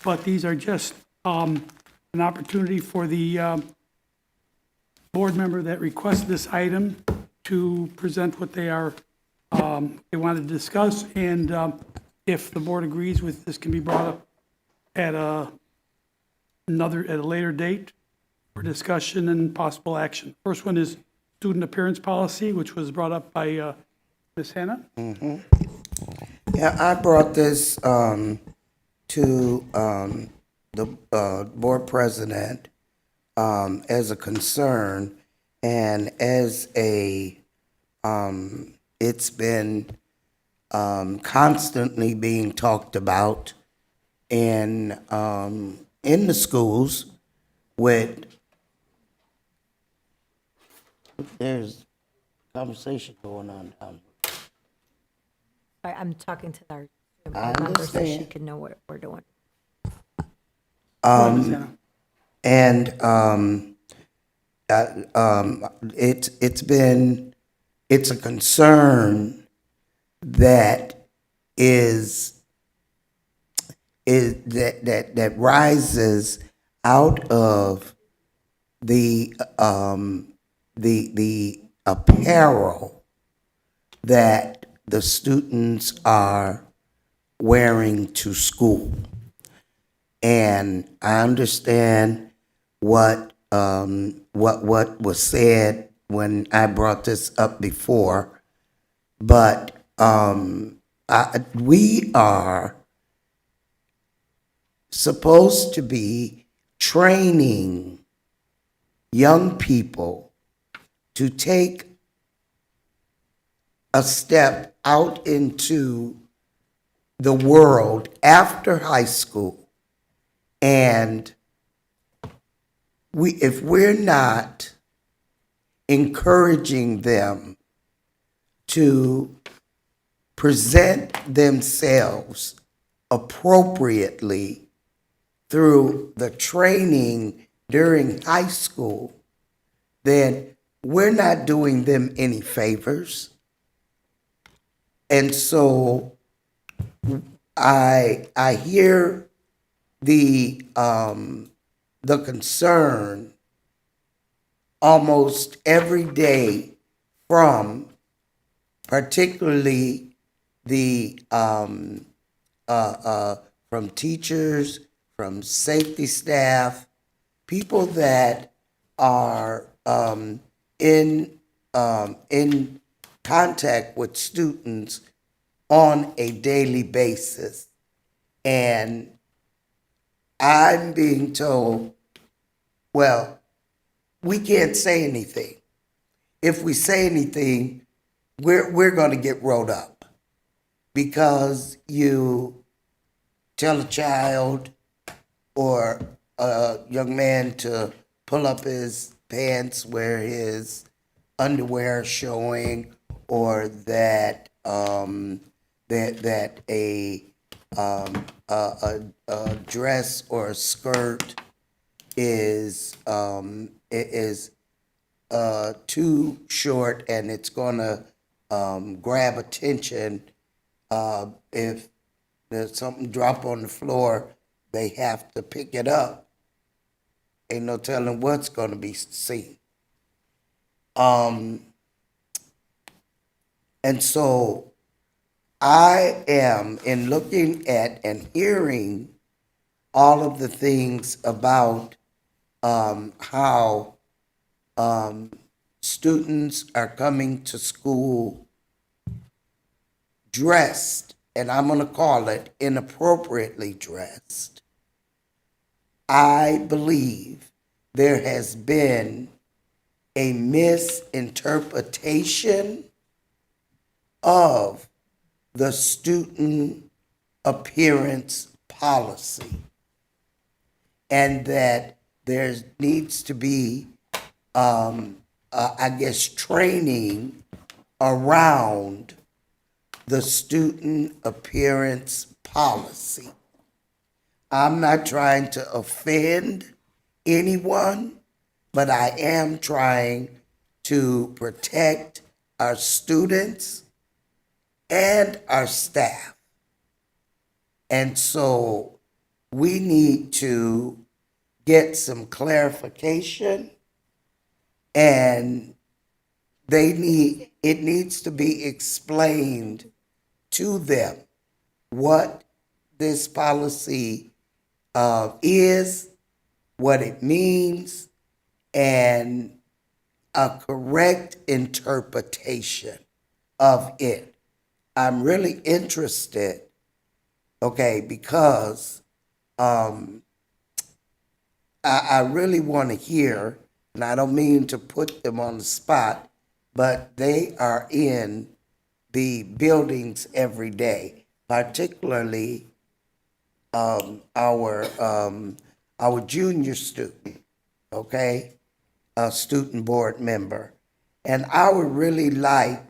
but these are just an opportunity for the board member that requests this item to present what they are, they want to discuss, and if the board agrees with this, can be brought up at a later date for discussion and possible action. First one is student appearance policy, which was brought up by Ms. Hannah. Mm-hmm. Yeah, I brought this to the board president as a concern, and as a it's been constantly being talked about in the schools with. There's conversation going on down. I'm talking to our I member so she understand. can know what we're doing. It's a concern that that rises out of the apparel that the students are wearing to school. And I understand what was said when I brought this up before, but we are supposed to be training young people to take a step out into the world after high school. And if we're not encouraging them to present themselves appropriately through the training during high school, then we're not doing them any favors. And so I hear the concern almost every day from particularly the from teachers, from safety staff, people that are in contact with students on a daily basis. And I'm being told, well, we can't say anything. If we say anything, we're going to get rolled up because you tell a child or a young man to pull up his pants where his underwear is showing, or that that a dress or a skirt is too short and it's gonna grab attention. If there's something drop on the floor, they have to pick it up. Ain't no telling what's gonna be seen. And so I am, in looking at and hearing all of the things about how students are coming to school dressed, and I'm going to call it inappropriately dressed. I believe there has been a misinterpretation of the student appearance policy, and that there needs to be, I guess, training around the student appearance policy. I'm not trying to offend anyone, but I am trying to protect our students and our staff. And so we need to get some clarification, and it needs to be explained to them what this policy is, what it means, and a correct interpretation of it. I'm really interested, okay, because I really want to hear, and I don't mean to put them on the spot, but they are in the buildings every day, particularly our junior student, okay, a student board member. And I would really like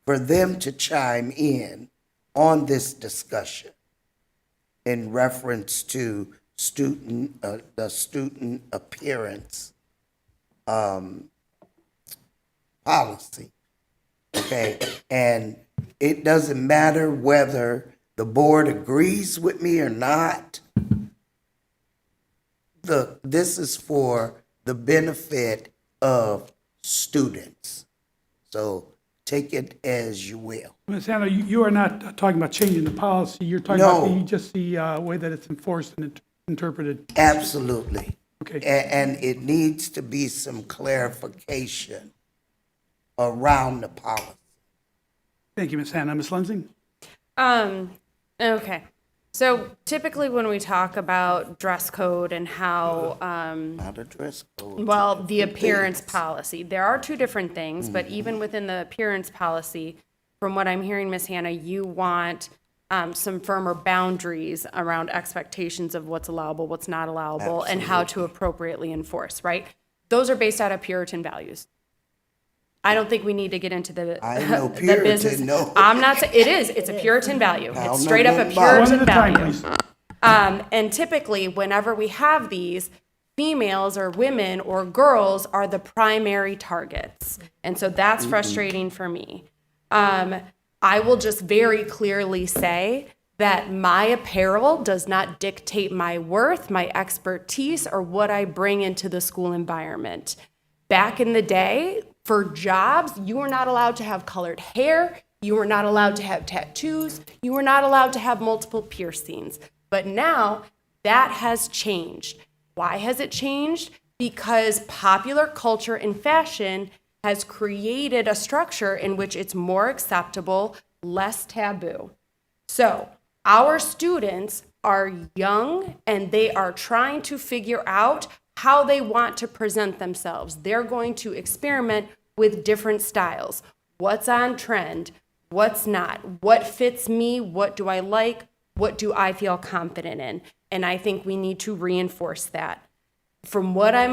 for them to chime in on this discussion in reference to the student appearance policy, okay? And it doesn't matter whether the board agrees with me or not. This is for the benefit of students. So take it as you will. Ms. Hanna, you are not talking about changing the policy. You're talking about just the way that it's enforced and interpreted. Absolutely. Okay. And it needs to be some clarification around the policy. Thank you, Ms. Hanna. Ms. Lensing? Okay. So typically when we talk about dress code and how, Not a dress code. well, the appearance policy, there are two different things, but even within the appearance policy, from what I'm hearing, Ms. Hannah, you want some firmer boundaries around expectations of what's allowable, what's not allowable, and how to appropriately enforce, right? Those are based out of Puritan values. I don't think we need to get into the, I know the Puritan, business. no. I'm not saying, it is, it's a Puritan value. I don't It's know straight up a nothing about it. One at Puritan a time, value. please. And typically, whenever we have these, females or women or girls are the primary targets. And so that's frustrating for me. I will just very clearly say that my apparel does not dictate my worth, my expertise, or what I bring into the school environment. Back in the day, for jobs, you were not allowed to have colored hair, you were not allowed to have tattoos, you were not allowed to have multiple piercings. But now, that has changed. Why has it changed? Because popular culture and fashion has created a structure in which it's more acceptable, less taboo. So, our students are young and they are trying to figure out how they want to present themselves. They're going to experiment with different styles. What's on trend? What's not? What fits me? What do I like? What do I feel confident in? And I think we need to reinforce that. From what I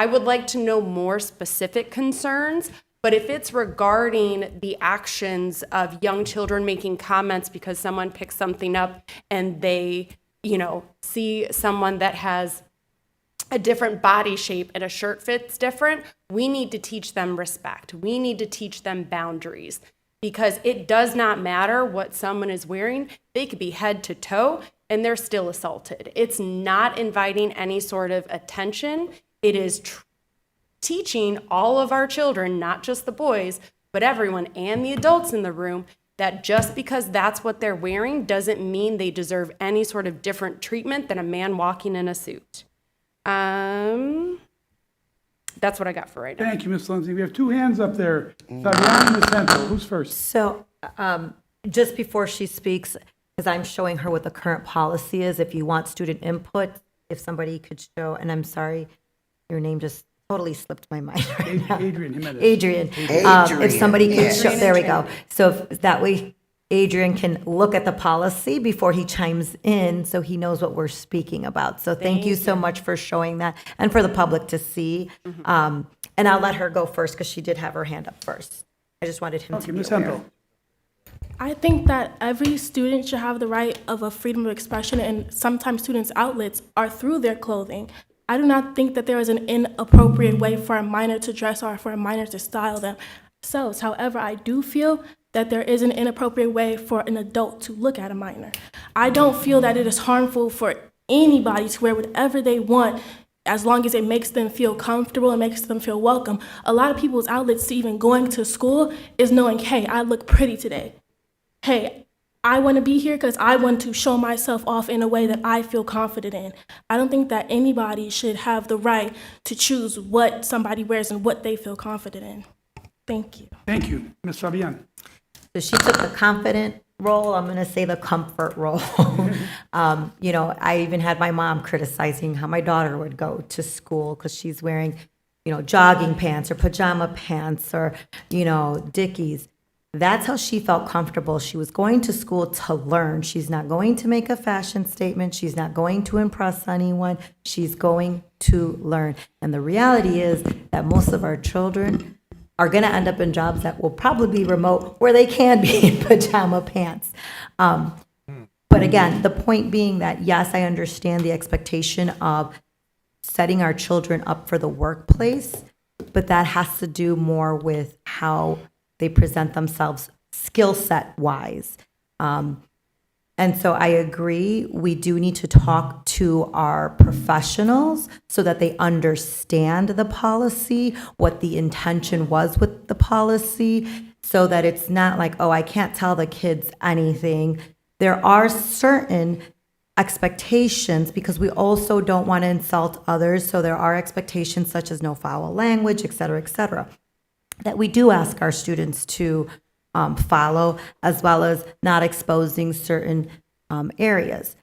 would like to know more specific concerns, but if it's regarding the actions of young children making comments because someone picks something up and they, see someone that has a different body shape and a shirt fits different, we need to teach them respect. We need to teach them boundaries because it does not matter what someone is wearing. They could be head to toe and they're still assaulted. It's not inviting any sort of attention. It is teaching all of our children, not just the boys, but everyone and the adults in the room, that just because that's what they're wearing doesn't mean they deserve any sort of different treatment than a man walking in a suit. That's what I got for right now. Thank you, Ms. Lindsay. We have two hands up there. Fabiana and Vicente. Who's first? So, just before she speaks, because I'm showing her what the current policy is, if you want student input, if somebody could show, and I'm sorry, your name just totally slipped my mind right now. Adrian Jimenez. Adrian. If somebody could show, there we go. So if that way Adrian can look at the policy before he chimes in so he knows what we're speaking about. So thank you so much for showing that and for the public to see. And I'll let her go first because she did have her hand up first. I just wanted him to be Ms. aware. Hempel. I think that every student should have the right of a freedom of expression, and sometimes students' outlets are through their clothing. I do not think that there is an inappropriate way for a minor to dress or for a minor to style themselves. However, I do feel that there is an inappropriate way for an adult to look at a minor. I don't feel that it is harmful for anybody to wear whatever they want as long as it makes them feel comfortable and makes them feel welcome. A lot of people's outlets to even going to school is knowing, hey, I look pretty today. Hey, I want to be here because I want to show myself off in a way that I feel confident in. I don't think that anybody should have the right to choose what somebody wears and what they feel confident in. Thank you. Thank you. Ms. Fabian. So she took the confident role, I'm going to say the comfort role. I even had my mom criticizing how my daughter would go to school because she's wearing, jogging pants or pajama pants or, Dickies. That's how she felt comfortable. She was going to school to learn. She's not going to make a fashion statement. She's not going to impress anyone. She's going to learn. And the reality is that most of our children are going to end up in jobs that will probably be remote where they can be in pajama pants. But again, the point being that, yes, I understand the expectation of setting our children up for the workplace, but that has to do more with how they present themselves skill set wise. And so I agree, we do need to talk to our professionals so that they understand the policy, what the intention was with the policy, so that it's not like, oh, I can't tell the kids anything. There are certain expectations because we also don't want to insult others. So there are expectations such as no foul language, et cetera, that we do ask our students to follow, as well as not exposing certain areas.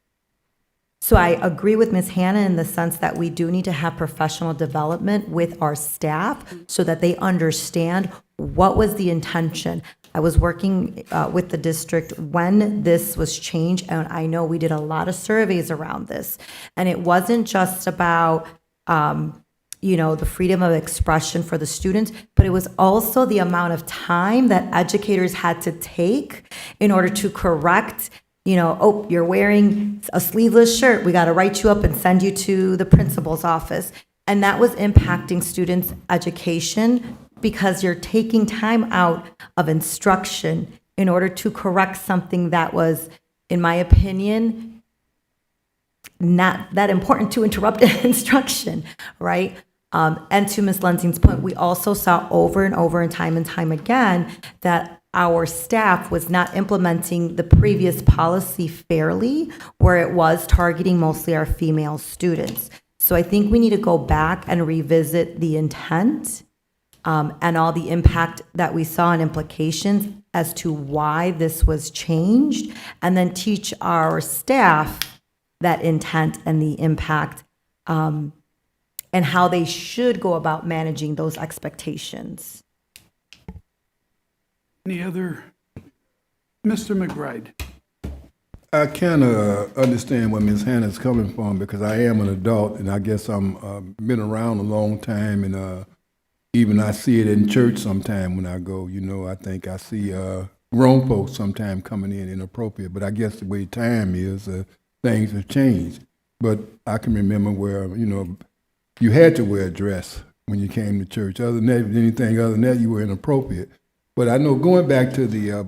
So I agree with Ms. Hannah in the sense that we do need to have professional development with our staff so that they understand what was the intention. I was working with the district when this was changed, and I know we did a lot of surveys around this. And it wasn't just about, the freedom of expression for the students, but it was also the amount of time that educators had to take in order to correct, oh, you're wearing a sleeveless shirt, we got to write you up and send you to the principal's office. And that was impacting students' education because you're taking time out of instruction in order to correct something that was, in my opinion, not that important to interrupt instruction, right? And to Ms. Lenzing's point, we also saw over and over and time again that our staff was not implementing the previous policy fairly, where it was targeting mostly our female students. So I think we need to go back and revisit the intent and all the impact that we saw and implications as to why this was changed, and then teach our staff that intent and the impact and how they should go about managing those expectations. Any other? Mr. McBride? I kind of understand where Ms. Hannah's coming from because I am an adult and I guess I'm been around a long time, and even I see it in church sometime when I go. I think I see grown folks sometime coming in inappropriate, but I guess the way time is, things have changed. But I can remember where you had to wear a dress when you came to church. Other than that, anything other than that, you were inappropriate. But I know going back to the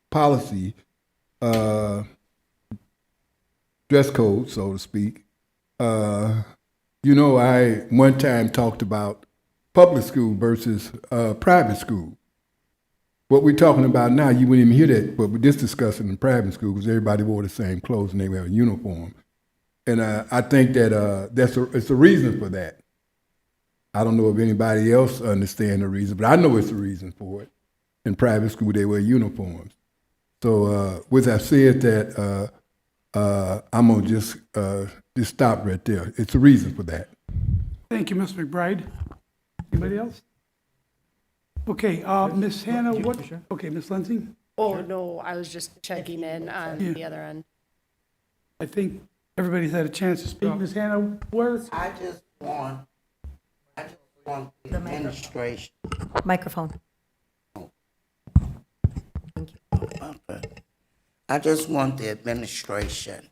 policy, dress code, so to speak, I one time talked about public school versus private school. What we're talking about now, you wouldn't even hear that, but we're just discussing in private school because everybody wore the same clothes and they wear a uniform. And I think that it's a reason for that. I don't know if anybody else understands the reason, but I know it's a reason for it. In private school, they wear uniforms. So with that said, that I'm gonna just stop right there. It's a reason for that. Thank you, Mr. McBride. Anybody else? Okay, Ms. Hannah, what? Okay, Ms. Lenzing? Oh, no, I was just checking in on the other end. I think everybody's had a chance to speak. Ms. Hannah, where? I just want the administration. Microphone. Okay. I just want the administration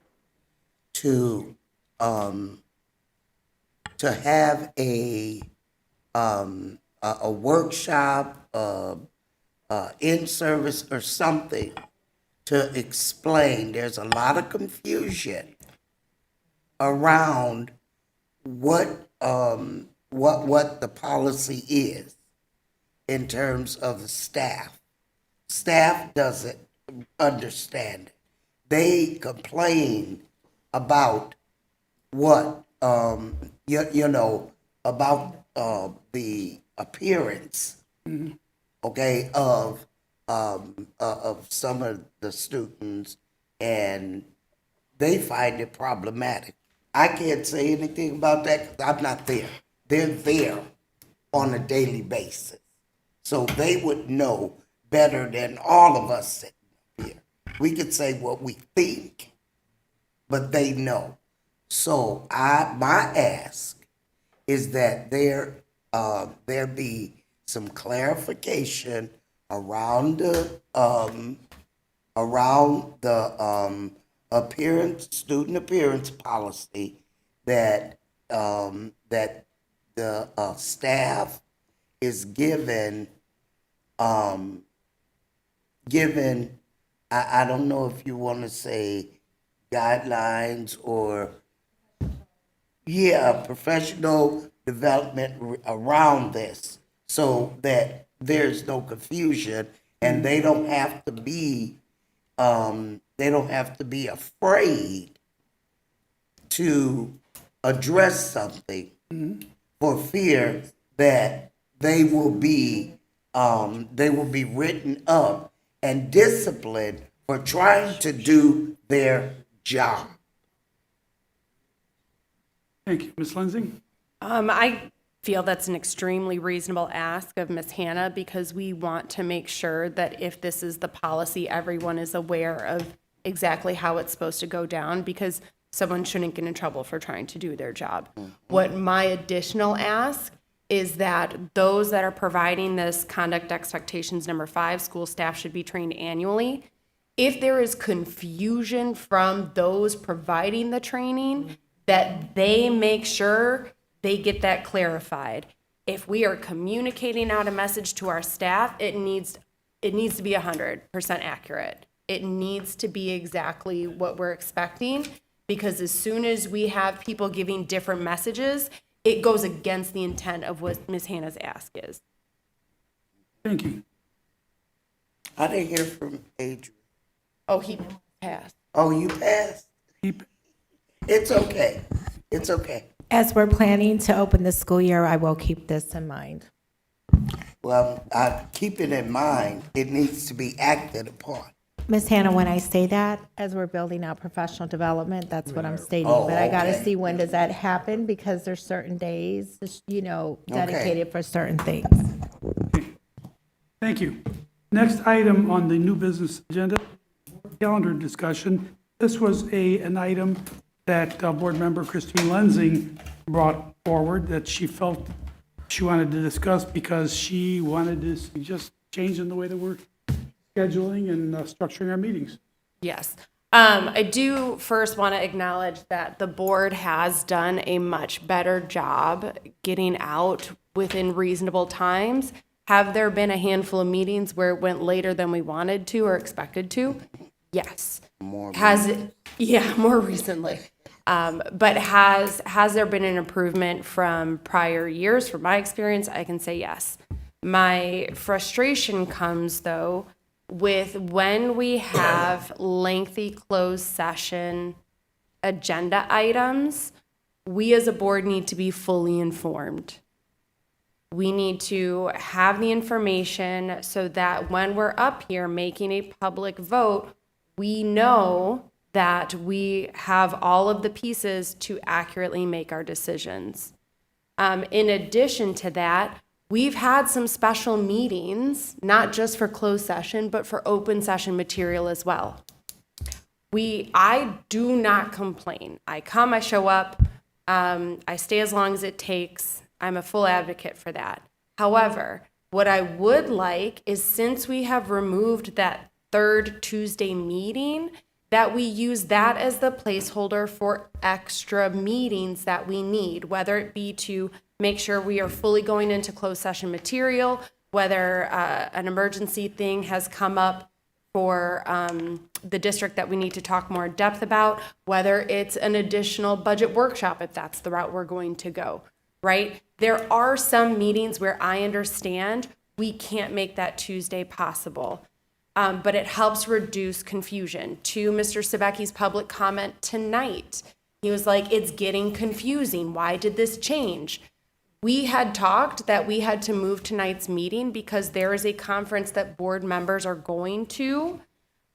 to have a workshop, in service or something to explain. There's a lot of confusion around what the policy is in terms of the staff. Staff doesn't understand it. They complain about what, about the appearance, okay, of some of the students, and they find it problematic. I can't say anything about that because I'm not there. They're there on a daily basis. So they would know better than all of us sitting here. We could say what we think, but they know. So my ask is that there be some clarification around the student appearance policy that that the staff is given I don't know if you want to say guidelines or professional development around this so that there's no confusion and they don't have to be afraid to address something for fear that they will be written up and disciplined for trying to do their job. Thank you. Ms. Lindsay? I feel that's an extremely reasonable ask of Ms. Hannah because we want to make sure that if this is the policy, everyone is aware of exactly how it's supposed to go down because someone shouldn't get in trouble for trying to do their job. What my additional ask is that those that are providing this conduct expectations number 5, school staff should be trained annually. If there is confusion from those providing the training, that they make sure they get that clarified. If we are communicating out a message to our staff, it needs to be 100% accurate. It needs to be exactly what we're expecting because as soon as we have people giving different messages, it goes against the intent of what Ms. Hannah's ask is. Thank you. I didn't hear from Adrian. Oh, he passed. Oh, you passed? It's okay. It's okay. As we're planning to open the school year, I will keep this in mind. Well, I keep it in mind. It needs to be acted upon. Ms. Hannah, when I say that, as we're building out professional development, that's what I'm stating. Oh, But I got to okay. see when does that happen because there's certain days, dedicated for certain things. Thank you. Next item on the new business agenda, calendar discussion. This was an item that Board Member Christine Lenzing brought forward that she felt she wanted to discuss because she wanted to suggest change in the way that we're scheduling and structuring our meetings. Yes. I do first want to acknowledge that the board has done a much better job getting out within reasonable times. Have there been a handful of meetings where it went later than we wanted to or expected to? Yes. More recently. But has there been an improvement from prior years? From my experience, I can say yes. My frustration comes, though, with when we have lengthy closed session agenda items, we as a board need to be fully informed. We need to have the information so that when we're up here making a public vote, we know that we have all of the pieces to accurately make our decisions. In addition to that, we've had some special meetings, not just for closed session, but for open session material as well. I do not complain. I come, I show up, I stay as long as it takes. I'm a full advocate for that. However, what I would like is since we have removed that third Tuesday meeting, that we use that as the placeholder for extra meetings that we need, whether it be to make sure we are fully going into closed session material, whether an emergency thing has come up for the district that we need to talk more in depth about, whether it's an additional budget workshop, if that's the route we're going to go, right? There are some meetings where I understand we can't make that Tuesday possible. But it helps reduce confusion. To Mr. Sebecki's public comment tonight, he was like, it's getting confusing. Why did this change? We had talked that we had to move tonight's meeting because there is a conference that board members are going to,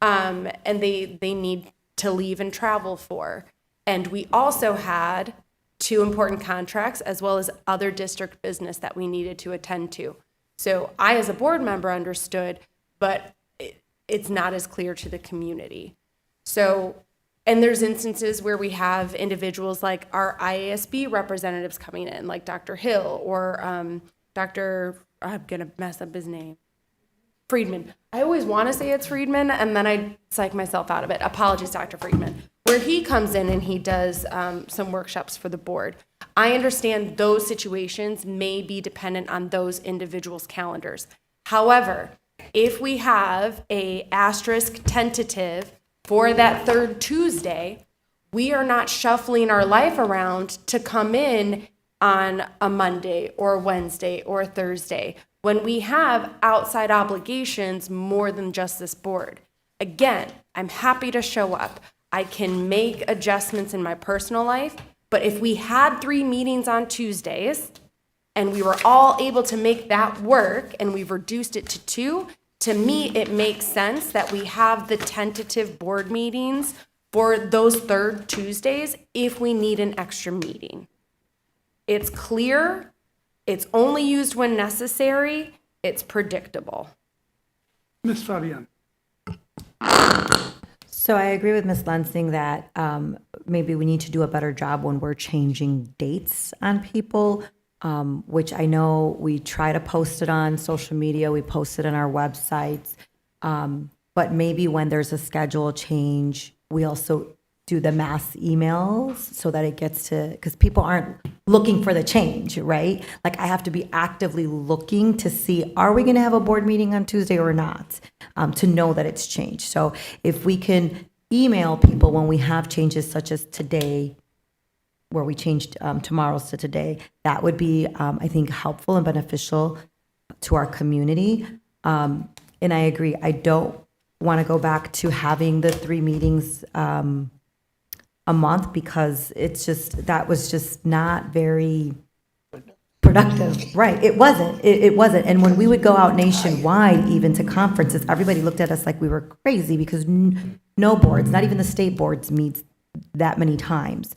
and they need to leave and travel for. And we also had 2 important contracts as well as other district business that we needed to attend to. So I, as a board member, understood, but it's not as clear to the community. So, and there's instances where we have individuals like our IASB representatives coming in, like Dr. Hill or Dr., I'm gonna mess up his name, Friedman. I always wanna say it's Friedman and then I psych myself out of it. Apologies, Dr. Friedman. Where he comes in and he does some workshops for the board. I understand those situations may be dependent on those individuals' calendars. However, if we have a asterisk tentative for that third Tuesday, we are not shuffling our life around to come in on a Monday or Wednesday or Thursday when we have outside obligations more than just this board. Again, I'm happy to show up. I can make adjustments in my personal life, but if we had 3 meetings on Tuesdays and we were all able to make that work and we've reduced it to 2, to me, it makes sense that we have the tentative board meetings for those third Tuesdays if we need an extra meeting. It's clear, it's only used when necessary, it's predictable. Ms. Fabian? So I agree with Ms. Lensing that maybe we need to do a better job when we're changing dates on people, which I know we try to post it on social media, we post it on our websites. But maybe when there's a schedule change, we also do the mass emails so that it gets to, because people aren't looking for the change, right? Like I have to be actively looking to see, are we going to have a board meeting on Tuesday or not? To know that it's changed. So if we can email people when we have changes such as today, where we changed tomorrow's to today, that would be, I think, helpful and beneficial to our community. And I agree, I don't want to go back to having the 3 meetings a month because it's just, that was just not very productive. Right, it wasn't, it wasn't. And when we would go out nationwide, even to conferences, everybody looked at us like we were crazy because no boards, not even the state boards meets that many times.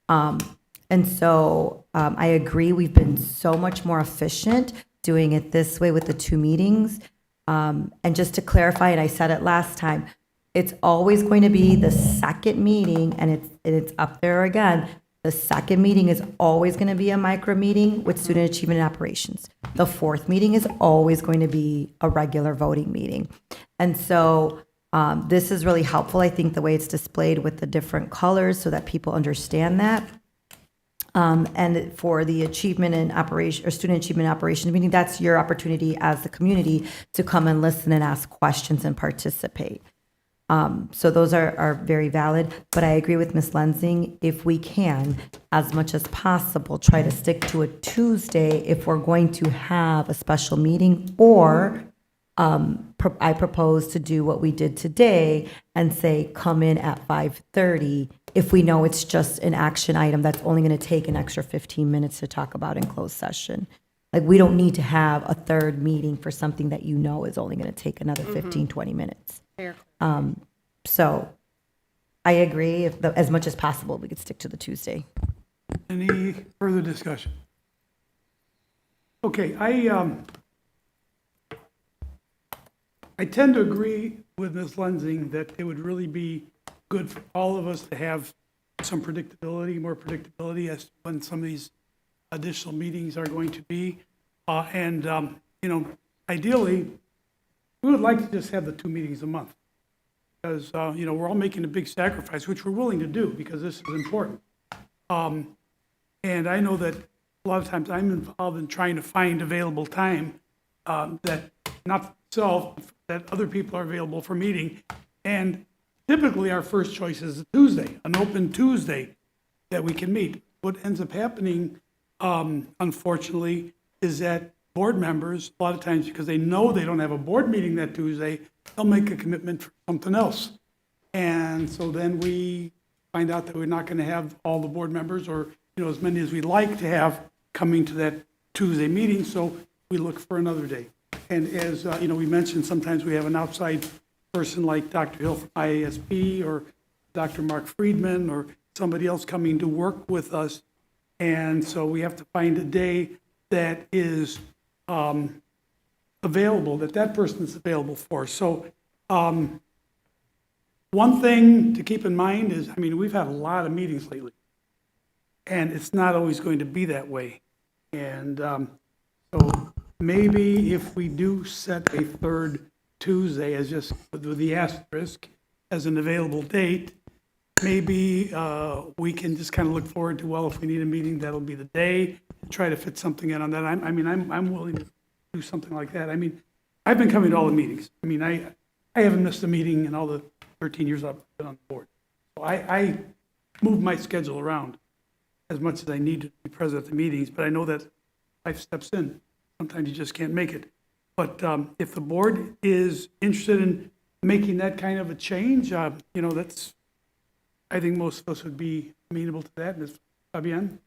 And so I agree, we've been so much more efficient doing it this way with the 2 meetings. And just to clarify, and I said it last time, it's always going to be the second meeting, and it's up there again. The second meeting is always going to be a micro meeting with student achievement and operations. The 4th meeting is always going to be a regular voting meeting. And so this is really helpful, I think, the way it's displayed with the different colors so that people understand that. And for the achievement and operation or student achievement and operations meeting, that's your opportunity as the community to come and listen and ask questions and participate. So those are very valid, but I agree with Ms. Lensing, if we can, as much as possible, try to stick to a Tuesday if we're going to have a special meeting, or I propose to do what we did today and say, come in at 5:30 if we know it's just an action item that's only going to take an extra 15 minutes to talk about in closed session. Like, we don't need to have a 3rd meeting for something that you know is only going to take another 15, 20 minutes. Fair. So I agree, if as much as possible, we could stick to the Tuesday. Any further discussion? Okay, I tend to agree with Ms. Lensing that it would really be good for all of us to have some predictability, more predictability as to when some of these additional meetings are going to be. Ideally, we would like to just have the 2 meetings a month. Because, we're all making a big sacrifice, which we're willing to do because this is important. And I know that a lot of times I'm involved in trying to find available time that not myself, that other people are available for meeting. And typically our first choice is a Tuesday, an open Tuesday that we can meet. What ends up happening, unfortunately, is that board members, a lot of times because they know they don't have a board meeting that Tuesday, they'll make a commitment for something else. And so then we find out that we're not going to have all the board members or, as many as we'd like to have coming to that Tuesday meeting. So we look for another day. And as, we mentioned, sometimes we have an outside person like Dr. Hill from IASP or Dr. Mark Friedman or somebody else coming to work with us. And so we have to find a day that is available, that person is available for. So one thing to keep in mind is, we've had a lot of meetings lately, and it's not always going to be that way. And so maybe if we do set a 3rd Tuesday as just with the asterisk as an available date, maybe we can just kind of look forward to, well, if we need a meeting, that'll be the day, and try to fit something in on that. I'm willing to do something like that. I've been coming to all the meetings. I haven't missed a meeting in all the 13 years I've been on the board. So I move my schedule around as much as I need to be present at the meetings, but I know that life steps in. Sometimes you just can't make it. But if the board is interested in making that kind of a change, that's, I think most of us would be amenable to that. Ms. Fabienne?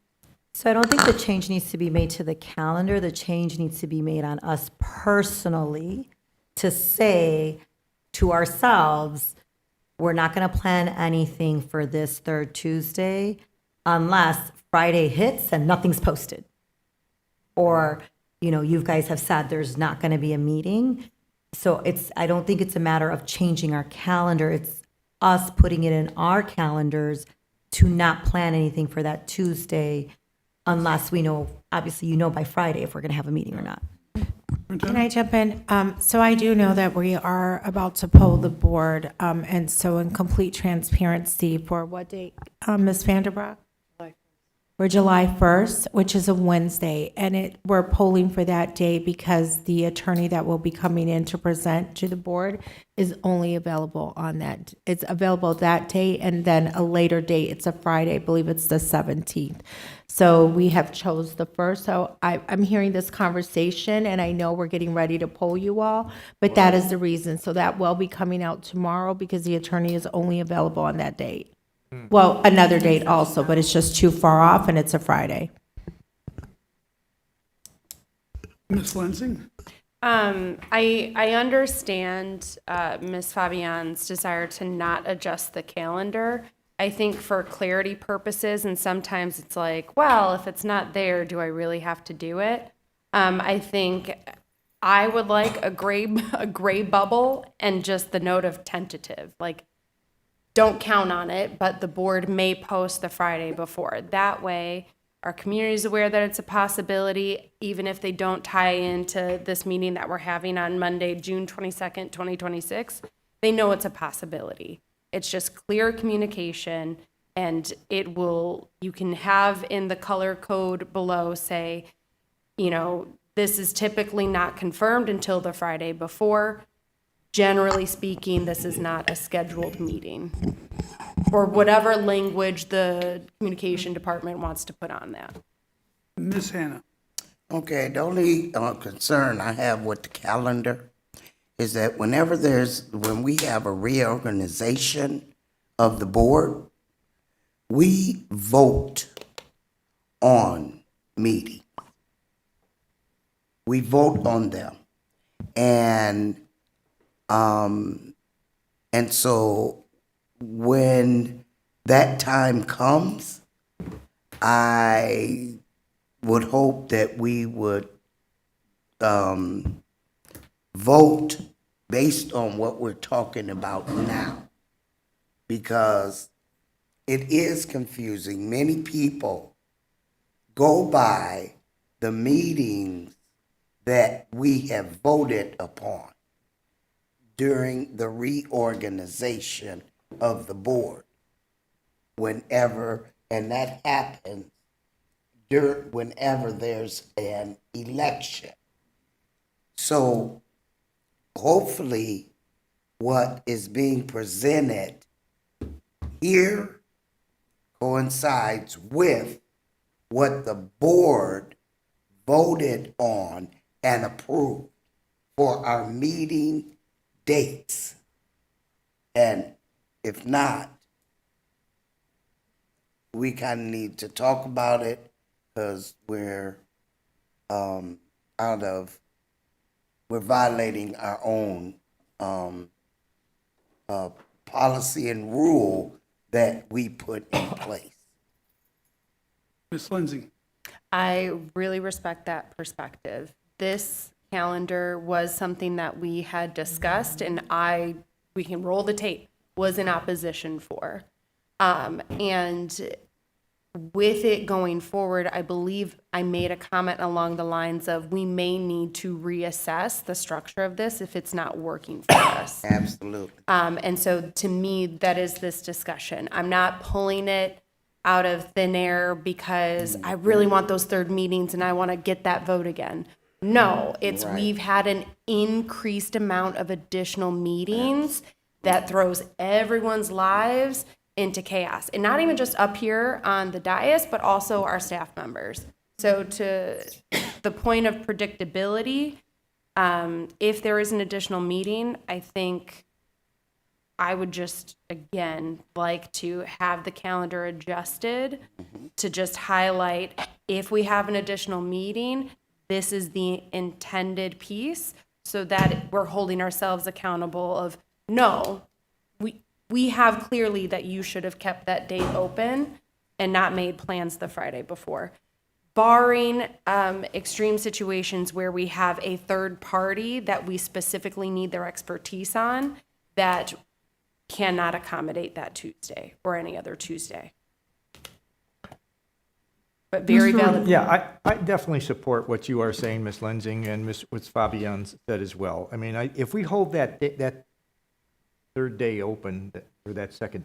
So I don't think the change needs to be made to the calendar. The change needs to be made on us personally to say to ourselves, we're not going to plan anything for this third Tuesday unless Friday hits and nothing's posted. Or, you guys have said there's not going to be a meeting. So I don't think it's a matter of changing our calendar. It's us putting it in our calendars to not plan anything for that Tuesday unless we know, obviously, by Friday if we're going to have a meeting or not. Can I jump in? So I do know that we are about to poll the board, and so in complete transparency, for what date, Ms. Vanderbroek? We're July 1st, which is a Wednesday, and we're polling for that day because the attorney that will be coming in to present to the board is only available on that. It's available that day, and then a later date, it's a Friday, I believe it's the 17th. So we have chose the 1st. So I'm hearing this conversation, and I know we're getting ready to poll you all, but that is the reason. So that will be coming out tomorrow because the attorney is only available on that date. Well, another date also, but it's just too far off and it's a Friday. Ms. Lindsay? I understand Ms. Fabian's desire to not adjust the calendar. I think for clarity purposes, and sometimes it's like, well, if it's not there, do I really have to do it? I think I would like a gray bubble and just the note of tentative, like, don't count on it, but the board may post the Friday before. That way, our community is aware that it's a possibility, even if they don't tie into this meeting that we're having on Monday, June 22nd, 2026. They know it's a possibility. It's just clear communication, and you can have in the color code below say, this is typically not confirmed until the Friday before. Generally speaking, this is not a scheduled meeting, or whatever language the communication department wants to put on that. Ms. Hannah? Okay, the only concern I have with the calendar is that when we have a reorganization of the board, we vote on meetings. We vote on them. And so when that time comes, I would hope that we would vote based on what we're talking about now, because it is confusing. Many people go by the meetings that we have voted upon during the reorganization of the board. And that happens whenever there's an election. So hopefully what is being presented here coincides with what the board voted on and approved for our meeting dates. And if not, we kind of need to talk about it, because we're violating our own policy and rule that we put in place. Ms. Lindsay? I really respect that perspective. This calendar was something that we had discussed, and we can roll the tape, was in opposition for. And with it going forward, I believe I made a comment along the lines of, we may need to reassess the structure of this if it's not working for us. Absolutely. And so to me, that is this discussion. I'm not pulling it out of thin air because I really want those third meetings and I want to get that vote again. No, it's we've had an increased amount of additional meetings that throws everyone's lives into chaos. And not even just up here on the dais, but also our staff members. So to the point of predictability, if there is an additional meeting, I think I would just, again, like to have the calendar adjusted to just highlight, if we have an additional meeting, this is the intended piece, so that we're holding ourselves accountable of, no, we have clearly that you should have kept that date open and not made plans the Friday before. Barring extreme situations where we have a third party that we specifically need their expertise on, that cannot accommodate that Tuesday or any other Tuesday. But very valid. Yeah, I definitely support what you are saying, Ms. Lenzing, and what Fabian said as well. I mean, if we hold that third day open, or that second,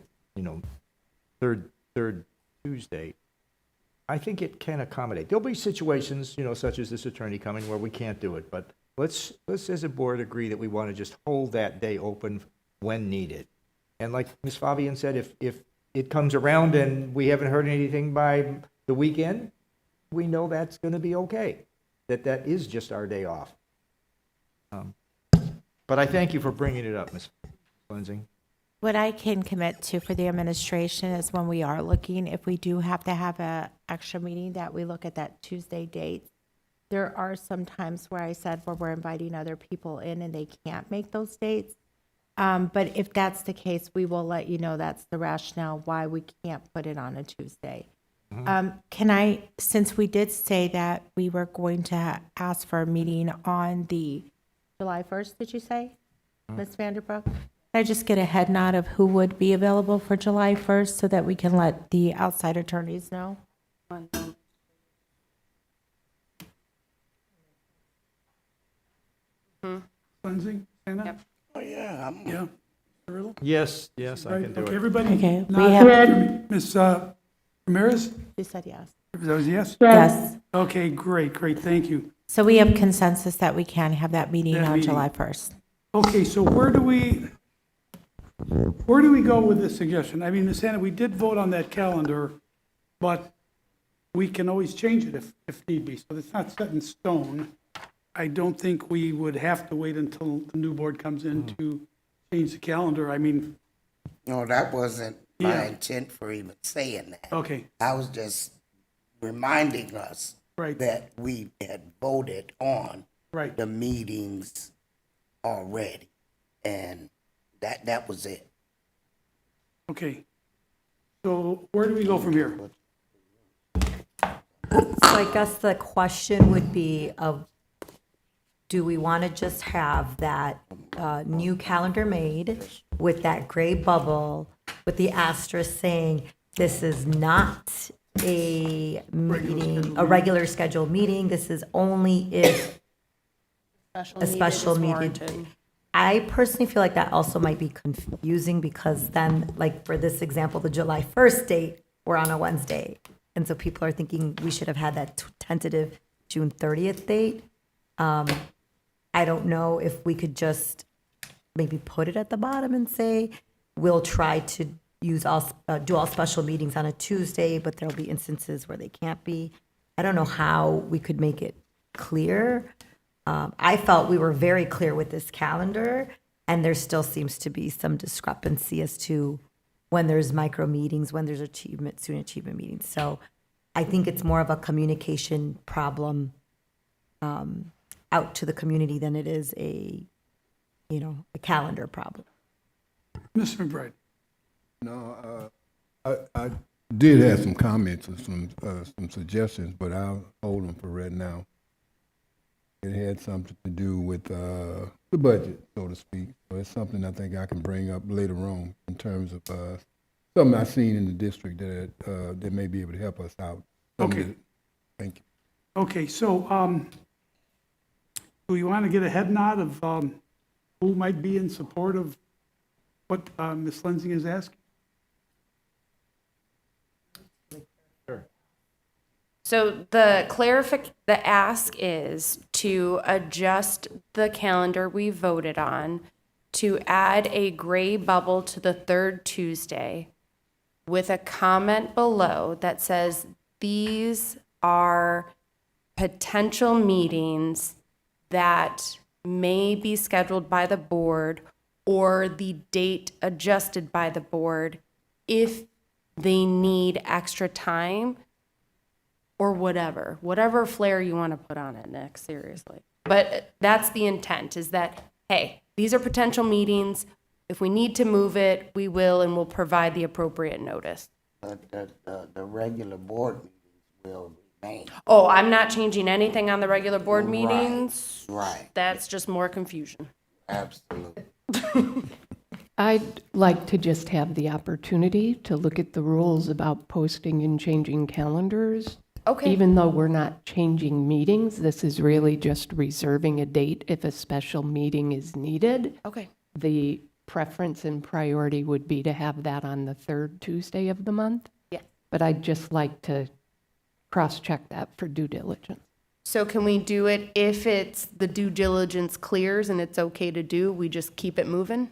third Tuesday, I think it can accommodate. There'll be situations, such as this attorney coming, where we can't do it, but let's as a board agree that we want to just hold that day open when needed. And like Ms. Fabian said, if it comes around and we haven't heard anything by the weekend, we know that's going to be okay, that is just our day off. But I thank you for bringing it up, Ms. Lenzing. What I can commit to for the administration is when we are looking, if we do have to have a extra meeting, that we look at that Tuesday date. There are some times where I said where we're inviting other people in and they can't make those dates. But if that's the case, we will let you know that's the rationale why we can't put it on a Tuesday. Can I, since we did say that we were going to ask for a meeting on the July 1st, did you say, Ms. Vanderbrook? Can I just get a head nod of who would be available for July 1st so that we can let the outside attorneys know? Lenzing, Anna? Yep. Oh, yeah. Yeah. Cirillo? Yes, I can do Okay, it. everybody? Okay, we nod have- for me. Ms. Ramirez? She said yes. That was a yes? Yes. Okay, great, thank you. So we have consensus that we can have that meeting That on meeting. July 1st. Okay, so where do we go with this suggestion? I mean, Ms. Hannah, we did vote on that calendar, but we can always change it if need be, so it's not set in stone. I don't think we would have to wait until the new board comes in to change the calendar. I mean, No, that wasn't my Yeah. intent for even saying that. okay, I was just reminding us right, that we had voted on right. the meetings already, and that was it. Okay. So where do we go from here? So I guess the question would be do we want to just have that new calendar made with that gray bubble with the asterisk saying this is not a meeting, a regular scheduled meeting, this is only if a special meeting. I personally feel like that also might be confusing because then, like for this example, the July 1st date, we're on a Wednesday. And so people are thinking we should have had that tentative June 30th date. I don't know if we could just maybe put it at the bottom and say, we'll try to do all special meetings on a Tuesday, but there'll be instances where they can't be. I don't know how we could make it clear. I felt we were very clear with this calendar, and there still seems to be some discrepancy as to when there's micro meetings, when there's student achievement meetings. So I think it's more of a communication problem out to the community than it is a calendar problem. Mr. McBride? No, I did have some comments or some suggestions, but I'll hold them for right now. It had something to do with the budget, so to speak. So it's something I think I can bring up later on in terms of something I've seen in the district that may be able to help us out. Okay. Thank you. Okay, so, do we want to get a head nod of who might be in support of what Ms. Lenzing is asking? So the ask is to adjust the calendar we voted on, to add a gray bubble to the third Tuesday with a comment below that says, these are potential meetings that may be scheduled by the board or the date adjusted by the board if they need extra time or whatever flair you want to put on it, Nick, seriously. But that's the intent, is that, hey, these are potential meetings. If we need to move it, we will, and we'll provide the appropriate notice. But the regular board meetings will remain. Oh, I'm not changing anything on the regular board Right, meetings. right. That's just more confusion. Absolutely. I'd like to just have the opportunity to look at the rules about posting and changing calendars. Okay. Even though we're not changing meetings, this is really just reserving a date if a special meeting is needed. Okay. The preference and priority would be to have that on the third Tuesday of the month. Yeah. But I'd just like to cross-check that for due diligence. So can we do it if it's the due diligence clears and it's okay to do, we just keep it moving?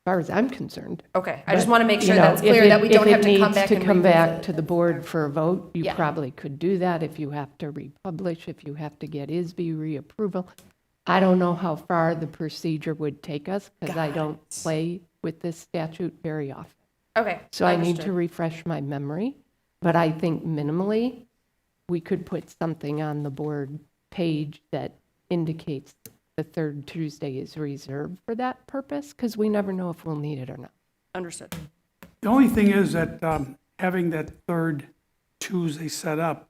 As far as I'm concerned. Okay, I just But, want to make you sure know, that's if clear, it- that we don't if have it to come needs back to and come back revisit. to the board for a vote, you Yeah. probably could do that if you have to republish, if you have to get ISB reapproval. I don't know how far the procedure would take us, because I don't play with this statute very often. Okay. So I need to understood. refresh my memory, but I think minimally, we could put something on the board page that indicates the third Tuesday is reserved for that purpose, because we never know if we'll need it or not. Understood. The only thing is that having that third Tuesday set up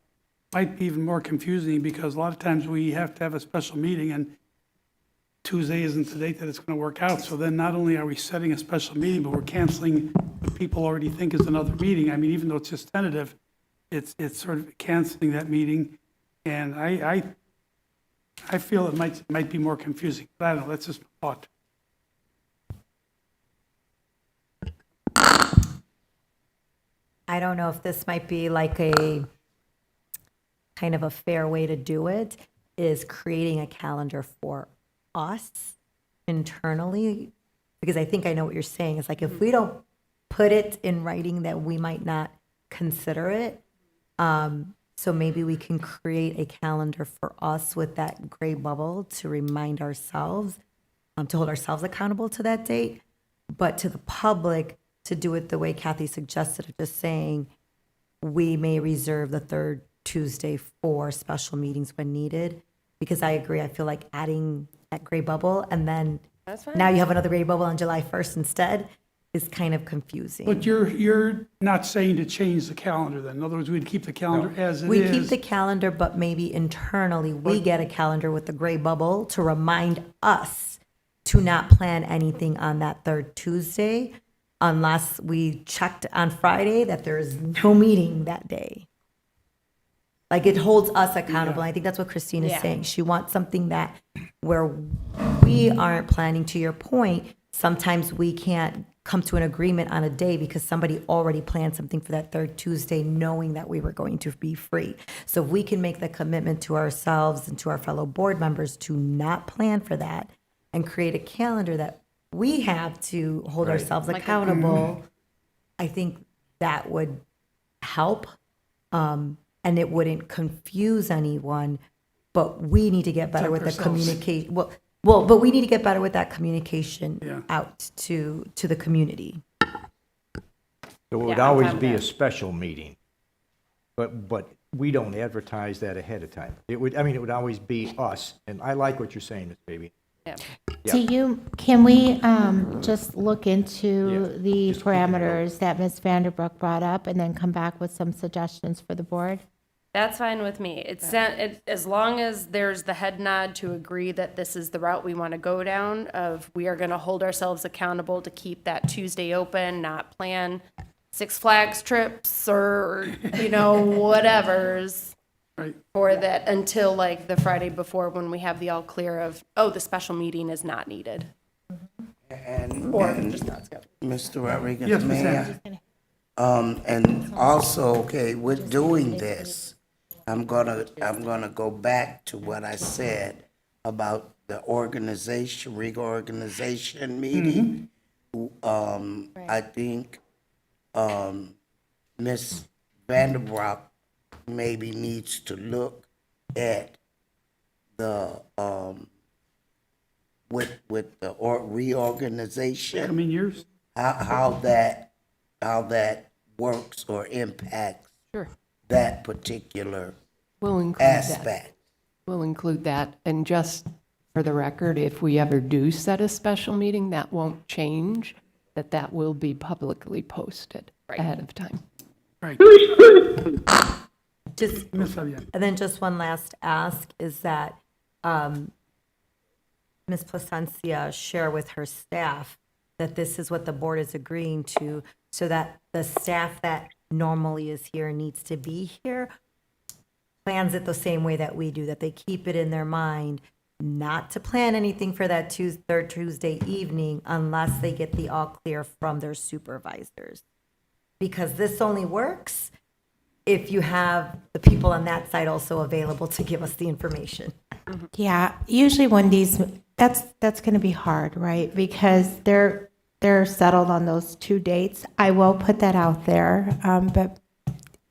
might be even more confusing, because a lot of times we have to have a special meeting and Tuesday isn't the date that it's going to work out. So then not only are we setting a special meeting, but we're canceling what people already think is another meeting. I mean, even though it's just tentative, it's sort of canceling that meeting. And I feel it might be more confusing. But I don't know, that's just a thought. I don't know if this might be like a kind of a fair way to do it, is creating a calendar for us internally, because I think I know what you're saying. It's like if we don't put it in writing, that we might not consider it. So maybe we can create a calendar for us with that gray bubble to remind ourselves, to hold ourselves accountable to that date, but to the public, to do it the way Kathy suggested, of just saying, we may reserve the third Tuesday for special meetings when needed. Because I agree, I feel like adding that gray bubble, and then That's fine. now you have another gray bubble on July 1st instead, is kind of confusing. But you're not saying to change the calendar then? In other words, we'd keep the calendar as it is? We keep the calendar, but maybe internally, we get a calendar with the gray bubble to remind us to not plan anything on that third Tuesday unless we checked on Friday that there is no meeting that day. Like, it holds us accountable. I think that's what Christine is Yeah. saying. She wants something that, where we aren't planning, to your point, sometimes we can't come to an agreement on a day because somebody already planned something for that third Tuesday, knowing that we were going to be free. So if we can make the commitment to ourselves and to our fellow board members to not plan for that and create a calendar that we have to hold ourselves Like a- accountable, I think that would help. And it wouldn't confuse anyone, but we need to get better with the communication. But we need to get better with that communication out to the community. So it would Yeah, I'm always fine with be a that. special meeting, but we don't advertise that ahead of time. It would always be us, and I like what you're saying, Ms. Baby. Yeah. Can we just look into Yeah, the just keep it parameters that Ms. Vanderbrook brought up and then come back with some suggestions for the board? That's fine with me. As long as there's the head nod to agree that this is the route we want to go down, of we are going to hold ourselves accountable to keep that Tuesday open, not plan Six Flags trips or, whatever's Right. for that until like the Friday before, when we have the all clear of, oh, the special meeting is not needed. Or just not scheduled. Mr. Rodriguez, Yes, Ms. Mayor. Sanders. And also, okay, with doing this, I'm gonna go back to what I said about the reorganization meeting. I think, Ms. Vanderbroek maybe needs to look at the, with the reorganization, Coming years? how that works or impacts Sure. that particular We'll include that. aspect. We'll include that. And just for the record, if we ever do set a special meeting, that won't change, that will be publicly posted ahead of time. Right. Just, Ms. Fabian. and then just one last ask is that Ms. Placencia share with her staff that this is what the board is agreeing to, so that the staff that normally is here needs to be here plans it the same way that we do, that they keep it in their mind not to plan anything for that third Tuesday evening unless they get the all clear from their supervisors. Because this only works if you have the people on that side also available to give us the information. Yeah, usually when that's going to be hard, right? Because they're settled on those 2 dates. I will put that out there, but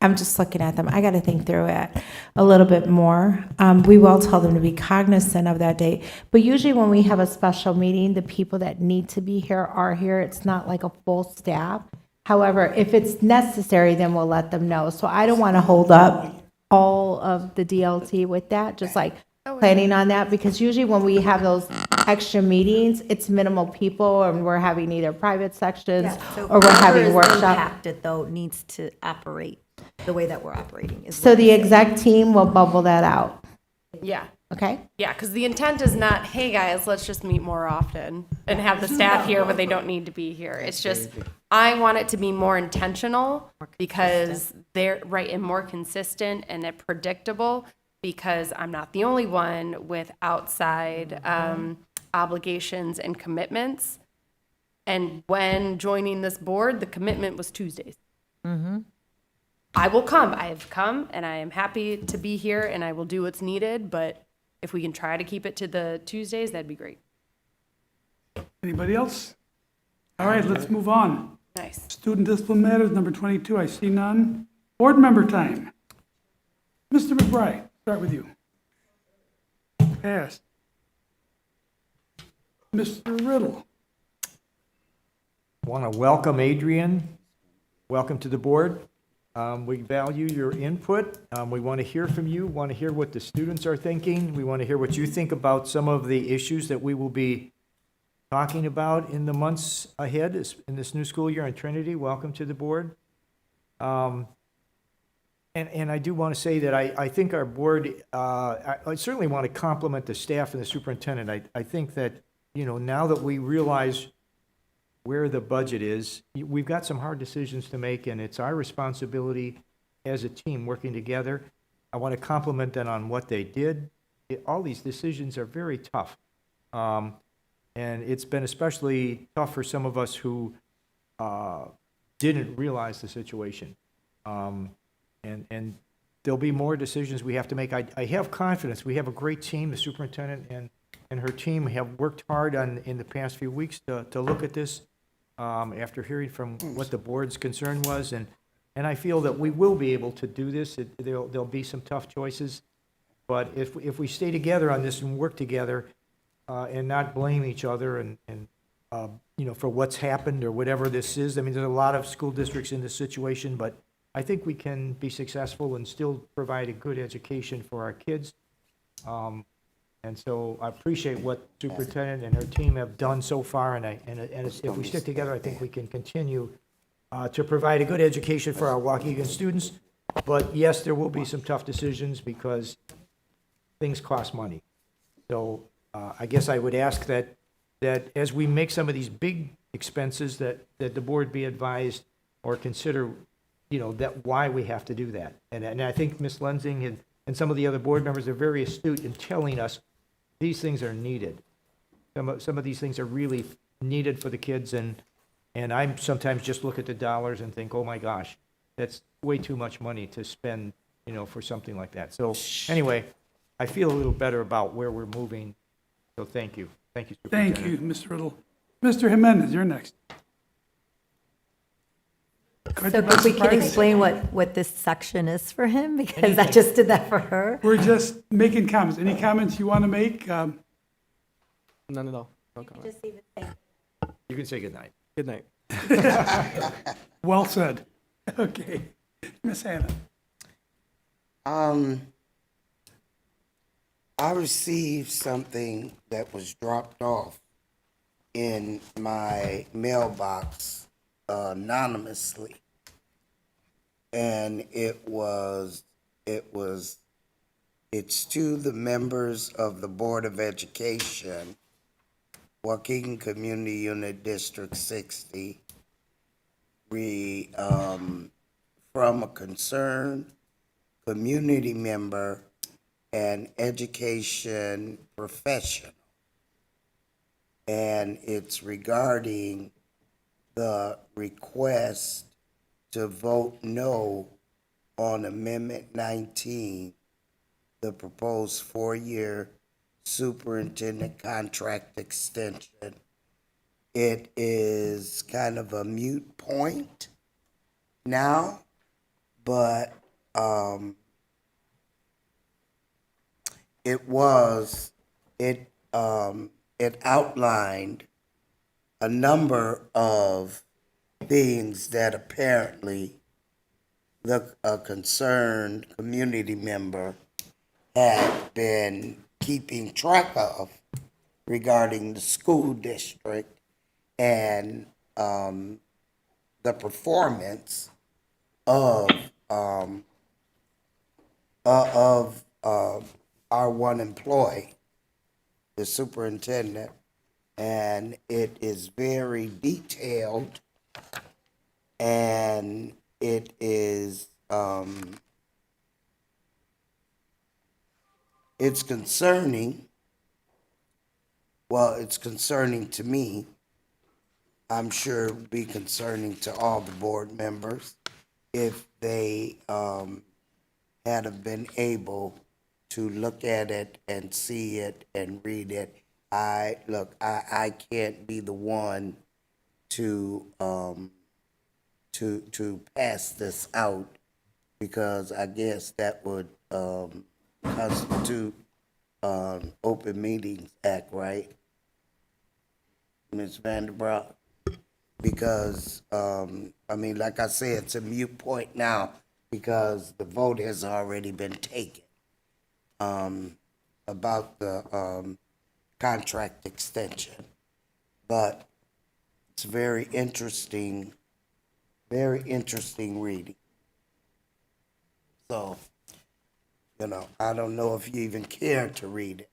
I'm just looking at them. I got to think through it a little bit more. We will tell them to be cognizant of that date. But usually when we have a special meeting, the people that need to be here are here. It's not like a full staff. However, if it's necessary, then we'll let them know. So I don't want to hold up all of the DLT with that, just like planning on that, because usually when we have those extra meetings, it's minimal people and we're having either private sections or we're having workshops. Impacted though needs to operate the way that we're operating. So the exec team will bubble that out. Yeah. Okay? Yeah, because the intent is not, hey, guys, let's just meet more often and have the staff here, but they don't need to be here. It's just, I want it to be more intentional because they're, right, and more consistent and predictable, because I'm not the only one with outside obligations and commitments. And when joining this board, the commitment was Tuesdays. I will come. I have come, and I am happy to be here, and I will do what's needed, but if we can try to keep it to the Tuesdays, that'd be great. Anybody else? All right, let's move on. Nice. Student discipline matters, number 22, I see none. Board member time. Mr. McBride, start with you. Passed. Mr. Riddle. Want to welcome Adrian. Welcome to the board. We value your input. We want to hear from you, want to hear what the students are thinking. We want to hear what you think about some of the issues that we will be talking about in the months ahead in this new school year on Trinity. Welcome to the board. And I do want to say that I think our board, I certainly want to compliment the staff and the superintendent. I think that, you know, now that we realize where the budget is, we've got some hard decisions to make, and it's our responsibility as a team working together. I want to compliment them on what they did. All these decisions are very tough. And it's been especially tough for some of us who didn't realize the situation. And there'll be more decisions we have to make. I have confidence. We have a great team. The superintendent and her team have worked hard in the past few weeks to look at this after hearing from what the board's concern was. And I feel that we will be able to do this. There'll be some tough choices. But if we stay together on this and work together and not blame each other and you know, for what's happened or whatever this is. I mean, there's a lot of school districts in this situation, but I think we can be successful and still provide a good education for our kids. And so I appreciate what superintendent and her team have done so far, and if we stick together, I think we can continue to provide a good education for our Waukegan students. But yes, there will be some tough decisions because things cost money. So I guess I would ask that as we make some of these big expenses, that the board be advised or consider, you know, that why we have to do that. And I think Ms. Lensing and some of the other board members are very astute in telling us these things are needed. Some of these things are really needed for the kids, and I sometimes just look at the dollars and think, oh my gosh, that's way too much money to spend, you know, for something like that. So anyway, I feel a little better about where we're moving. So thank you. Thank you, Thank Superintendent. you, Mr. Riddle. Mr. Jimenez, you're next. So if we can explain what this section is for him, because I just did that for her. We're just making comments. Any comments you want to make? None at all. No comment. You can say goodnight. Good night. Well said. Okay. Ms. Hannah. I received something that was dropped off in my mailbox anonymously. And it's to the members of the Board of Education, Waukegan Community Unit District 60, from a concerned community member and education professional. And it's regarding the request to vote no on Amendment 19, the proposed 4-year superintendent contract extension. It is kind of a moot point now, but it outlined a number of things that apparently a concerned community member had been keeping track of regarding the school district and the performance of our one employee, the superintendent, and it is very detailed, and it is it's concerning. Well, it's concerning to me. I'm sure it would be concerning to all the board members if they had have been able to look at it and see it and read it. I can't be the one to pass this out, because I guess that would constitute Open Meetings Act, right, Ms. Vanderbroek? Because like I said, it's a moot point now because the vote has already been taken about the contract extension. But it's very interesting reading. So, I don't know if you even care to read it,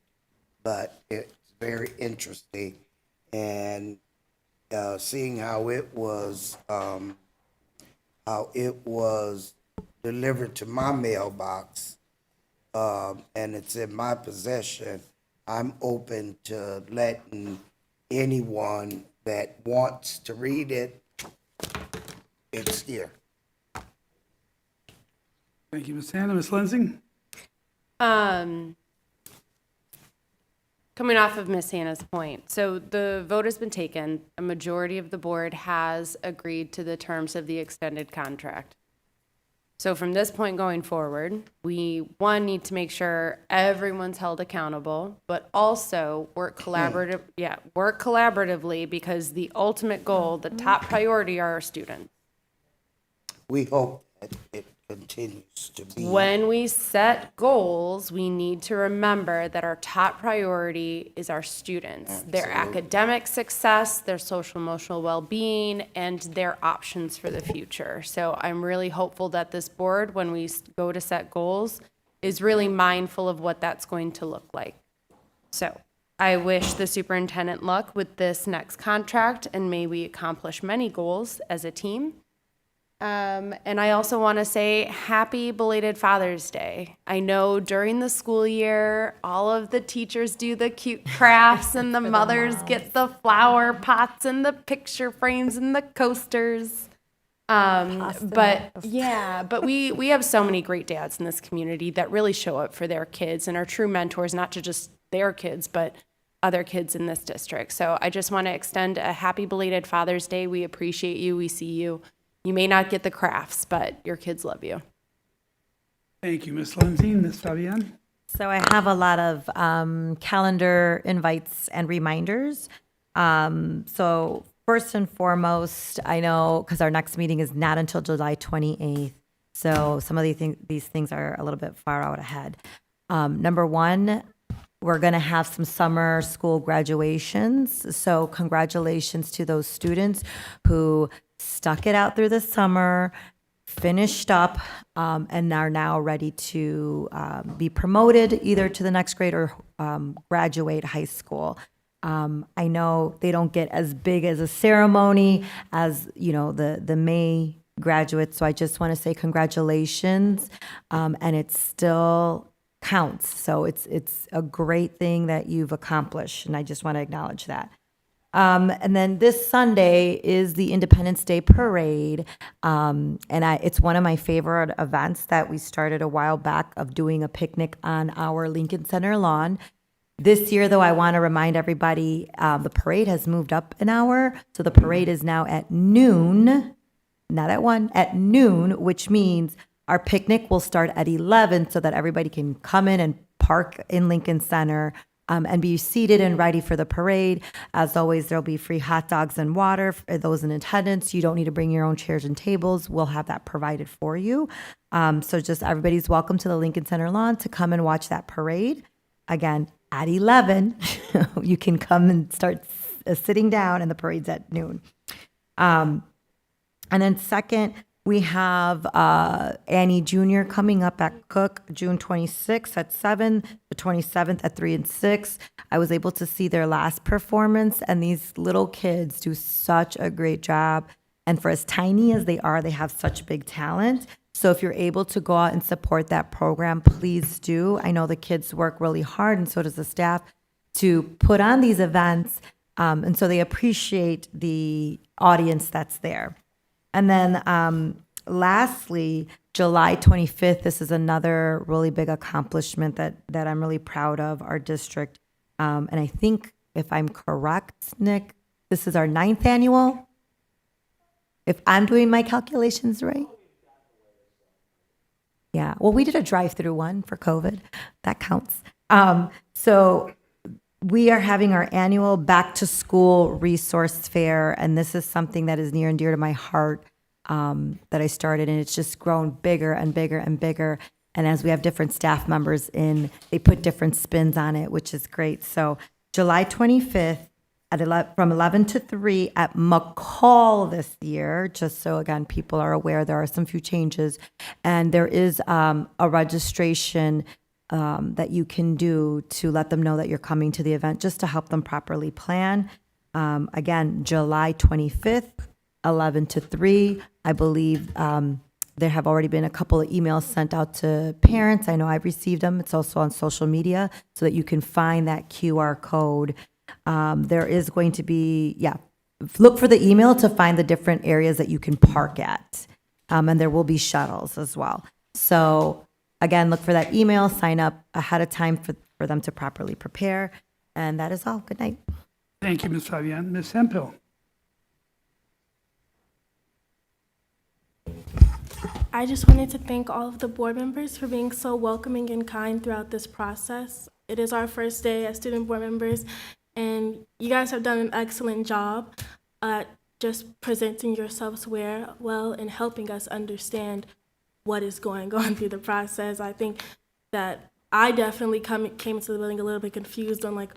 but it's very interesting. And seeing how it was delivered to my mailbox, and it's in my possession, I'm open to letting anyone that wants to read it, it's here. Thank you, Ms. Hannah. Ms. Lensing? Coming off of Ms. Hannah's point, so the vote has been taken. A majority of the board has agreed to the terms of the extended contract. So from this point going forward, we, one, need to make sure everyone's held accountable, but also work collaboratively, because the ultimate goal, the top priority, are our students. We hope that it continues to be. When we set goals, we need to remember that our top priority is our students, their academic success, their social emotional well-being, and their options for the future. So I'm really hopeful that this board, when we go to set goals, is really mindful of what that's going to look like. So I wish the superintendent luck with this next contract, and may we accomplish many goals as a team. And I also want to say happy belated Father's Day. I know during the school year, all of the teachers do the cute crafts and the mothers get the flower pots and the picture frames and the coasters. But we have so many great dads in this community that really show up for their kids and are true mentors, not to just their kids, but other kids in this district. So I just want to extend a happy belated Father's Day. We appreciate you. We see you. You may not get the crafts, but your kids love you. Thank you, Ms. Lindsay. Ms. Fabian? So I have a lot of calendar invites and reminders. So first and foremost, I know, because our next meeting is not until July 28th, so some of these things are a little bit far out ahead. Number one, we're going to have some summer school graduations. So congratulations to those students who stuck it out through the summer, finished up, and are now ready to be promoted either to the next grade or graduate high school. I know they don't get as big as a ceremony as, the May graduates. So I just want to say congratulations. And it still counts. So it's a great thing that you've accomplished. And I just want to acknowledge that. And then this Sunday is the Independence Day Parade. It's one of my favorite events that we started a while back of doing a picnic on our Lincoln Center lawn. This year, though, I want to remind everybody, the parade has moved up an hour. So the parade is now at noon, not at 1, at noon, which means our picnic will start at 11 so that everybody can come in and park in Lincoln Center and be seated and ready for the parade. As always, there'll be free hot dogs and water for those in attendance. You don't need to bring your own chairs and tables. We'll have that provided for you. So just everybody's welcome to the Lincoln Center lawn to come and watch that parade. Again, at 11, you can come and start sitting down, and the parade's at noon. And then second, we have Annie Jr. coming up at Cook June 26th at 7, the 27th at 3 and 6. I was able to see their last performance, and these little kids do such a great job. And for as tiny as they are, they have such big talent. So if you're able to go out and support that program, please do. I know the kids work really hard, and so does the staff, to put on these events. And so they appreciate the audience that's there. And then lastly, July 25th, this is another really big accomplishment that I'm really proud of, our district. And I think, if I'm correct, Nick, this is our 9th annual, if I'm doing my calculations right. Yeah, well, we did a drive-through one for COVID. That counts. So we are having our annual back-to-school resource fair, and this is something that is near and dear to my heart that I started, and it's just grown bigger and bigger and bigger. And as we have different staff members in, they put different spins on it, which is great. So July 25th, from 11 to 3 at McCall this year, just so, again, people are aware, there are some few changes. And there is a registration that you can do to let them know that you're coming to the event, just to help them properly plan. Again, July 25th, 11 to 3. I believe there have already been a couple of emails sent out to parents. I know I've received them. It's also on social media so that you can find that QR code. There is going to be, look for the email to find the different areas that you can park at. And there will be shuttles as well. So again, look for that email, sign up ahead of time for them to properly prepare. And that is all. Good night. Thank you, Ms. Fabian. Ms. Hemphill. I just wanted to thank all of the board members for being so welcoming and kind throughout this process. It is our first day as student board members, and you guys have done an excellent job at just presenting yourselves well and helping us understand what is going on through the process. I think that I definitely came into the building a little bit confused on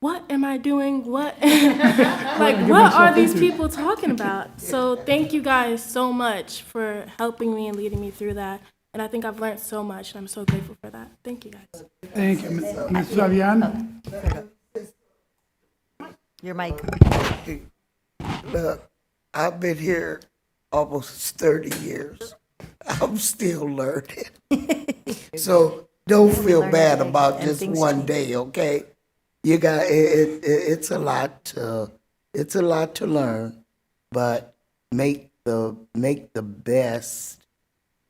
what am I doing? What what are these people talking about? So thank you guys so much for helping me and leading me through that. And I think I've learned so much, and I'm so grateful for that. Thank you guys. Thank you, Ms. Fabian. Your mic. Look, I've been here almost 30 years. I'm still learning. So don't feel bad about just one day, okay? You got it. It's a lot to learn, but make the best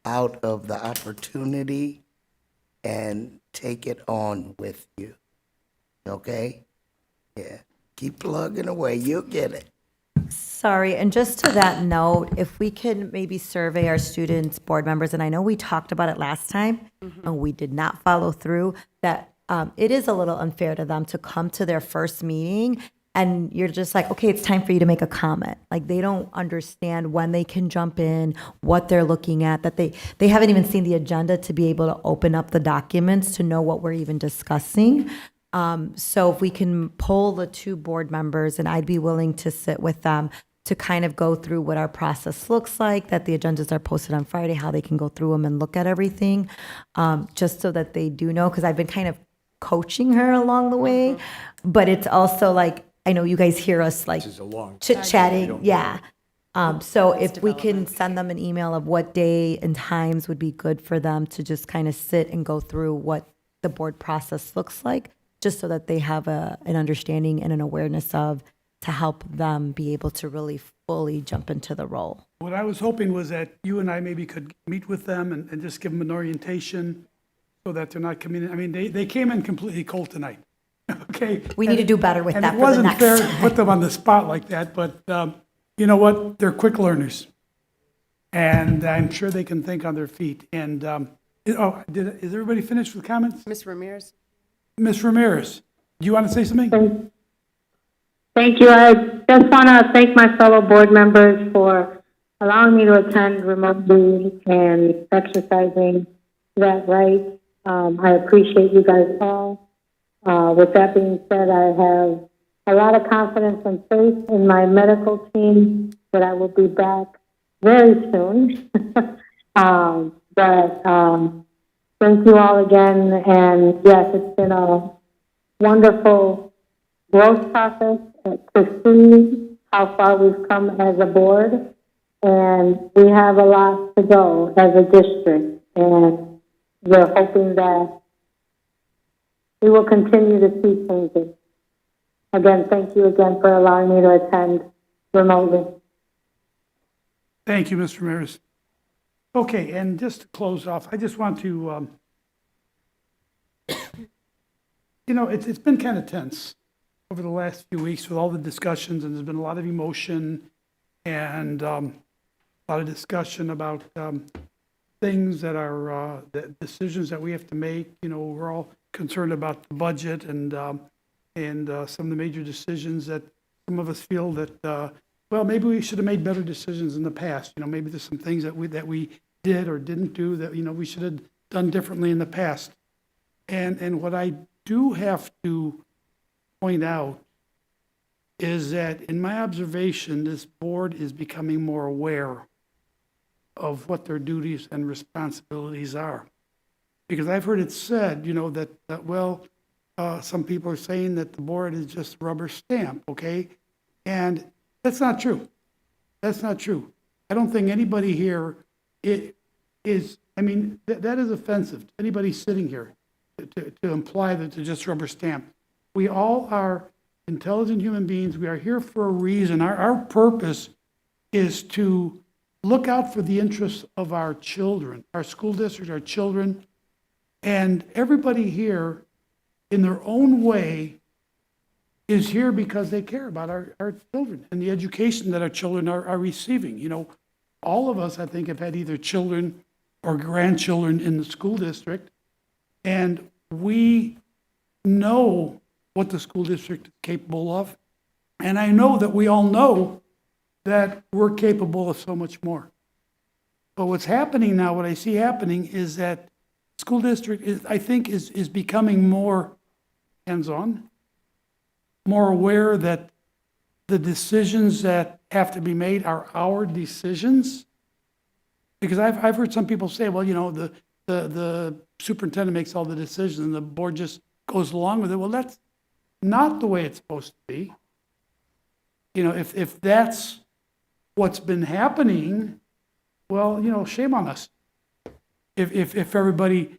out of the opportunity and take it on with you. Okay? Yeah. Keep plugging away. You'll get it. Sorry, and just to that note, if we can maybe survey our students, board members, and I know we talked about it last time, and we did not follow through, that it is a little unfair to them to come to their first meeting and you're just like, okay, it's time for you to make a comment. Like, they don't understand when they can jump in, what they're looking at, that they haven't even seen the agenda to be able to open up the documents to know what we're even discussing. So if we can poll the two board members, and I'd be willing to sit with them to kind of go through what our process looks like, that the agendas are posted on Friday, how they can go through them and look at everything, just so that they do know, because I've been kind of coaching her along the way. But it's also like, I know you guys hear us like chit-chatting, yeah. So if we can send them an email of what day and times would be good for them to just kind of sit and go through what the board process looks like, just so that they have an understanding and an awareness of, to help them be able to really fully jump into the role. What I was hoping was that you and I maybe could meet with them and just give them an orientation so that they're not coming in. I mean, they came in completely cold tonight, okay? We need to do better with that for the And it wasn't next fair to time. put them on the spot like that, but you know what? They're quick learners. And I'm sure they can think on their feet. And, is everybody finished with comments? Ms. Ramirez? Ms. Ramirez, do you want to say something? Thank you. I just want to thank my fellow board members for allowing me to attend remotely and exercising that right. I appreciate you guys all. With that being said, I have a lot of confidence and faith in my medical team that I will be back very soon. Thank you all again. And yes, it's been a wonderful growth process to see how far we've come as a board. And we have a lot to go as a district. And we're hoping that we will continue to see changes. Again, thank you again for allowing me to attend remotely. Thank you, Mr. Ramirez. Okay, and just to close off, I just want to, it's been kind of tense over the last few weeks with all the discussions, and there's been a lot of emotion and a lot of discussion about things that are the decisions that we have to make. We're all concerned about the budget and some of the major decisions that some of us feel that well, maybe we should have made better decisions in the past. Maybe there's some things that we did or didn't do that we should have done differently in the past. And what I do have to point out is that in my observation, this board is becoming more aware of what their duties and responsibilities are. Because I've heard it said, that some people are saying that the board is just a rubber stamp, okay? And that's not true. That's not true. I don't think anybody here that is offensive to anybody sitting here to imply that they're just rubber stamp. We all are intelligent human beings. We are here for a reason. Our purpose is to look out for the interests of our children, our school district, our children, and everybody here in their own way is here because they care about our children and the education that our children are receiving. All of us, I think, have had either children or grandchildren in the school district, and we know what the school district is capable of. And I know that we all know that we're capable of so much more. But what's happening now, what I see happening is that school district is becoming more hands-on, more aware that the decisions that have to be made are our decisions. Because I've heard some people say, well, the superintendent makes all the decisions and the board just goes along with it. Well, that's not the way it's supposed to be. If that's what's been happening, well, shame on us. If everybody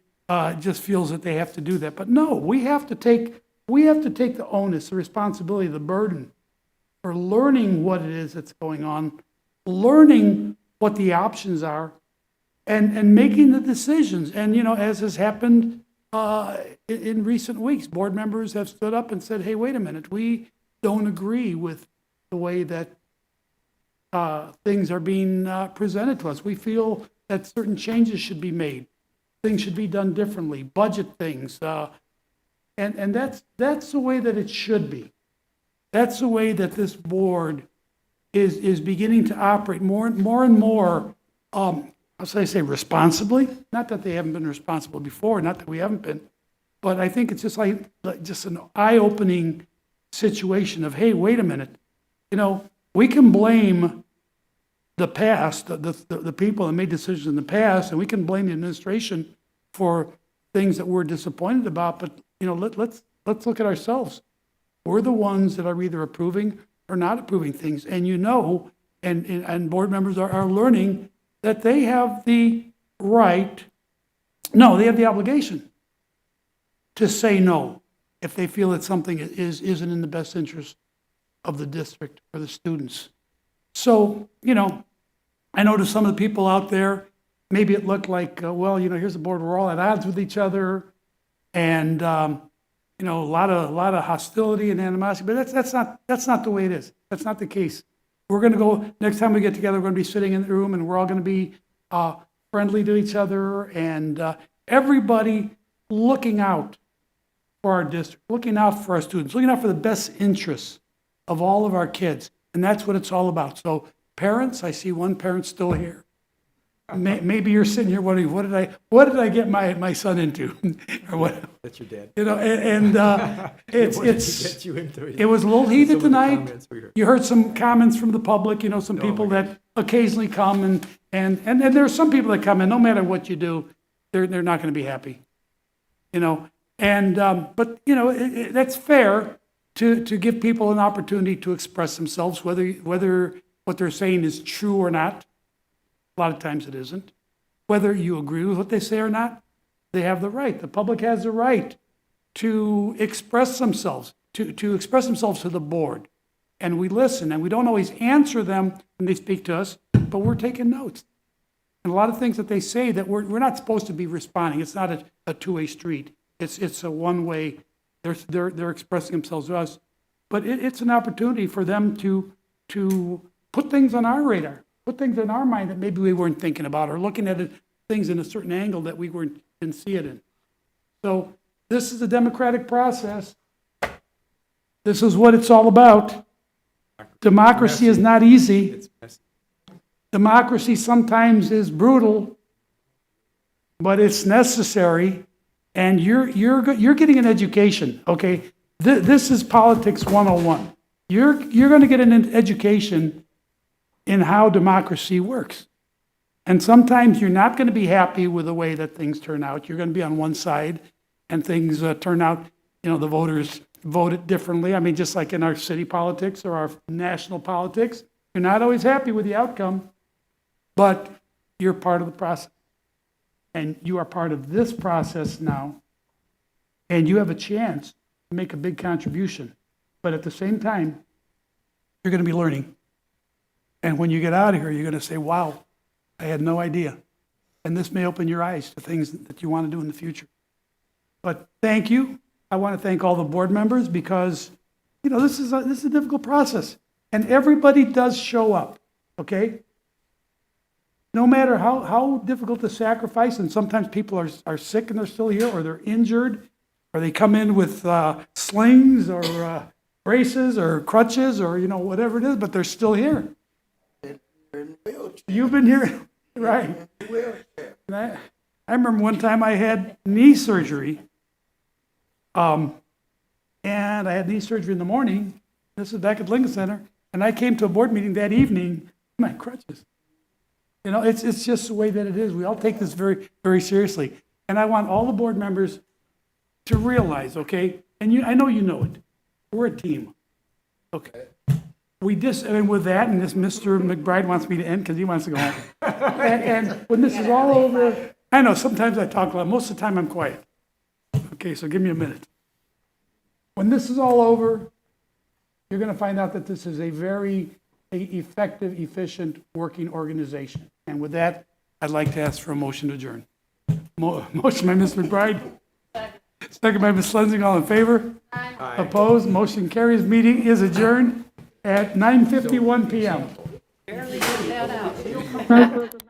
just feels that they have to do that. But no, we have to take the onus, the responsibility, the burden for learning what it is that's going on, learning what the options are, and making the decisions. And, as has happened in recent weeks, board members have stood up and said, hey, wait a minute, we don't agree with the way that things are being presented to us. We feel that certain changes should be made. Things should be done differently, budget things. And that's the way that it should be. That's the way that this board is beginning to operate more and more, how should I say, responsibly? Not that they haven't been responsible before, not that we haven't been, But I think it's just like just an eye-opening situation of, hey, wait a minute. You know, we can blame the past, the people that made decisions in the past, and we can blame the administration for things that we're disappointed about, but, you know, let's look at ourselves. We're the ones that are either approving or not approving things. And you know, and board members are learning that they have the right, no, they have the obligation to say no if they feel that something isn't in the best interest of the district or the students. So, you know, I know to some of the people out there, maybe it looked like, well, you know, here's a board, we're all at odds with each other, and you know, a lot of hostility and animosity. But that's not the way it is. That's not the case. We're going to go next time we get together. We're going to be sitting in the room, and we're all going to be friendly to each other, and everybody looking out for our district, looking out for our students, looking out for the best interests of all of our kids, and that's what it's all about. So, parents, I see one parent still here. Maybe you're sitting here wondering, what did I get my son into, or what? That's your dad. You know, and What did he get you into? it was a little heated Some of the tonight. comments we heard. You heard some comments from the public. You know, some people that occasionally come and there are some people that come in. No matter what you do, they're not going to be happy. You know, and but you know that's fair to give people an opportunity to express themselves, whether what they're saying is true or not. A lot of times it isn't. Whether you agree with what they say or not, they have the right. The public has the right to express themselves, to express themselves to the board. And we listen, and we don't always answer them when they speak to us, but we're taking notes. And a lot of things that they say that we're not supposed to be responding. It's not a two-way street. It's a one-way. They're expressing themselves to us. But it's an opportunity for them to put things on our radar. Put things in our mind that maybe we weren't thinking about, or looking at things in a certain angle that we didn't see it in. So this is a democratic process. This is what it's all about. Democracy is not easy. Democracy sometimes is brutal, but it's necessary. And you're getting an education, okay? This is politics 101. You're going to get an education in how democracy works. And sometimes you're not going to be happy with the way that things turn out. You're going to be on one side and things turn out, you know, the voters vote it differently. I mean, just like in our city politics or our national politics, you're not always happy with the outcome, but you're part of the process. And you are part of this process now, and you have a chance to make a big contribution. But at the same time, you're going to be learning. And when you get out of here, you're going to say, wow, I had no idea. And this may open your eyes to things that you want to do in the future. But thank you. I want to thank all the board members because, you know, this is a difficult process. And everybody does show up, okay? No matter how difficult the sacrifice, and sometimes people are sick and they're still here, or they're injured, or they come in with slings or braces or crutches or, you know, whatever it is, but they're still here. You've been here, right? I remember one time I had knee surgery, and I had knee surgery in the morning. This is back at Lincoln Center, and I came to a board meeting that evening, my crutches. You know, it's just the way that it is. We all take this very, very seriously. And I want all the board members to realize, okay, and I know you know it, we're a team. Okay. And with that, and this Mr. McBride wants me to end because he wants to go home. and when this is all over, I know sometimes I talk a lot. Most of the time I'm quiet. Okay, so give me a minute. When this is all over, you're going to find out that this is a very effective, efficient, working organization. And with that, I'd like to ask for a motion to adjourn. Motion by Ms. McBride. Second by Ms. Lensing. All in favor? Aye. Opposed? Motion carries. Meeting is adjourned at 9:51 p.m. Barely get that out.